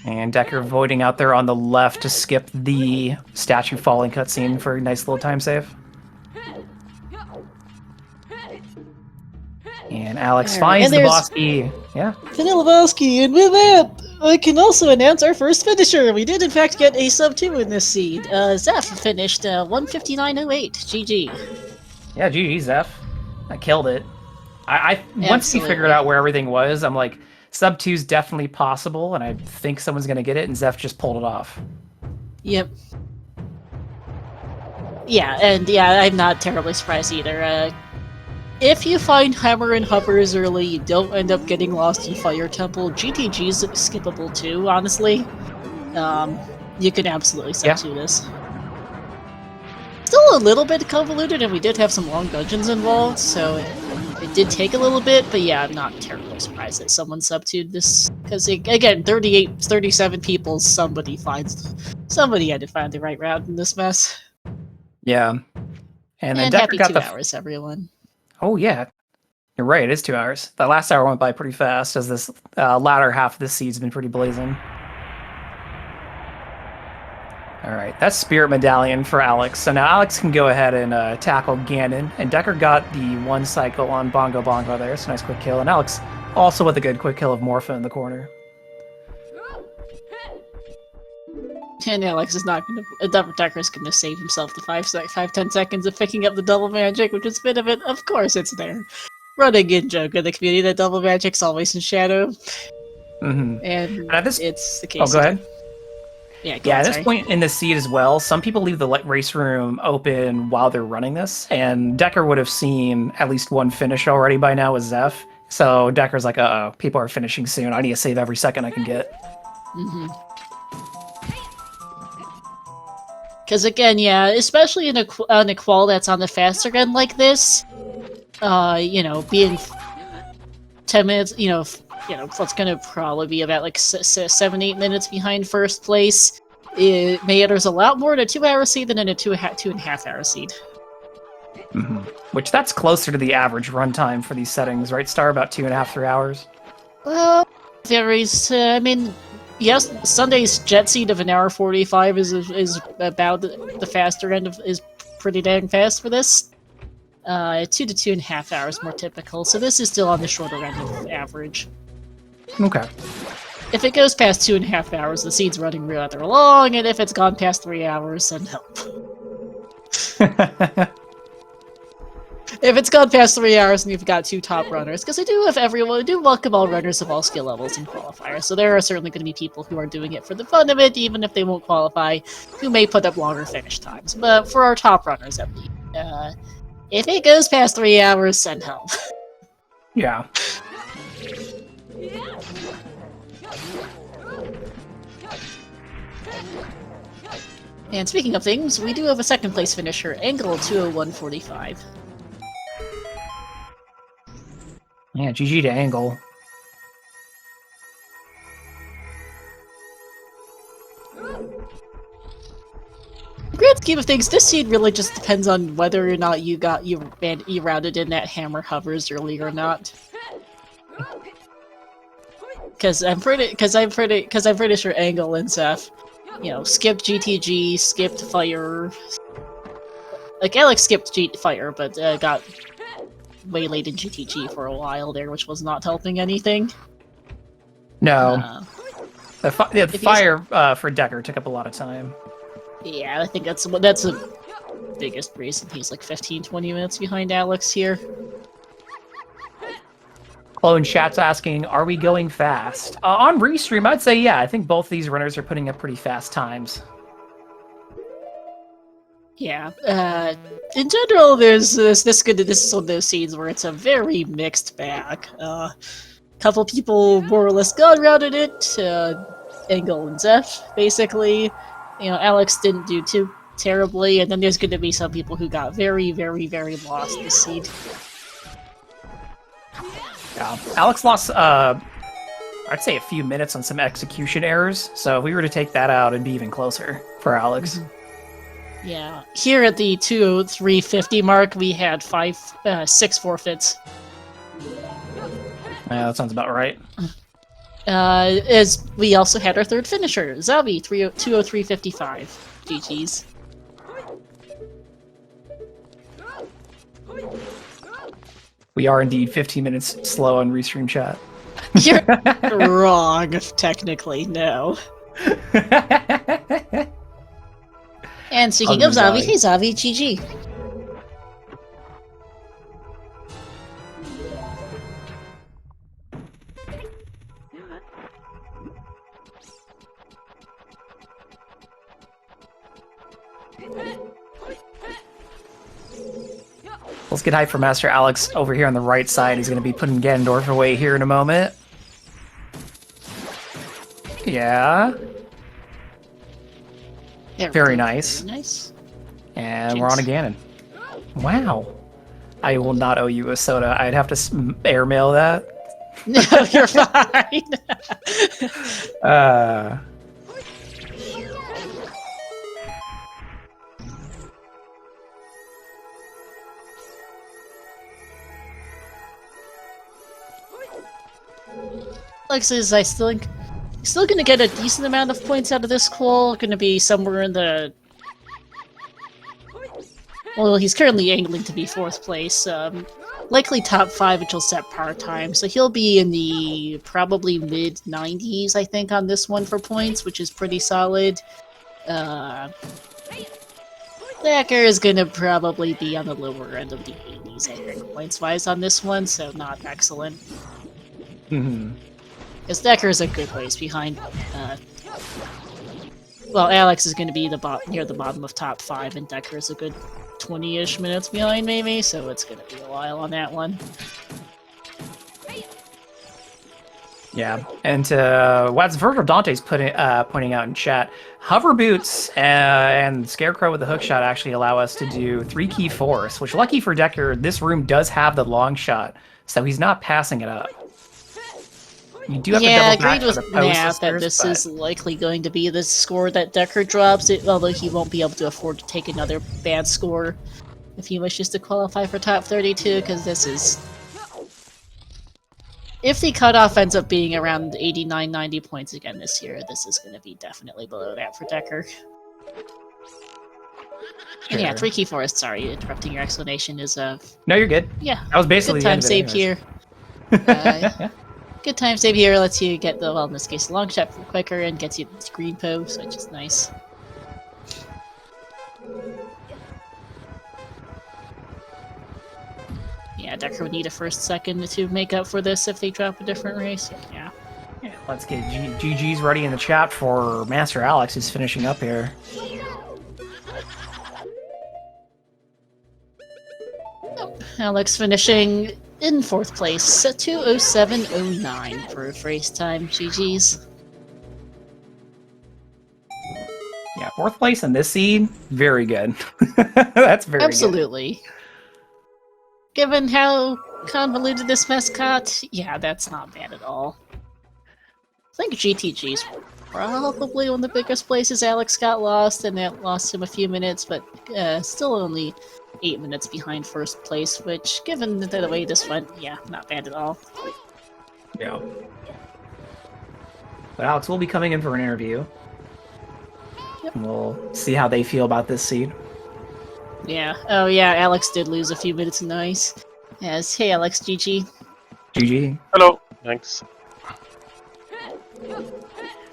And Decker voiding out there on the left to skip the statue falling cutscene for a nice little time save. And Alex finds the boss key. Yeah. Vanilla boss key, and with that, I can also announce our first finisher. We did in fact get a sub 2 in this seed. Zeph finished 159.08. GG. Yeah, GG, Zeph. I killed it. I once he figured out where everything was, I'm like, sub 2's definitely possible, and I think someone's gonna get it, and Zeph just pulled it off. Yep. Yeah, and yeah, I'm not terribly surprised either. If you find Hammer and Hovers early, you don't end up getting lost in Fire Temple. GTG's skippable too, honestly. You can absolutely sub-2 this. Still a little bit convoluted, and we did have some long dungeons involved, so it did take a little bit, but yeah, I'm not terribly surprised that someone sub-2'd this. Because, again, 37 people, somebody had to find the right route in this mess. Yeah. And then Decker happy got 2 hours, everyone. Oh, yeah. You're right, it is 2 hours. That last hour went by pretty fast, as this latter half of this seed's been pretty blazing. Alright, that's Spirit Medallion for Alex. So now Alex can go ahead and tackle Ganon. And Decker got the 1 cycle on Bongo Bongo there, so nice quick kill. And Alex also with a good quick kill of Morpha in the corner. And Alex is not going to... Decker's going to save himself the 5-10 seconds of picking up the double magic, which is a bit of it. Of course it's there. Running in joke in the community that double magic's always in shadow. Mm-hmm. And at this... it's the case. Oh, go ahead. Yeah, at this point in the seed as well, some people leave the race room open while they're running this, and Decker would have seen at least 1 finish already by now with Zeph. So Decker's like, uh-oh, people are finishing soon. I need to save every second I can get. Mm-hmm. Because again, yeah, especially in a qual that's on the faster end like this, you know, being 10 minutes, you know, what's gonna probably be about like 7-8 minutes behind first place. It matters a lot more in a 2-hour seed than in a 2.5 hour seed. Mm-hmm. Which that's closer to the average runtime for these settings, right? Star about 2.5-3 hours. Well, varies. I mean, yes, Sunday's jet seed of 1:45 is about the faster end of is pretty dang fast for this. 2 to 2.5 hours more typical, so this is still on the shorter end of average. Okay. If it goes past 2.5 hours, the seed's running rather long, and if it's gone past 3 hours, then help. If it's gone past 3 hours and you've got 2 top runners, because I do welcome all runners of all skill levels in Qualifier, so there are certainly going to be people who are doing it for the fun of it, even if they won't qualify, who may put up longer finish times. But for our top runners, at least, if it goes past 3 hours, send help. Yeah. And speaking of things, we do have a second place finisher, Angle 201.45. Yeah, GG to Angle. Grand scheme of things, this seed really just depends on whether or not you routed in that hammer hovers early or not. Because I'm pretty sure Angle and Zeph, skipped GTG, skipped fire. Like Alex skipped fire, but got waylaid in GTG for a while there, which was not helping anything. No, the fire for Decker took up a lot of time. Yeah, I think that's the biggest reason he's like 15-20 minutes behind Alex here. Clone Chat's asking, are we going fast? On Restream, I'd say yeah. I think both these runners are putting up pretty fast times. Yeah. In general, this is one of those scenes where it's a very mixed bag. Couple people more or less routed it. Angle and Zeph, basically. Alex didn't do too terribly, and then there's going to be some people who got very, very, very lost this seed. Yeah, Alex lost, I'd say a few minutes on some execution errors, so if we were to take that out, it'd be even closer for Alex. Yeah. Here at the 203.50 mark, we had 6 forfeits. Yeah, that sounds about right. As we also had our third finisher, Zavi, 203.55. GG's. We are indeed 15 minutes slow on Restream Chat. You're wrong, technically, no. And speaking of Zavi, hey Zavi, GG. Let's get hyped for Master Alex over here on the right side. He's going to be putting Ganondorf away here in a moment. Yeah. Very nice. Very nice. And Jinx. we're on a Ganon. Wow. I will not owe you a soda. I'd have to airmail that. No, you're fine. Alex is, I still gonna get a decent amount of points out of this qual. Gonna be somewhere in the... Well, he's currently angling to be 4th place. Likely top 5, which will set par time. So he'll be in the probably mid-90s, I think, on this one for points, which is pretty solid. Decker is gonna probably be on the lower end of the 80s, I think, points-wise on this one, so not excellent. Mm-hmm. Because Decker is a good ways behind. Well, Alex is going to be near the bottom of top 5, and Decker is a good 20-ish minutes behind, maybe, so it's going to be a while on that one. Yeah, and what's Virgil Dante's pointing out in chat, hover boots and Scarecrow with the hookshot actually allow us to do 3-key force, which, lucky for Decker, this room does have the long shot, so he's not passing it up. You do have to double back for the post that this is likely going to be the score that Decker drops, although he won't be able to afford to take another bad score if he wishes to qualify for top 32, because this is... If the cutoff ends up being around 89-90 points again this year, this is going to be definitely below that for Decker. Sure. And yeah, 3-key forest, sorry, interrupting your explanation is No, you're good. Yeah. That was basically good time saved here. Good time save here lets you get the, well, in this case, long shot quicker and gets you the green pose, which is nice. Yeah, Decker would need a first second to make up for this if they drop a different race. Yeah. Yeah, let's get GG's ready in the chat for Master Alex, who's finishing up here. Alex finishing in 4th place at 2:07:09 for race time. GG's. Yeah, 4th place in this seed, very good. That's very Absolutely. Given how convoluted this mascot, yeah, that's not bad at all. I think GTG's probably one of the biggest places Alex got lost, and that lost him a few minutes, but still only 8 minutes behind 1st place, which, given the way this went, yeah, not bad at all. good. Yeah. But Alex will be coming in for an interview. Yep. And we'll see how they feel about this seed. Yeah. Oh, yeah, Alex did lose a few minutes in the ice. Yes. Hey, Alex, GG. GG. Hello, thanks.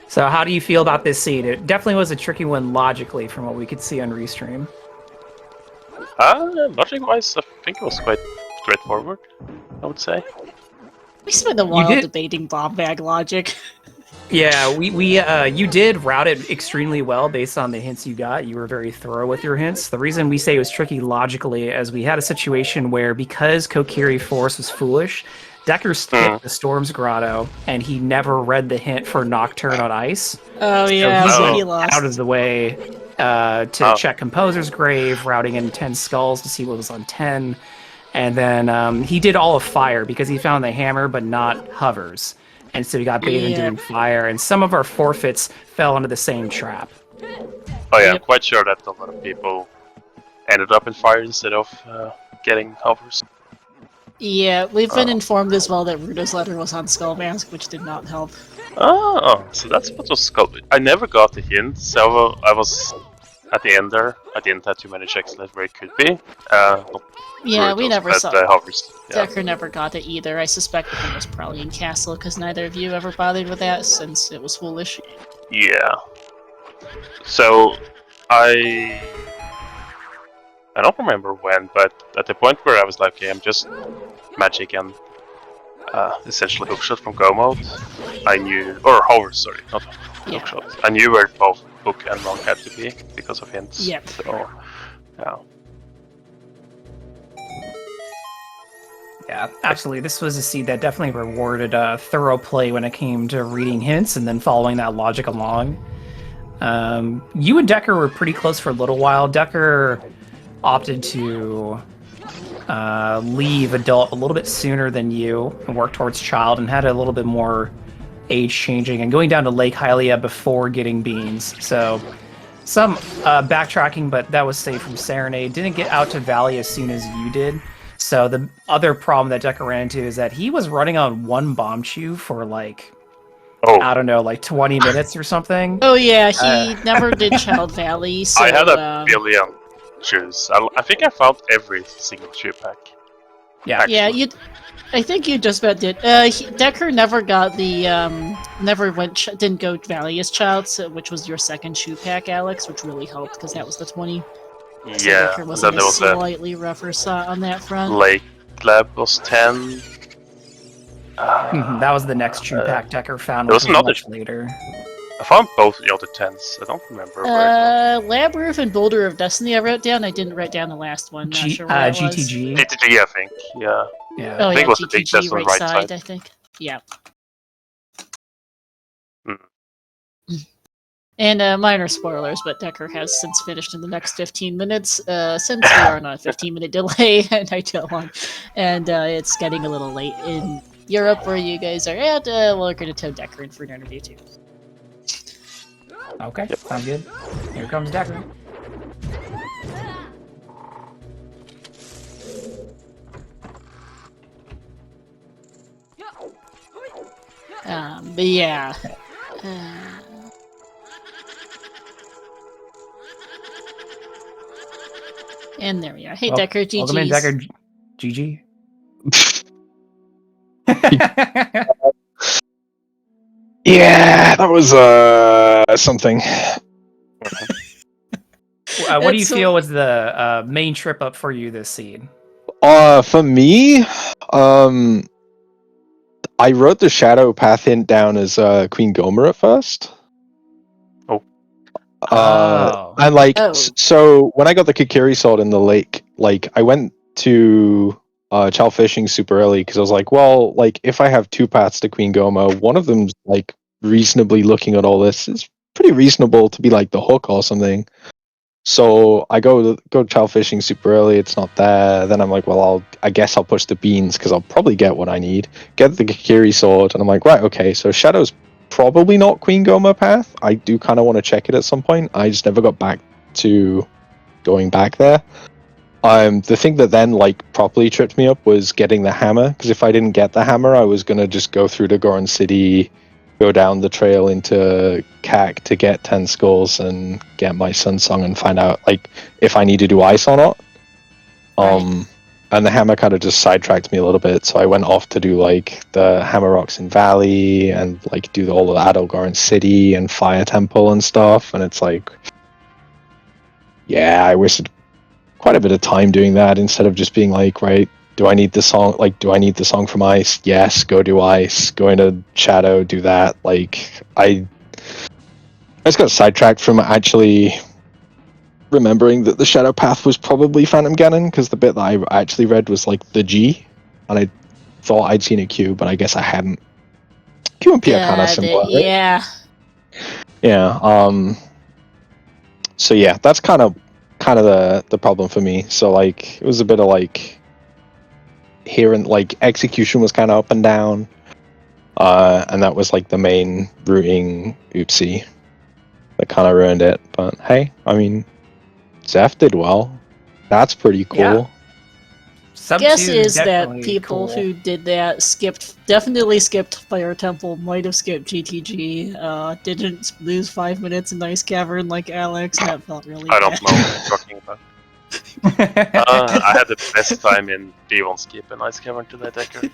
So how do you feel about this seed? It definitely was a tricky one logically from what we could see on Restream. Logic-wise, I think it was quite straightforward, I would say. We spent a while debating bomb bag logic. Yeah, you did route it extremely well based on the hints you got. You were very thorough with your hints. The reason we say it was tricky logically is we had a situation where because Kokiri Force was foolish, Decker skipped the Storm's Grotto, and he never read the hint for Nocturne on Ice. Oh yeah, so he lost. Out of the way to check Composer's Grave, routing in 10 skulls to see what was on 10. And then he did all of Fire because he found the hammer but not hovers. And so he got baited into doing Fire, and some of our forfeits fell into the same trap. Oh yeah, I'm quite sure that a lot of people ended up in Fire instead of getting hovers. Yeah, we've been informed as well that Rudo's letter was on Skull Mask, which did not help. Oh, so that's what was Skull. I never got the hint, so I was at the end there. I didn't have too many checks left where it could be. Yeah, we never saw it. Hovers. Yeah. Decker never got it either. I suspect that he was probably in Castle, because neither of you ever bothered with that, since it was foolish. Yeah. So, I don't remember when, but at the point where I was like, okay, I'm just magic and essentially hookshot from go mode, I knew, or hover, sorry, not hookshot. I knew where both hook and long had to be because of hints. Yep. So, yeah. Yeah, absolutely. This was a seed that definitely rewarded thorough play when it came to reading hints and then following that logic along. You and Decker were pretty close for a little while. Decker opted to leave adult a little bit sooner than you and work towards child and had a little bit more age changing and going down to Lake Hylia before getting beans. So some backtracking, but that was safe from Serenade. Didn't get out to Valley as soon as you did. So the other problem that Decker ran into is that he was running on one bomb chew for like, I don't know, like 20 minutes or something. Oh yeah, he never did Child Valley, so... I had a billion chews. I think I found every single chew pack. Yeah, actually. Yeah, I think you just about did. Decker never got the, didn't go Valley as Child, which was your second shoe pack, Alex, which really helped, because that was the 20. So Yeah, Decker was and in then a there was slightly rougher spot on that front. Lake Lab was 10. That was the next true pack Decker found, there which was was another much later. I found both the other 10s. I don't remember where. Lab Roof and Boulder of Destiny I wrote down. I didn't write down the last one. Not sure where that was. GTG. GTG, I think. Yeah. Yeah. Oh I think yeah, it was the big GTG test on right the right side, side. I think. Yeah. And minor spoilers, but Decker has since finished in the next 15 minutes, since we are on a 15-minute delay, and I don't want, and it's getting a little late in Europe where you guys are at. We're going to tow Decker in for an interview too. Okay, sounds good. Here comes Decker. But yeah. And there we are. Hey, Decker, GG. Welcome in, Decker. GG. Yeah, that was something. What do you feel was the main trip up for you this seed? For me, I wrote the Shadow Path hint down as Queen Gomer at first. Oh. And like, Oh. so when I got the Kikiri sword in the lake, like I went to chow fishing super early because I was like, well, like if I have two paths to Queen Gomer, one of them's like reasonably looking at all this. It's pretty reasonable to be like the hook or something. So I go chow fishing super early. It's not there. Then I'm like, well, I guess I'll push the beans because I'll probably get what I need. Get the Kikiri sword, and I'm like, right, okay. So Shadow's probably not Queen Gomer path. I do kind of want to check it at some point. I just never got back to going back there. The thing that then like properly tripped me up was getting the hammer, because if I didn't get the hammer, I was gonna just go through to Goron City, go down the trail into CAC to get 10 skulls and get my Sun Song and find out like if I need to do ice or not. Right. And the hammer kind of just sidetracked me a little bit, so I went off to do like the Hammer Rocks in Valley and like do all the Adel Goron City and Fire Temple and stuff, and it's like, yeah, I wasted quite a bit of time doing that instead of just being like, right, do I need the song? Like, do I need the song from Ice? Yes, go do Ice. Go into Shadow, do that. Like, I just got sidetracked from actually remembering that the Shadow Path was probably Phantom Ganon, because the bit that I actually read was like the G, and I thought I'd seen a Q, but I guess I hadn't. Q and P are kind of similar. Right? Yeah. Yeah. So yeah, that's kind of the problem for me. So like, it was a bit of like hearing like execution was kind of up and down, and that was like the main routing oopsie that kind of ruined it. But hey, I mean, Zeph did well. That's pretty cool. Yeah. Sub Guess 2 is that definitely people cool. who did that definitely skipped Fire Temple, might have skipped GTG, didn't lose 5 minutes in Ice Cavern like Alex, and that felt really I bad. don't know what you're talking about. I had the best time in B1 skip and Ice Cavern today, Decker.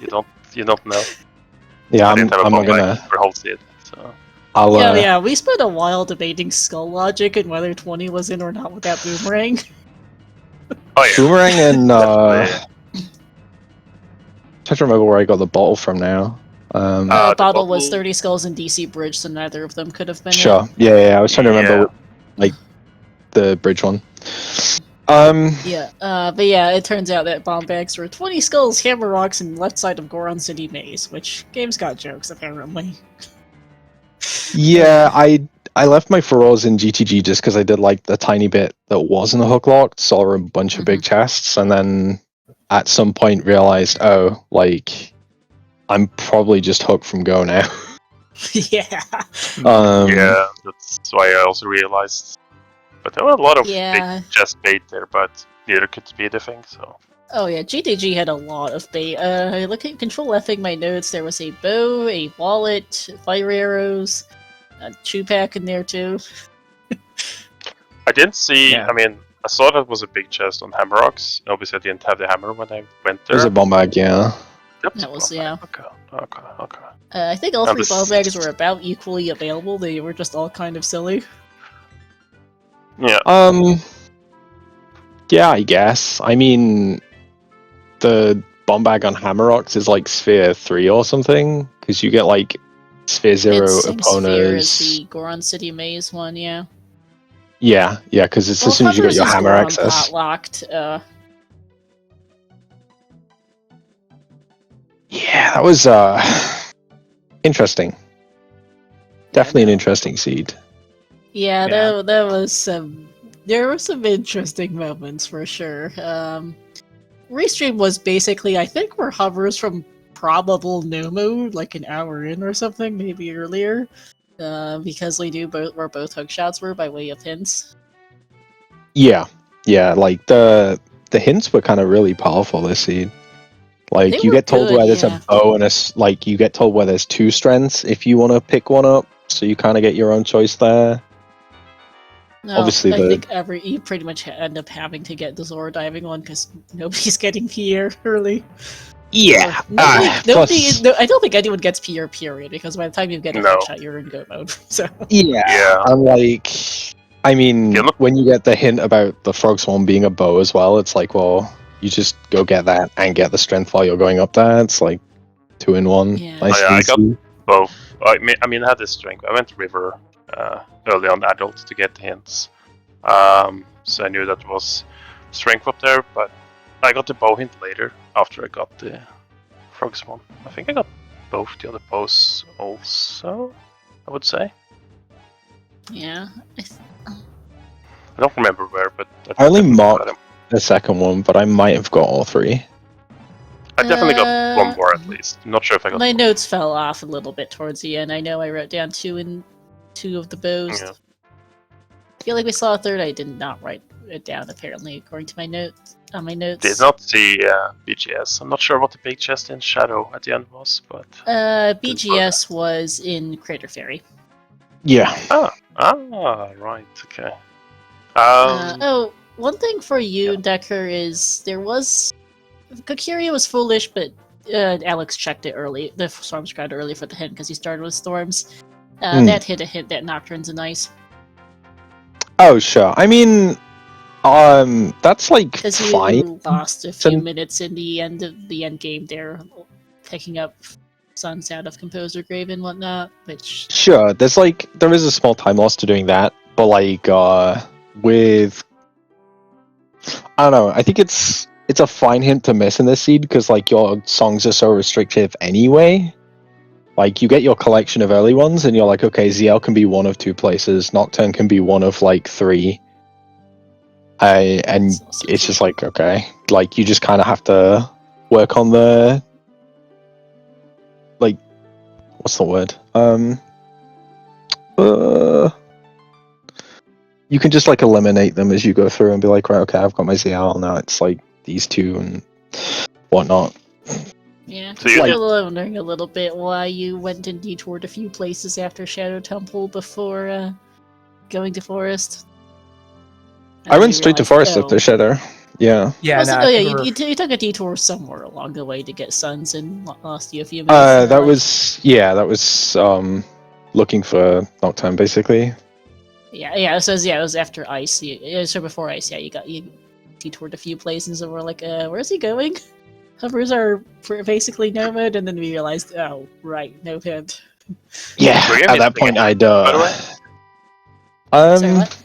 You don't know. Yeah, I I'm didn't have a not bomb gonna. for whole seed, so. I'll. Yeah, we spent a while debating skull logic and whether 20 was in or not with that boomerang. Oh yeah. Boomerang and Definitely. trying to remember where I got the bottle from now. The Bottle was bottle- 30 skulls and DC Bridge, so neither of them could have been Sure. it. Yeah. I was trying to remember, like, the bridge one. Yeah, but yeah, it turns out that bomb bags were 20 skulls, hammer rocks, and left side of Goron City Maze, which game's got jokes, apparently. Yeah, I left my Feroz in GTG just because I did like the tiny bit that wasn't hook locked, saw a bunch of big chests, and then at some point realized, oh, like, I'm probably just hooked from Go now. Yeah. Yeah, that's why I also realized. But there were a lot of Yeah. big chest bait there, but neither could speed, I think, so. Oh yeah, GTG had a lot of bait. Looking control Fing my notes, there was a bow, a wallet, fire arrows, a chew pack in there too. I didn't see, Yeah. I mean, I saw that was a big chest on Hammer Rocks. Obviously, I didn't have the hammer when I went there. There's a bomb bag, yeah. Yep, That was, okay, yeah. Okay. I think all And three the bomb bags were about equally available. They were just all kind of silly. Yeah. Yeah, I guess. I mean, the bomb bag on Hammer Rocks is like Sphere 3 or something, because you get like Sphere 0 Same sphere as opponents. the Goron City Maze one, yeah. Yeah, because it's as soon as you got your hammer Goron access. pot locked. Yeah, that was interesting. Definitely an interesting seed. Yeah, Yeah. that was some. There were some interesting moments for sure. Restream was basically, I think, where hovers from probable no mode, like an hour in or something, maybe earlier, because we knew where both hook shots were by way of hints. Yeah, like the hints were kind of really powerful this seed. Like They you were get told good, where there's yeah. a bow and like you get told where there's two strengths if you want to pick one up, so you kind of get your own choice there. No, Obviously, I think you pretty much end up having to get the Zora diving one because nobody's getting Pierre early. Yeah. I Plus, don't think anyone gets Pierre, period, because by the time you get a No. hook shot, you're in go mode. So Yeah. I'm like, I mean, Yeah, look- when you get the hint about the frog swarm being a bow as well, it's like, well, You just go get that and get the strength while you're going up there. It's like 2 in 1. Yeah. Nice Oh, yeah, and I got easy. both. I mean, I had this strength. I went to River early on adult to get the hints. So I knew that was strength up there, but I got the bow hint later after I got the frogs one. I think I got both the other bows also, I would say. Yeah. I don't remember where, but I only definitely got marked them. the second one, but I might have got all 3. I definitely got one more at least. I'm not sure if I got My both. notes fell off a little bit towards the end. I know I wrote down 2 of the bows. Yeah. I feel like we saw a third. I did not write it down, apparently, according to my notes. On my notes. Did not see BGS. I'm not sure what the big chest in Shadow at the end was, but BGS was in Crater Ferry. Yeah. Right, okay. One thing for you, Decker, is there was Kokiria was foolish, but Alex checked it early. The storms cried early for the hint because he started with storms. That hit a hint that Nocturne's an ice. Oh, sure. I mean, that's like Because fine. you lost a few minutes in the end of the end game there, picking up Sun Sound of Composer Grave and whatnot, which... Sure, there is a small time loss to doing that, but like, with... I don't know, I think it's a fine hint to miss in this seed, because like, your songs are so restrictive anyway. Like, you get your collection of early ones, and you're like, okay, ZL can be one of 2 places, Nocturne can be one of like 3. And it's just like, okay, like, you just kind of have to work on the, like, what's the word? You can just like eliminate them as you go through and be like, right, okay, I've got my ZL, now it's like these 2 and whatnot. Yeah, So I'm you still wondering a little bit why you went and detoured a few places after Shadow Temple before going to Forest. I went straight to Forest after Shadow. Yeah. Yeah, no, you took a detour somewhere along the way to get Suns and lost you a few minutes. That was looking for Nocturne basically. Yeah. It says it was after Ice. So before Ice, you detoured a few places and we're like, where's he going? Hovers are basically no mode, and then we realized, oh right, no hint. Yeah, at that point I'd by the way? Sorry, what?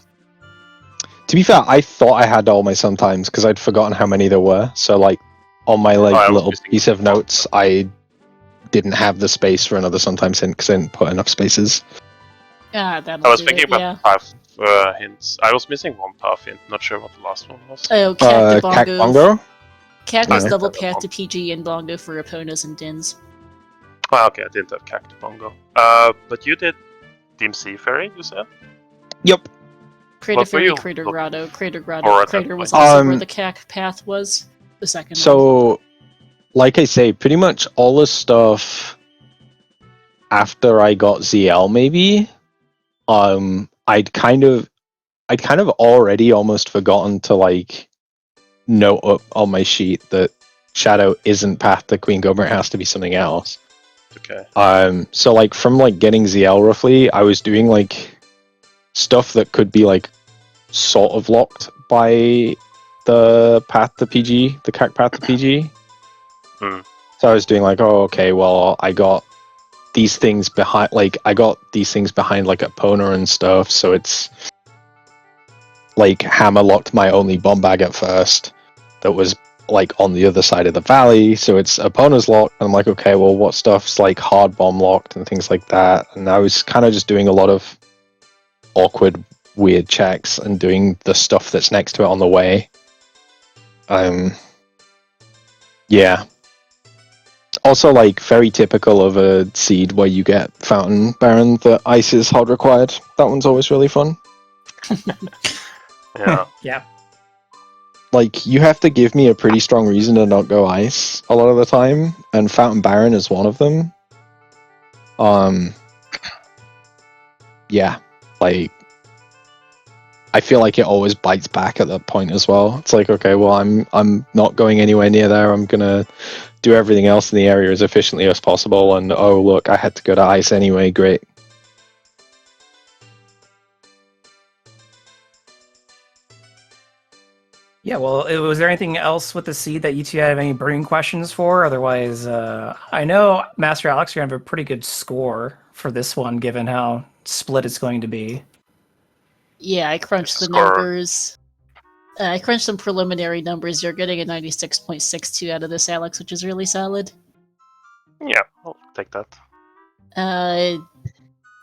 To be fair, I thought I had all my sometimes because I'd forgotten how many there were. So like on my little piece of notes, I didn't have the space for another sometimes hint because I didn't put enough spaces. I was thinking about path hints. I was missing one path hint. Not sure what the last one was. Oh, Cactabongo. Cactus Yeah. double path to PG and Bongo for Eponas and Dins. Oh, okay, I didn't have Cactabongo. But you did Team Sea Ferry, you said? Yep. Crater What were Ferry, you Crater looking Grotto. Crater for Grotto. at that Crater was point? also where the Cac path was. The second one. So, like I say, pretty much all the stuff after I got ZL, maybe, I'd kind of already almost forgotten to like note up on my sheet that Shadow isn't path to Queen Gomer, it has to be something else. Okay. So like from like getting ZL roughly, I was doing like stuff that could be like sort of locked by the path to PG, the CAC path to PG. Hmm. So I was doing like, oh, okay, well, I got these things behind, like, I got these things behind like Epona and stuff, so it's like hammer locked my only bomb bag at first that was like on the other side of the valley, so it's Epona's locked, and I'm like, okay, well, what stuff's like hard bomb locked and things like that, and I was kind of just doing a lot of awkward, weird checks and doing the stuff that's next to it on the way. Yeah. Also, like, very typical of a seed where you get Fountain Baron that ice is hard required. That one's always really fun. Yeah. Yeah. Like, you have to give me a pretty strong reason to not go ice a lot of the time, and Fountain Baron is one of them. Yeah, like, I feel like it always bites back at that point as well. It's like, okay, well, I'm not going anywhere near there. I'm gonna do everything else in the area as efficiently as possible, and oh look, I had to go to ice anyway. Great. Yeah, well, was there anything else with the seed that you two have any burning questions for? Otherwise, I know, Master Alex, you're going to have a pretty good score for this one, given how split it's going to be. Yeah, I crunched the Score. numbers. I crunched some preliminary numbers. You're getting a 96.62 out of this, Alex, which is really solid. Yeah, I'll take that.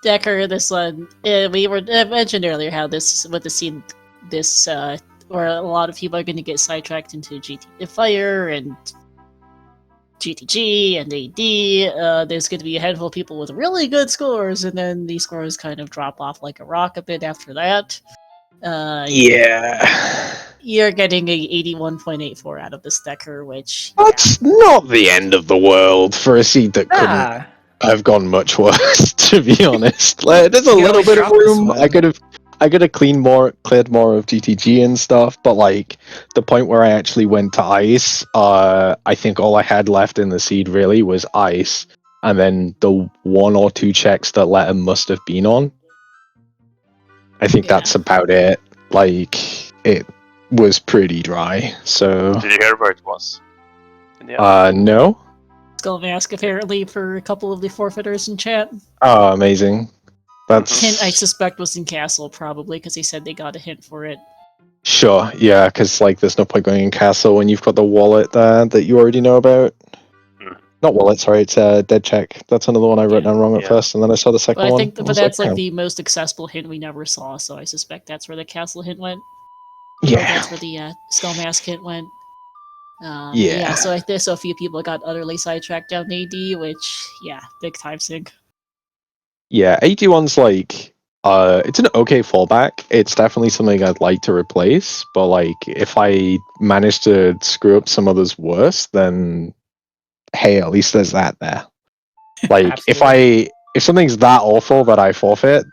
Decker, this one, we were mentioned earlier how this, with the scene, this, where a lot of people are going to get sidetracked into GT Fire and GTG and AD. There's going to be a handful of people with really good scores, and then these scores kind of drop off like a rock a bit after that. Yeah. You're getting a 81.84 out of this Decker, which That's not the end of the world for a seed that couldn't Ah, have gone much worse, to be honest. Like, there's a You can little always bit of drop this room. one. I could have cleared more of GTG and stuff, but like the point where I actually went to ice, I think all I had left in the seed really was ice, and then the 1 or 2 checks that letter must have been on. I think Yeah. that's about it. Like, it was pretty dry. So Did you hear where it was? In the end? no. Skull Mask apparently for a couple of the forfeiters in chat. Oh, amazing. That's Hint, I suspect, was in Castle, probably, because he said they got a hint for it. sure, yeah, because like there's no point going in castle when you've got the wallet there that you already know about. Hmm. Not wallet, sorry, it's dead check. That's another one I wrote Yeah. down wrong at Yeah. first, and then I saw the second But I one. think, and but was that's like "Oh, the most accessible hint we never saw, so I suspect that's where the Castle hint went. Or yeah, that's where the Skull Mask hint went. yeah, So I think so a few people got utterly sidetracked down AD, which, yeah, big time sink. yeah. 81's like it's an okay fallback. It's definitely something I'd like to replace, but like if I manage to screw up some others worse, then hey, at least there's that there. Like absolutely. if something's that awful that I forfeit,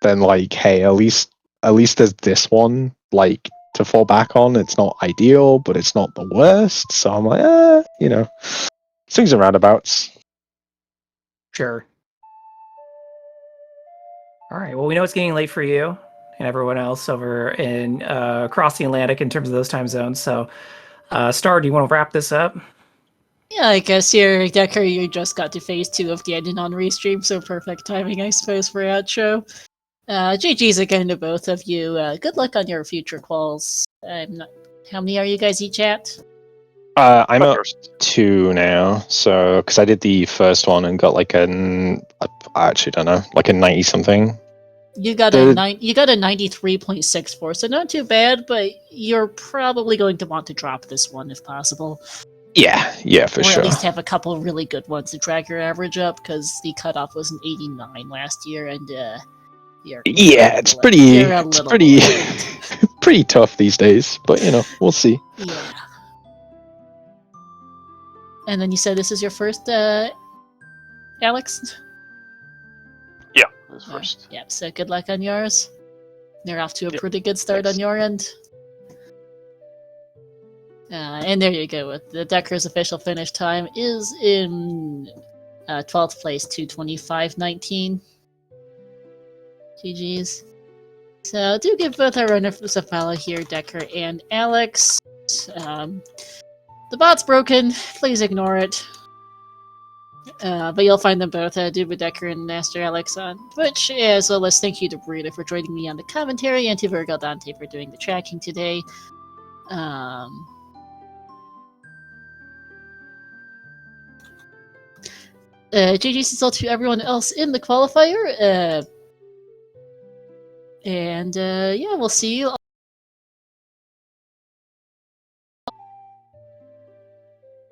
then like hey, at least there's this one like to fall back on. It's not ideal, but it's not the worst. So I'm like, you know, swings and roundabouts. Sure. All right. Well, we know it's getting late for you and everyone else over in across the Atlantic in terms of those time zones. So, Star, do you want to wrap this up? Yeah, I guess here, Decker, you just got to phase 2 of the ending on restream, so perfect timing, I suppose, for outro. GG's again to both of you. Good luck on your future quals. How many are you guys each at? I'm My at first. 2 now, so because I did the first one and got like I actually don't know, like a 90 something. You got a 93.64, so not too bad, but you're probably going to want to drop this one if possible. Yeah, for or sure. at least have a couple really good ones to drag your average up, because the cutoff was an 89 last year, and you're Yeah, it's below- pretty, you're a it's little pretty, below that. pretty tough these days. But you know, we'll see. Yeah. And then you said this is your first, Alex? Yeah, it was first. Yep, so good luck on yours. You're off to a Yep, pretty good start thanks. on your end. And there you go. The Decker's official finish time is in 12th place, 2:25.19. GG's. So do give both our runners a follow here, Decker and Alex. The bot's broken. Please ignore it. But you'll find them both, Duba Decker and Master Alex on Twitch, as well as thank you to Burrito for joining me on the commentary, and to Virgo Dante for doing the tracking today. GG's still to everyone else in the qualifier. And yeah, we'll see you